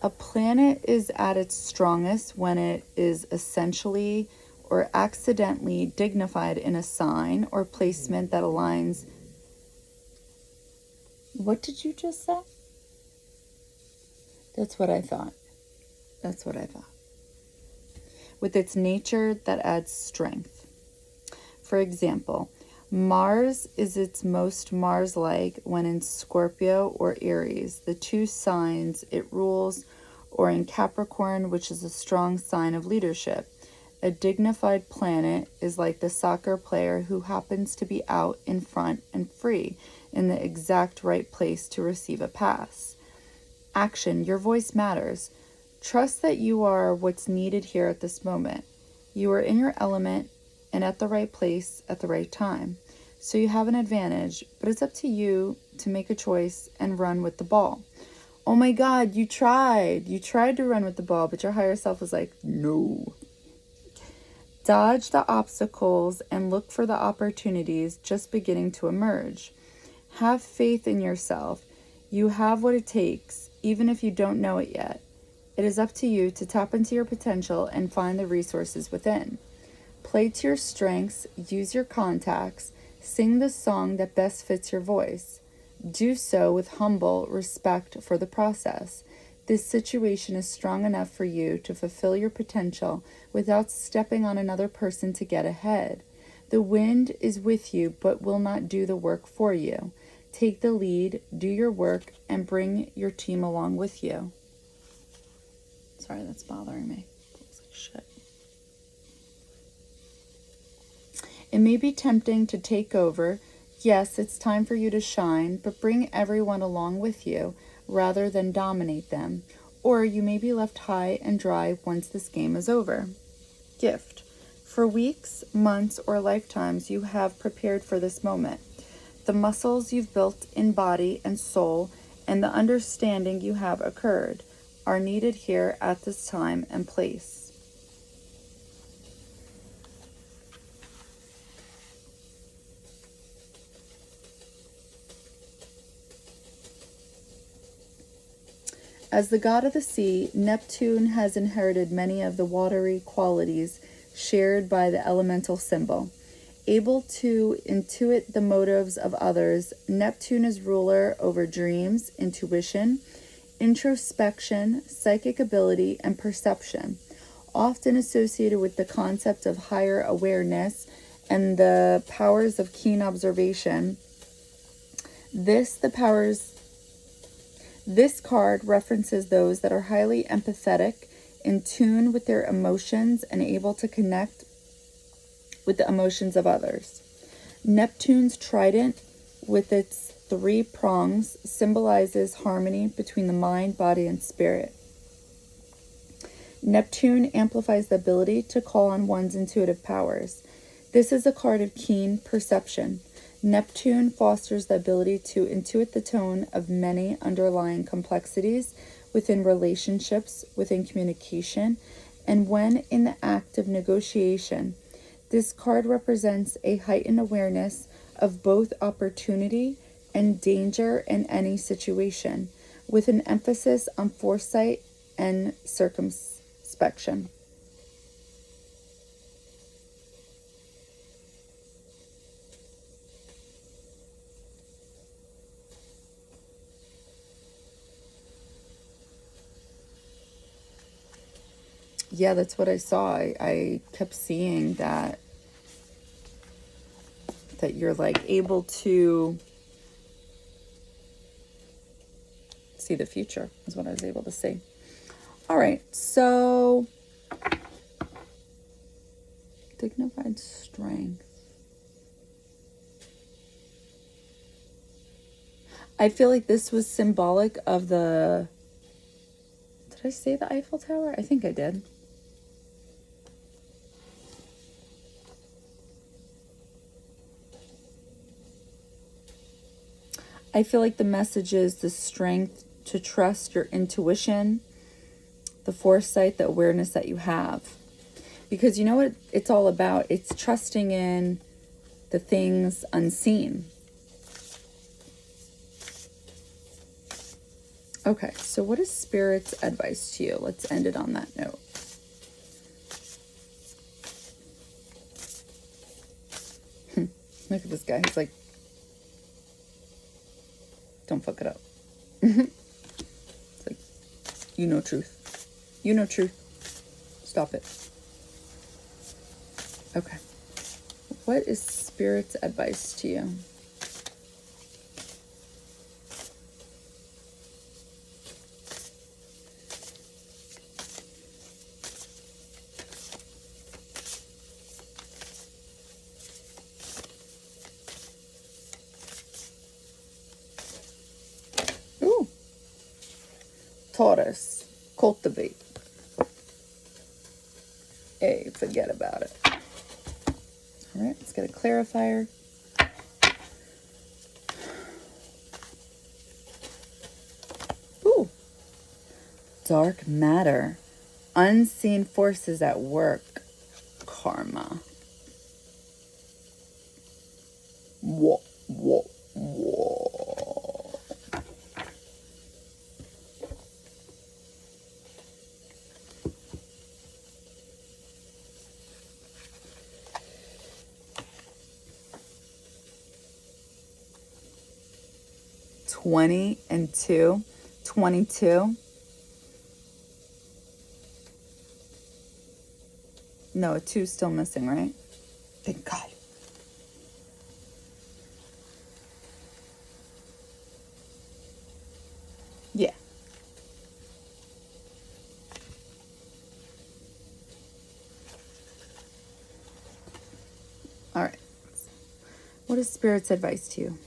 A planet is at its strongest when it is essentially or accidentally dignified in a sign or placement that aligns. What did you just say? That's what I thought. That's what I thought. With its nature that adds strength. For example, Mars is its most Mars-like when in Scorpio or Aries, the two signs it rules, or in Capricorn, which is a strong sign of leadership. A dignified planet is like the soccer player who happens to be out in front and free in the exact right place to receive a pass. Action, your voice matters. Trust that you are what's needed here at this moment. You are in your element and at the right place at the right time. So you have an advantage, but it's up to you to make a choice and run with the ball. Oh my God, you tried. You tried to run with the ball, but your higher self was like, no. Dodge the obstacles and look for the opportunities just beginning to emerge. Have faith in yourself. You have what it takes, even if you don't know it yet. It is up to you to tap into your potential and find the resources within. Play to your strengths, use your contacts, sing the song that best fits your voice. Do so with humble respect for the process. This situation is strong enough for you to fulfill your potential without stepping on another person to get ahead. The wind is with you but will not do the work for you. Take the lead, do your work, and bring your team along with you. Sorry, that's bothering me. Shit. It may be tempting to take over. Yes, it's time for you to shine, but bring everyone along with you rather than dominate them. Or you may be left high and dry once this game is over. Gift. For weeks, months, or lifetimes, you have prepared for this moment. The muscles you've built in body and soul and the understanding you have occurred are needed here at this time and place. As the god of the sea, Neptune has inherited many of the watery qualities shared by the elemental symbol. Able to intuit the motives of others, Neptune is ruler over dreams, intuition, introspection, psychic ability, and perception, often associated with the concept of higher awareness and the powers of keen observation. This card references those that are highly empathetic, in tune with their emotions, and able to connect with the emotions of others. Neptune's trident, with its 3 prongs, symbolizes harmony between the mind, body, and spirit. Neptune amplifies the ability to call on one's intuitive powers. This is a card of keen perception. Neptune fosters the ability to intuit the tone of many underlying complexities within relationships, within communication, and when in the act of negotiation. This card represents a heightened awareness of both opportunity and danger in any situation, with an emphasis on foresight and circumspection. Yeah, that's what I saw. I kept seeing that you're like able to see the future is what I was able to see. All right, so dignified strength. I feel like this was symbolic of the, did I say the Eiffel Tower? I think I did. I feel like the message is the strength to trust your intuition, the foresight, the awareness that you have. Because you know what it's all about? It's trusting in the things unseen. Okay, so what is Spirit's advice to you? Let's end it on that note. Look at this guy. He's like, don't fuck it up. It's like, you know truth. You know truth. Stop it. Okay. What is Spirit's advice to you? Ooh. Taurus. Cultivate. Hey, forget about it. All right, let's get a clarifier. Ooh. Dark matter. Unseen forces at work. Karma. Whoa, whoa, whoa. $20 and $2. 22. No, a 2's still missing, right? Thank God. Yeah. All right. What is Spirit's advice to you?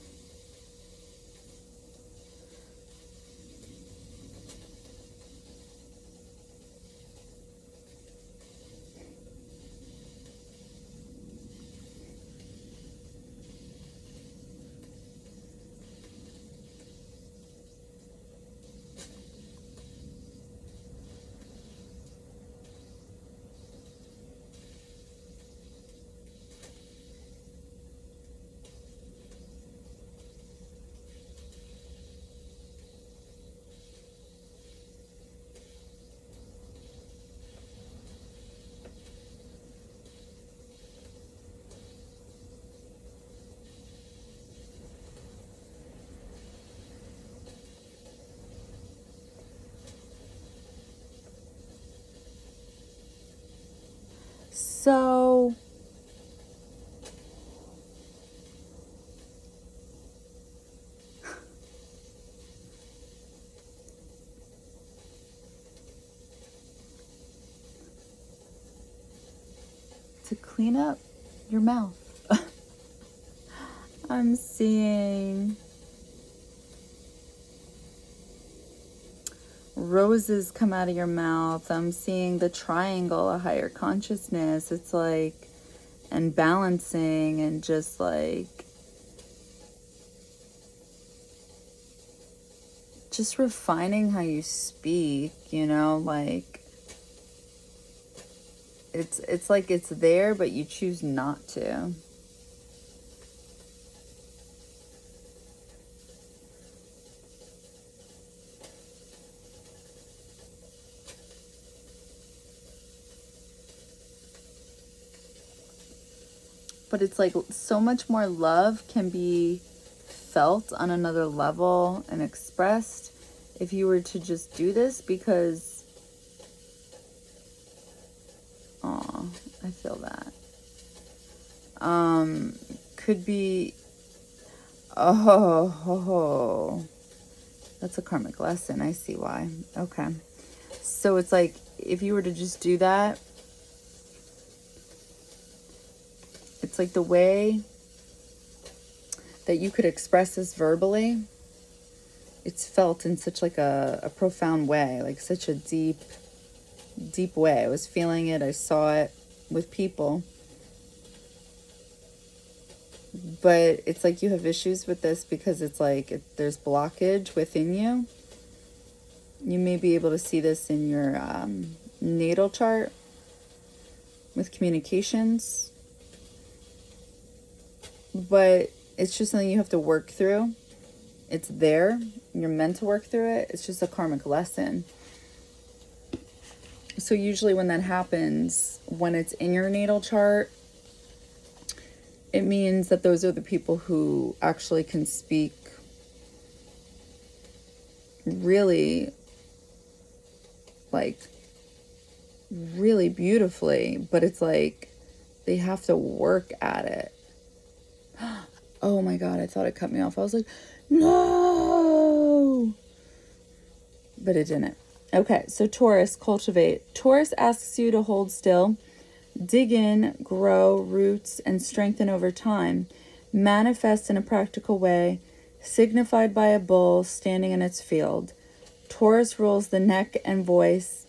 So, to clean up your mouth, I'm seeing roses come out of your mouth. I'm seeing the triangle, a higher consciousness. It's like, and balancing and just like, just refining how you speak, you know, like, it's like it's there, but you choose not to. But it's like so much more love can be felt on another level and expressed if you were to just do this, because, oh, I feel that. Could be, oh, that's a karmic lesson. I see why. Okay. So it's like, if you were to just do that, it's like the way that you could express this verbally, it's felt in such like a profound way, like such a deep way. I was feeling it. I saw it with people. But it's like you have issues with this because it's like there's blockage within you. You may be able to see this in your natal chart with communications. But it's just something you have to work through. It's there. You're meant to work through it. It's just a karmic lesson. So usually when that happens, when it's in your natal chart, it means that those are the people who actually can speak really, like, really beautifully, but it's like they have to work at it. Oh my God, I thought it cut me off. I was like, no! But it didn't. Okay, so Taurus, cultivate. Taurus asks you to hold still, dig in, grow roots, and strengthen over time. Manifest in a practical way, signified by a bull standing in its field. Taurus rules the neck and voice.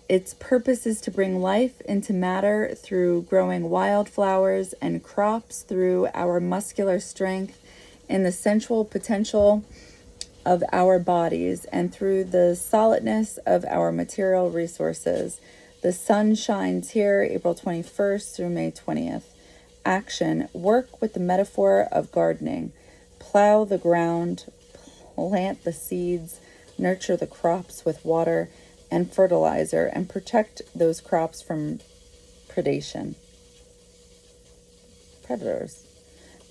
Its purpose is to bring life into matter through growing wildflowers and crops, through our muscular strength and the sensual potential of our bodies, and through the solidness of our material resources. The sun shines here April 21st through May 20th. Action. Work with the metaphor of gardening. Plow the ground, plant the seeds, nurture the crops with water and fertilizer, and protect those crops from predators.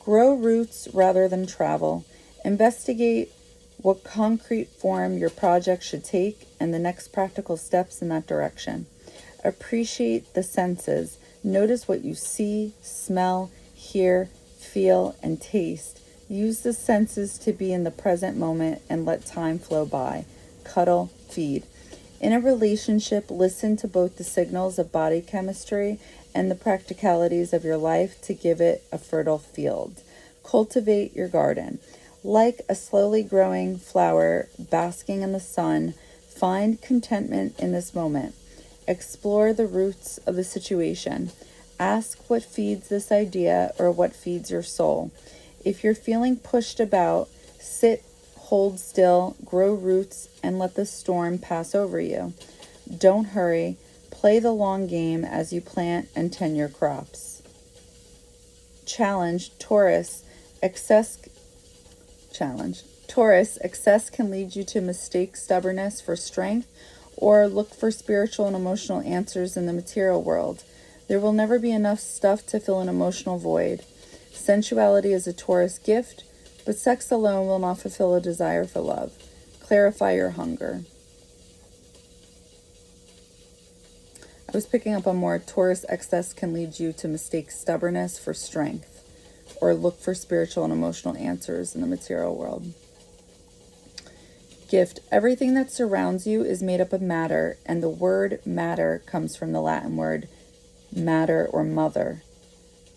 Grow roots rather than travel. Investigate what concrete form your project should take and the next practical steps in that direction. Appreciate the senses. Notice what you see, smell, hear, feel, and taste. Use the senses to be in the present moment and let time flow by. Cuddle, feed. In a relationship, listen to both the signals of body chemistry and the practicalities of your life to give it a fertile field. Cultivate your garden. Like a slowly growing flower basking in the sun, find contentment in this moment. Explore the roots of the situation. Ask what feeds this idea or what feeds your soul. If you're feeling pushed about, sit, hold still, grow roots, and let the storm pass over you. Don't hurry. Play the long game as you plant and tend your crops. Challenge. Taurus, excess can lead you to mistake stubbornness for strength or look for spiritual and emotional answers in the material world. There will never be enough stuff to fill an emotional void. Sensuality is a Taurus gift, but sex alone will not fulfill a desire for love. Clarify your hunger. I was picking up on more. Taurus excess can lead you to mistake stubbornness for strength or look for spiritual and emotional answers in the material world. Gift. Everything that surrounds you is made up of matter, and the word matter comes from the Latin word matter or mother.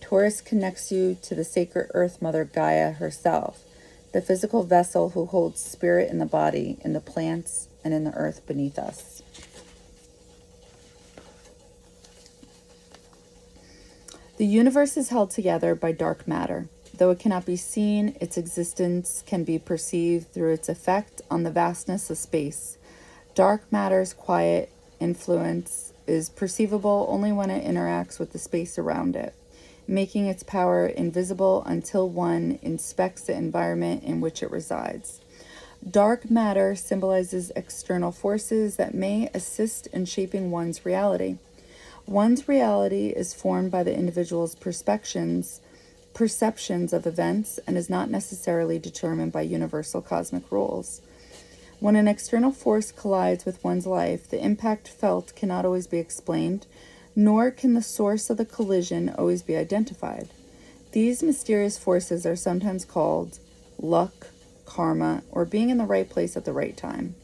Taurus connects you to the sacred earth mother Gaia herself, the physical vessel who holds spirit in the body, in the plants, and in the earth beneath us. The universe is held together by dark matter. Though it cannot be seen, its existence can be perceived through its effect on the vastness of space. Dark matter's quiet influence is perceivable only when it interacts with the space around it, making its power invisible until one inspects the environment in which it resides. Dark matter symbolizes external forces that may assist in shaping one's reality. One's reality is formed by the individual's perceptions of events and is not necessarily determined by universal cosmic rules. When an external force collides with one's life, the impact felt cannot always be explained, nor can the source of the collision always be identified. These mysterious forces are sometimes called luck, karma, or being in the right place at the right time.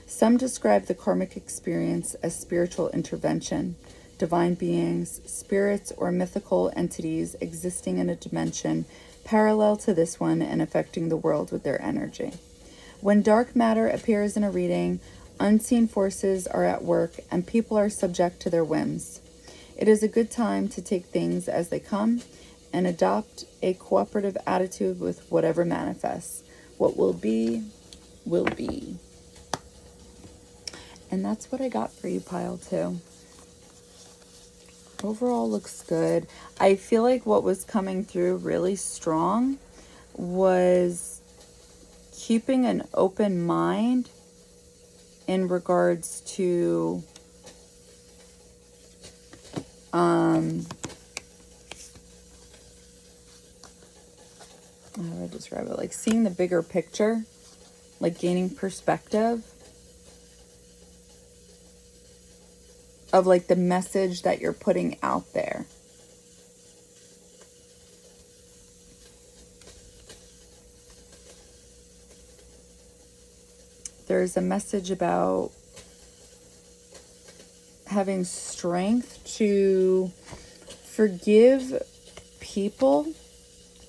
Some describe the karmic experience as spiritual intervention, divine beings, spirits, or mythical entities existing in a dimension parallel to this one and affecting the world with their energy. When dark matter appears in a reading, unseen forces are at work and people are subject to their whims. It is a good time to take things as they come and adopt a cooperative attitude with whatever manifests. What will be, will be. And that's what I got for you, pile 2. Overall looks good. I feel like what was coming through really strong was keeping an open mind in regards to how do I describe it? Like seeing the bigger picture, like gaining perspective of like the message that you're putting out there. There's a message about having strength to forgive people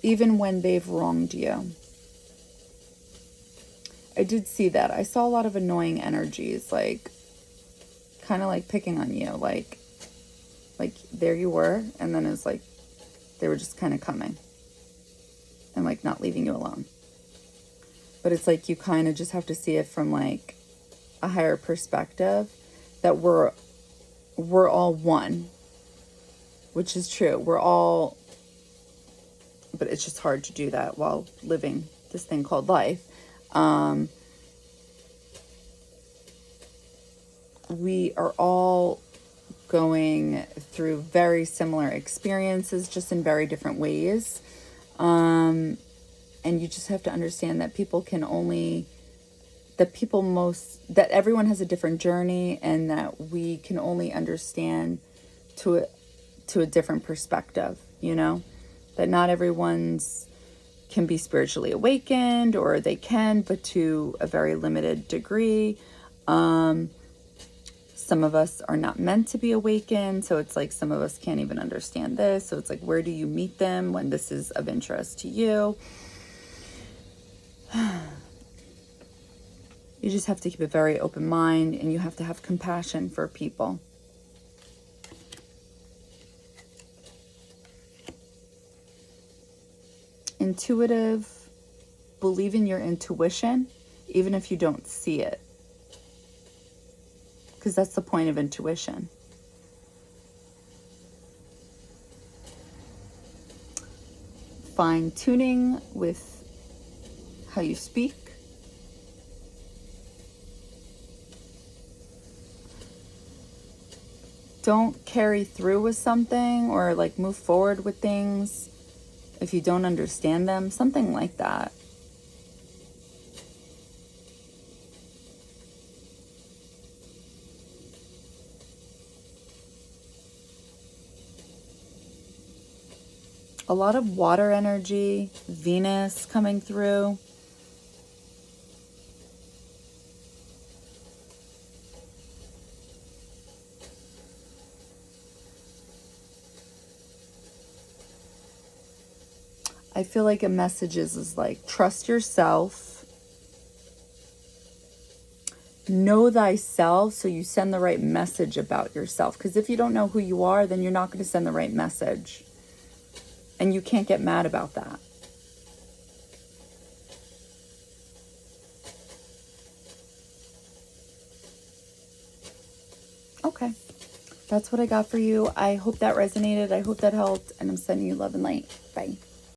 even when they've wronged you. I did see that. I saw a lot of annoying energies, like kind of like picking on you, like there you were, and then it's like they were just kind of coming and like not leaving you alone. But it's like you kind of just have to see it from like a higher perspective, that we're all one, which is true. We're all, but it's just hard to do that while living this thing called life. We are all going through very similar experiences, just in very different ways. And you just have to understand that that everyone has a different journey, and that we can only understand to a different perspective, you know, that not everyone's can be spiritually awakened, or they can, but to a very limited degree. Some of us are not meant to be awakened, so it's like some of us can't even understand this. So it's like, where do you meet them when this is of interest to you? You just have to keep a very open mind, and you have to have compassion for people. Intuitive, believe in your intuition, even if you don't see it. Because that's the point of intuition. Fine-tuning with how you speak. Don't carry through with something, or like move forward with things if you don't understand them. Something like that. A lot of water energy, Venus coming through. I feel like a message is like, trust yourself. Know thyself, so you send the right message about yourself. Because if you don't know who you are, then you're not going to send the right message. And you can't get mad about that. Okay. That's what I got for you. I hope that resonated. I hope that helped. And I'm sending you love and light. Bye.